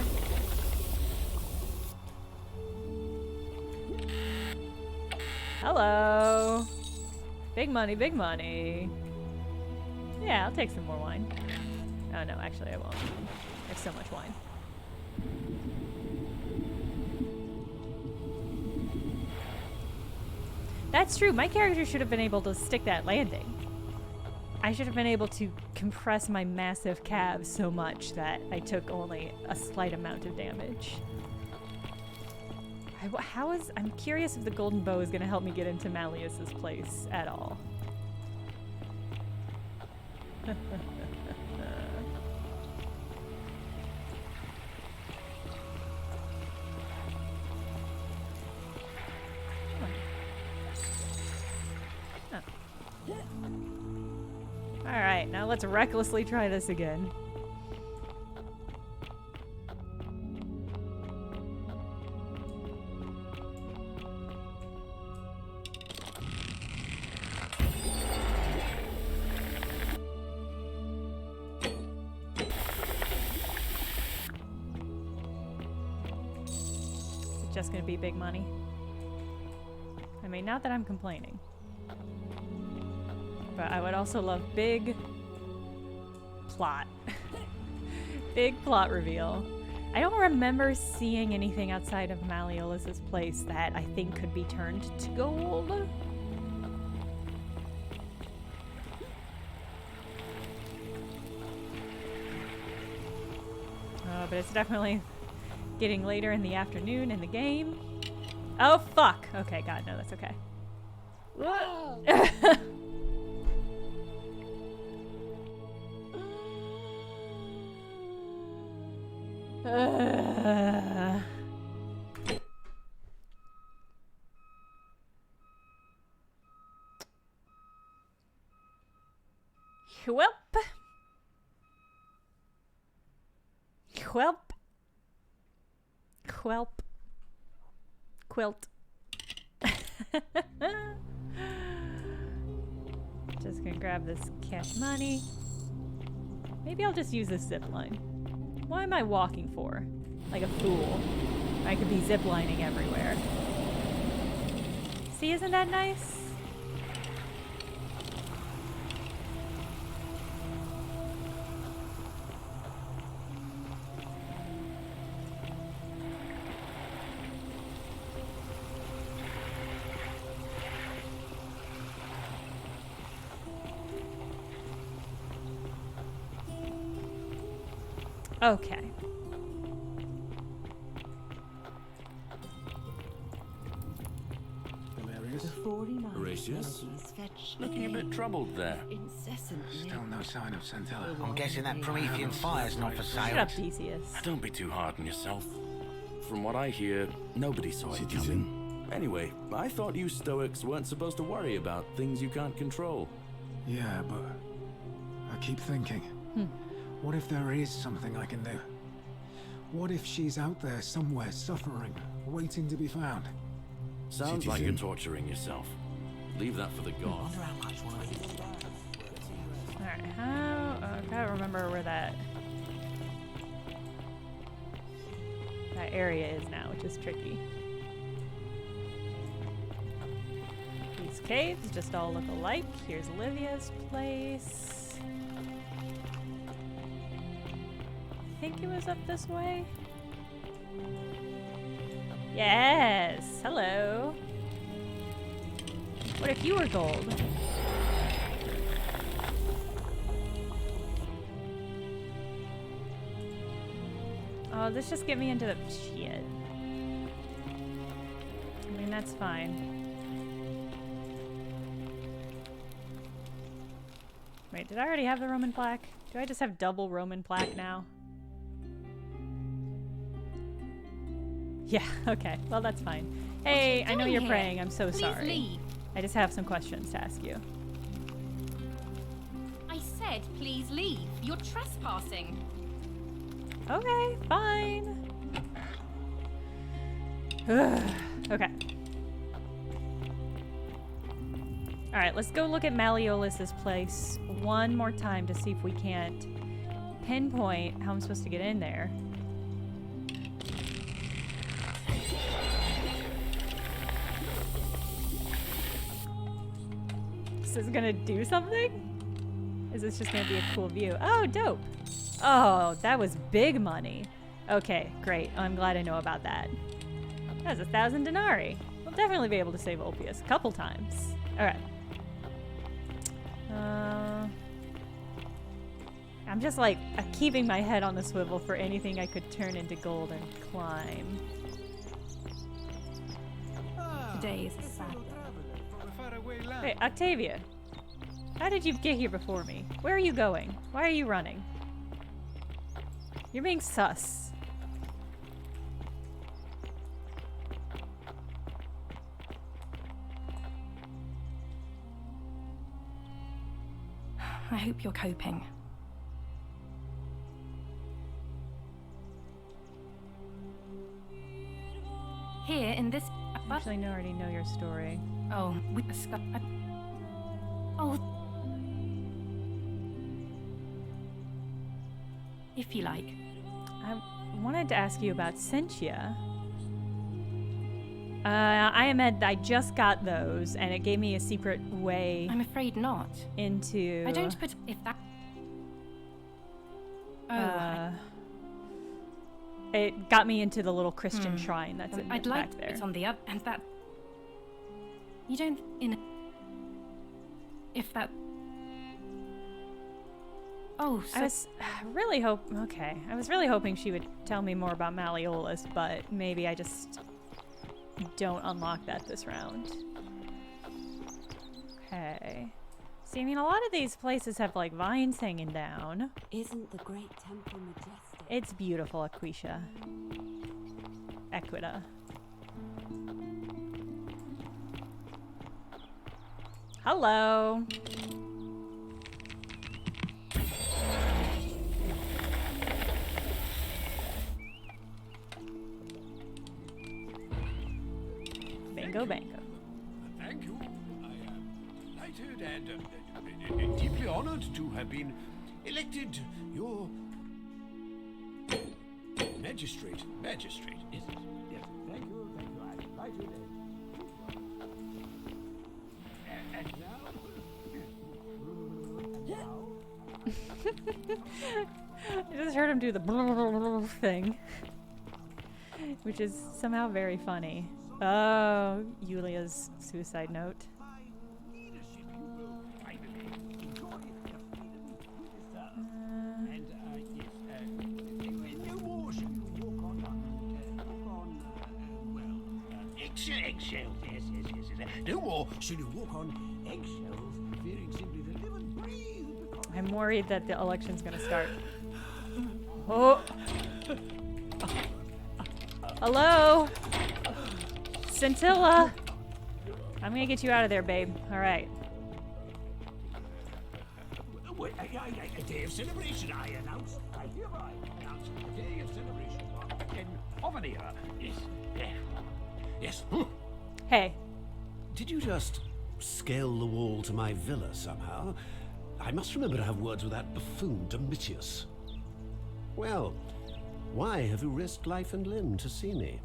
Hello. Big money, big money. Yeah, I'll take some more wine. Oh no, actually I won't. I have so much wine. That's true. My character should have been able to stick that landing. I should have been able to compress my massive calves so much that I took only a slight amount of damage. I'm curious if the golden bow is going to help me get into Malleus's place at all. Alright, now let's recklessly try this again. Is it just gonna be big money? I mean, not that I'm complaining. But I would also love big plot. Big plot reveal. I don't remember seeing anything outside of Malleus's place that I think could be turned to gold. But it's definitely getting later in the afternoon in the game. Oh, fuck. Okay, God, no, that's okay. Whelp. Whelp. Quelp. Quilt. Just gonna grab this cash money. Maybe I'll just use this zip line. Why am I walking for? Like a fool. I could be ziplining everywhere. See, isn't that nice? Okay. Horatius? Looking a bit troubled there. Still no sign of Centella. I'm guessing that Promethean fire's not for sale. Shut up, Theseus. Don't be too hard on yourself. From what I hear, nobody saw it coming. Anyway, I thought you Stoics weren't supposed to worry about things you can't control. Yeah, but I keep thinking, what if there is something I can do? What if she's out there somewhere suffering, waiting to be found? Sounds like you're torturing yourself. Leave that for the gods. Alright, how... I gotta remember where that... my area is now, which is tricky. These caves just all look alike. Here's Olivia's place. I think it was up this way. Yes! Hello! What if you were gold? Oh, let's just get me into the shit. I mean, that's fine. Wait, did I already have the Roman plaque? Do I just have double Roman plaque now? Yeah, okay. Well, that's fine. Hey, I know you're praying. I'm so sorry. Leave. I just have some questions to ask you. I said please leave. You're trespassing. Okay, fine. Okay. Alright, let's go look at Malleolus's place one more time to see if we can't pinpoint how I'm supposed to get in there. Is this gonna do something? Is this just gonna be a cool view? Oh, dope. Oh, that was big money. Okay, great. I'm glad I know about that. That's 1,000 denarii. We'll definitely be able to save Ulpius a couple times. Alright. I'm just like keeping my head on the swivel for anything I could turn into gold and climb. Today is a sad day. Wait, Octavia. How did you get here before me? Where are you going? Why are you running? You're being sus. I hope you're coping. Here in this. Actually, I already know your story. Oh, we discussed. Oh. If you like. I wanted to ask you about Cynthia. I just got those, and it gave me a secret way. I'm afraid not. Into. I don't put if that. Oh. It got me into the little Christian shrine that's I'd back like there. it's on the other, and that. You don't if that. Oh, so I was really I was really hoping she would tell me more about Malleolus, but maybe I just don't unlock that this round. Okay. See, I mean, a lot of these places have like vines hanging down. Isn't the great temple majestic? It's beautiful, Aquisha. Equita. Hello. Bango, bango. Thank you. I am delighted and deeply honored to have been elected your magistrate. Magistrate, is it? Yes. Thank you. I am delighted. And now. I just heard him do the thing, which is somehow very funny. Oh, Yulia's suicide note. Eggshells, yes. No more should you walk on eggshells, fearing simply to live and breathe. I'm worried that the election's gonna start. Oh! Hello? Scintilla! I'm gonna get you out of there, babe. Alright. A day of celebration, I hereby announce a day of celebration of an era. Yes. Hey. Did you just scale the wall to my villa somehow? I must remember to have words with that buffoon Domitius. Well, Why have you risked life and limb to see me?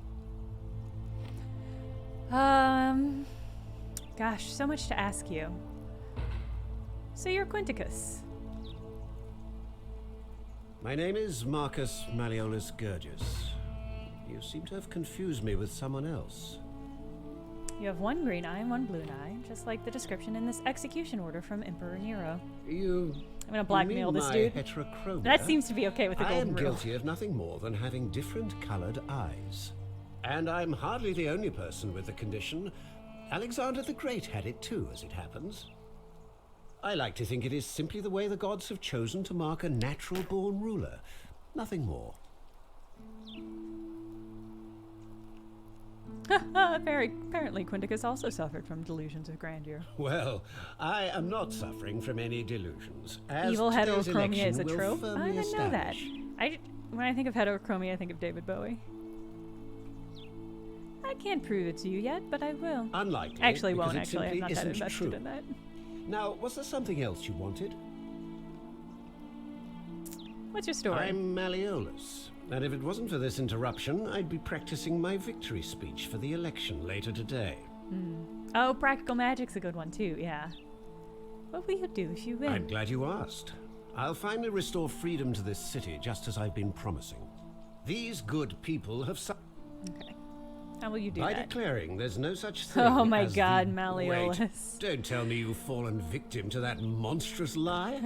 Gosh, so much to ask you. So you're Quinticus. My name is Marcus Malleolus Gurgis. You seem to have confused me with someone else. You have one green eye and one blue eye, just like the description in this execution order from Emperor Nero. I'm gonna blackmail this dude. Heterochromia? That seems to be okay with the golden rule. I am guilty of nothing more than having different colored eyes. And I'm hardly the only person with the condition. Alexander the Great had it too, as it happens. I like to think it is simply the way the gods have chosen to mark a natural-born ruler. Nothing more. Apparently, Quinticus also suffered from delusions of grandeur. Well, I am not suffering from any delusions. As Evil today's heterochromia is a election will trope? firmly I didn't know that. establish. When I think of heterochromia, I think of David Bowie. I can't prove it to you yet, but I will. Unlikely. Actually, because won't it actually. I'm simply not that isn't invested true. in that. Now, was there something else you wanted? What's your story? I'm Malleolus, and if it wasn't for this interruption, I'd be practicing my victory speech for the election later today. Oh, practical magic's a good one too, yeah. What will you do if you win? I'm glad you asked. I'll finally restore freedom to this city, just as I've been promising. These good people have Okay. How will you do by that? declaring there's no such thing Oh my as god, the... Malleolus. Wait, don't tell me you've fallen victim to that monstrous lie.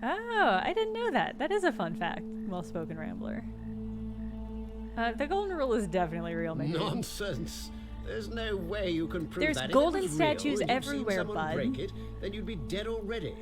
Oh, I didn't know that. That is a fun fact. Well-spoken rambler. The golden rule is definitely real, maybe. Nonsense. There's no way you can prove There's that. golden if it was statues real, and you'd seen everywhere, someone bud. break it, then you'd be dead already.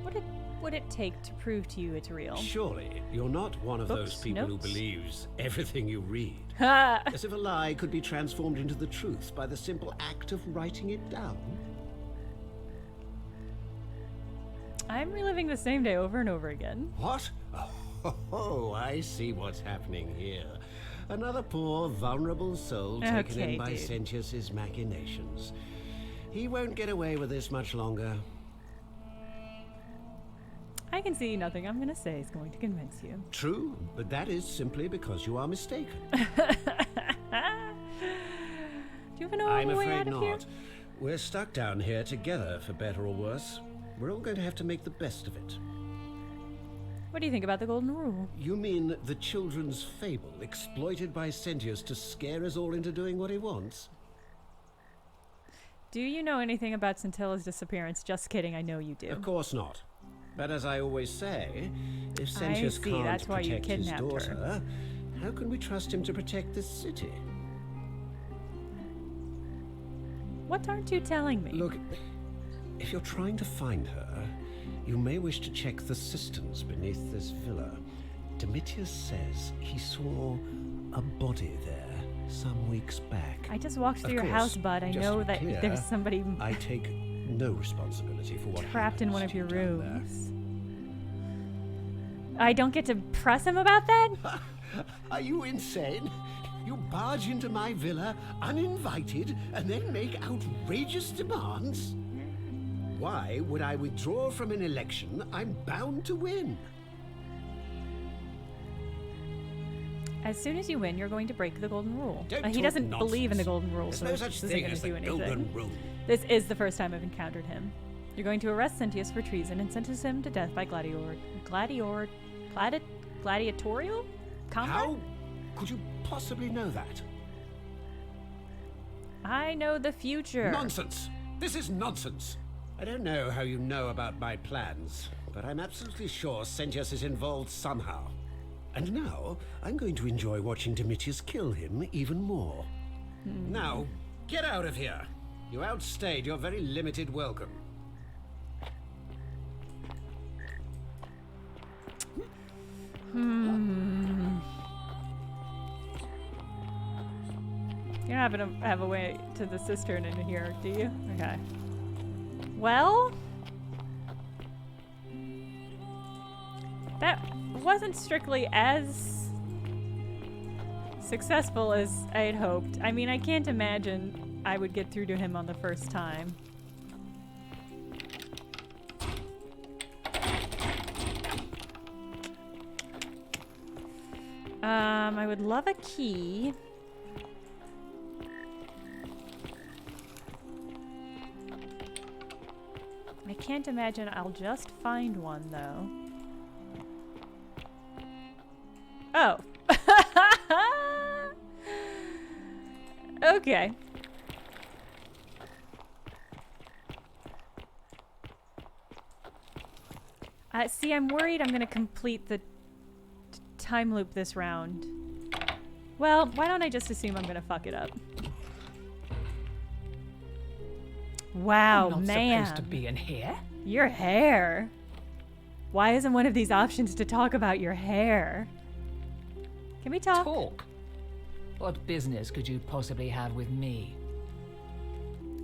What would it take to prove to you it's real? Surely, you're not one of those Books, people notes? who believes everything you read. Ha! As if a lie could be transformed into the truth by the simple act of writing it down. I'm reliving the same day over and over again. What? Oh, I see what's happening here. Another poor, vulnerable soul taken Okay, in by dude. Sentius's machinations. He won't get away with this much longer. I can see nothing I'm gonna say is going to convince you. True, but that is simply because you are mistaken. Do you even know I'm a way afraid out of not. here? We're stuck down here together, for better or worse. We're all going to have to make the best of it. What do you think about the golden rule? You mean the children's fable, exploited by Sentius to scare us all into doing what he wants? Do you know anything about Scintilla's disappearance? Just kidding, I know you do. Of course not. But as I always say, if Sentius see, can't that's why you protect his kidnapped her. daughter, how can we trust him to protect this city? What aren't you telling me? Look, if you're trying to find her, you may wish to check the cisterns beneath this villa. Domitius says he saw a body there some weeks back. I just walked through Of your course, house, bud. I just know to be that clear, there's somebody I take no responsibility for what trapped in happens one of to your you down there. rooms. I don't get to press him about that? Are you insane? You barge into my villa uninvited and then make outrageous demands? Why would I withdraw from an election I'm bound to win? As soon as you win, you're going to break the golden rule. Don't He talk doesn't believe in the nonsense. golden rule, There's so no this such isn't thing going as to do the anything. golden rule. This is the first time I've encountered him. You're going to arrest Sentius for treason and sentence him to death by gladiatorial combat? How could you possibly know that? I know the future. Nonsense! This is nonsense! I don't know how you know about my plans, but I'm absolutely sure Sentius is involved somehow. And now, I'm going to enjoy watching Domitius kill him even more. Now, get out of here! You outstayed your very limited welcome. You don't happen to have a way to the cistern in here, do you? Okay. Well, That wasn't strictly as successful as I had hoped. I mean, I can't imagine I would get through to him on the first time. I would love a key. I can't imagine I'll just find one, though. Oh. Okay. See, I'm worried I'm gonna complete the time loop this round. Well, why don't I just assume I'm gonna fuck it up? Wow, I'm not man. supposed to be in here. Your hair. Why isn't one of these options to talk about your hair? Can we talk? Talk? What business could you possibly have with me?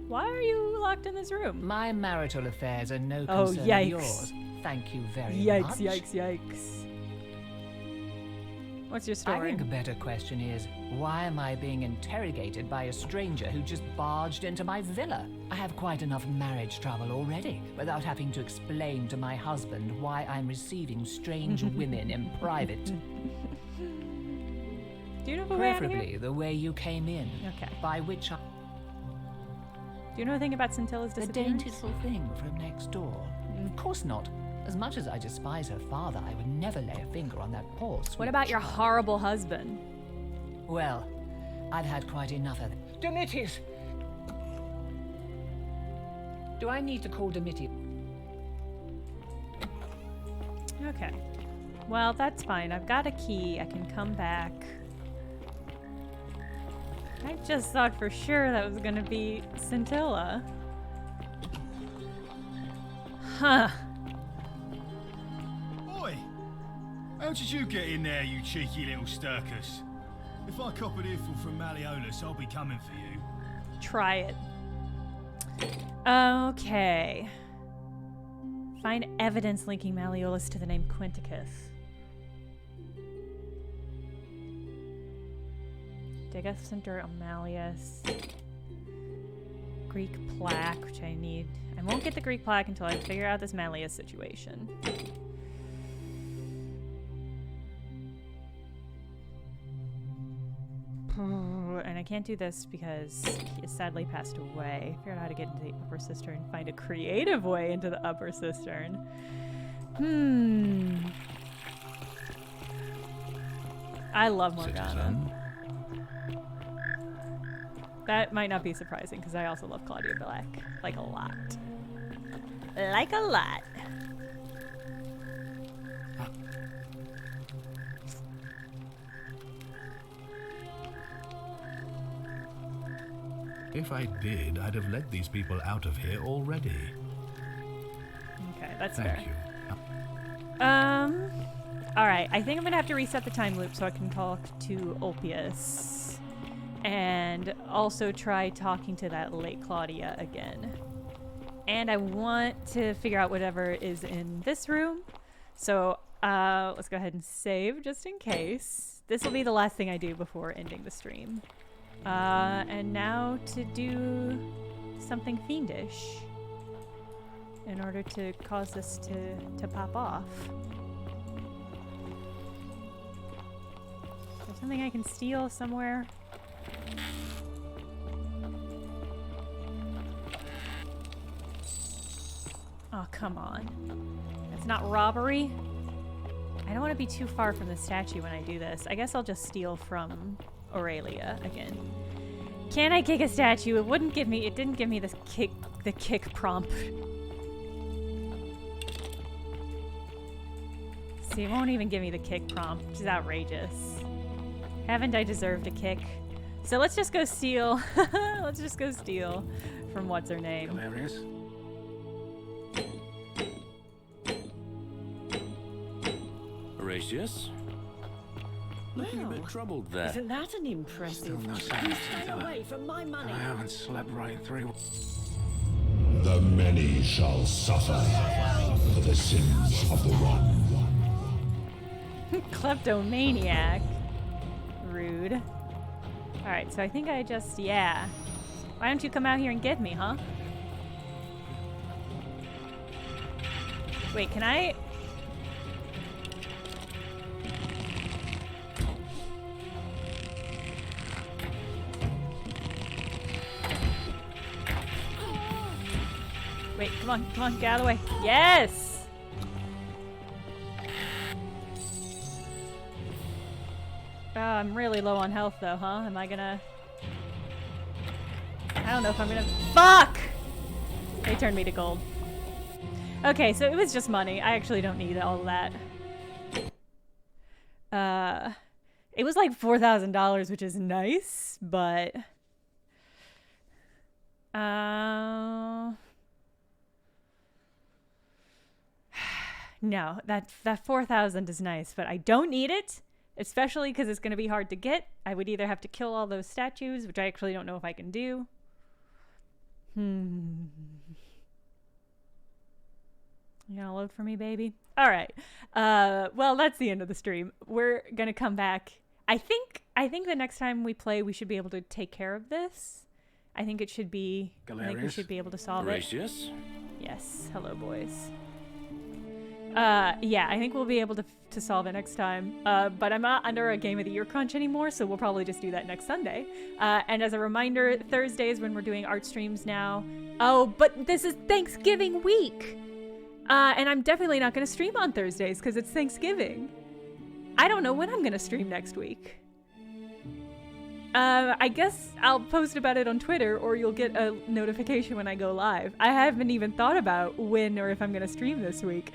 Why are you locked in this room? My marital affairs are no concern of yours. Thank you very much. Yikes, yikes. What's your story? I think a better question is, why am I being interrogated by a stranger who just barged into my villa? I have quite enough marriage trouble already, without having to explain to my husband why I'm receiving strange women in private. Do you know the way out of here? Preferably the way you came in. Okay. By which I... Do you know anything about Scintilla's The disappearance? dainty little thing from next door. Of course not. As much as I despise her father, I would never lay a finger on that poor sweet What about your child. horrible husband? Well, I've had quite enough of it. Demetis! Do I need to call Demetis? Okay. Well, that's fine. I've got a key. I can come back. I just thought for sure that was gonna be Scintilla. Huh. Oi! How did you get in there, you cheeky little Sturkus? If I cop an earful from Malleolus, I'll be coming for you. Try it. Okay. Find evidence linking Malleolus to the name Quinticus. Dig up Center Amalius. Greek plaque, which I need. I won't get the Greek plaque until I figure out this Malleus situation. And I can't do this because he has sadly passed away. I figured out how to get into the upper cistern and find a creative way into the upper cistern. I love Morgana. Citizen. That might not be surprising because I also love Claudia Black. Like a lot. Like a lot. If I did, I'd have let these people out of here already. Okay, that's Thank fair. you. Alright, I think I'm gonna have to reset the time loop so I can talk to Ulpius. And also try talking to that late Claudia again. And I want to figure out whatever is in this room. So let's go ahead and save just in case. This will be the last thing I do before ending the stream. And now to do something fiendish in order to cause this to pop off. Is there something I can steal somewhere? Oh, come on. That's not robbery. I don't want to be too far from the statue when I do this. I guess I'll just steal from Aurelia again. Can I kick a statue? It didn't give me the kick prompt. See, it won't even give me the kick prompt, which is outrageous. Haven't I deserved a kick? So let's just go steal. Let's just go steal from what's her name. Hilarious. Horatius? Looking a bit troubled there. Isn't that an impressive? Still no You sign, stay Scintilla. away from my money. I haven't slept right in 3 The many shall suffer for the sins of the one. Kleptomaniac. Rude. Alright, so I think I just, yeah. Why don't you come out here and get me, huh? Wait, can I... Wait, come on, get out of the way. Yes! I'm really low on health though, huh? Am I gonna... I don't know if I'm gonna... Fuck! They turned me to gold. Okay, so it was just money. I actually don't need all of that. It was like $4,000, which is nice, but... No, that 4,000 is nice, but I don't need it, especially because it's going to be hard to get. I would either have to kill all those statues, which I actually don't know if I can do. You gonna load for me, baby? All right. Well, that's the end of the stream. We're gonna come back. I think the next time we play, we should be able to take care of this. I think it should be. I think we should be able to solve Gracious. it. Yes. Hello, boys. Yeah, I think we'll be able to solve it next time. But I'm not under a Game of the Year crunch anymore, so we'll probably just do that next Sunday. And as a reminder, Thursdays when we're doing art streams now. Oh, but this is Thanksgiving week! And I'm definitely not going to stream on Thursdays because it's Thanksgiving. I don't know when I'm going to stream next week. I guess I'll post about it on Twitter or you'll get a notification when I go live. I haven't even thought about when or if I'm going to stream this week.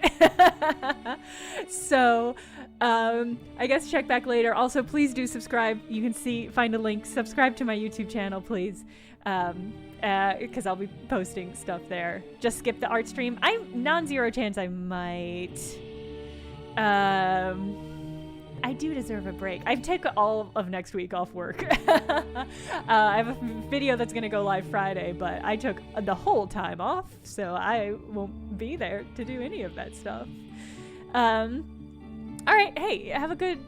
So, I guess check back later. Also, please do subscribe. You can find a link. Subscribe to my YouTube channel, please. Because I'll be posting stuff there. Just skip the art stream. I'm non-zero chance I might. I do deserve a break. I take all of next week off work. I have a video that's going to go live Friday, but I took the whole time off, so I won't be there to do any of that stuff. All right, hey, have a good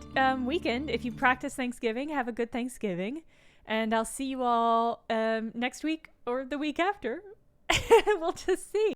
weekend. If you practice Thanksgiving, have a good Thanksgiving. And I'll see you all next week or the week after. We'll just see.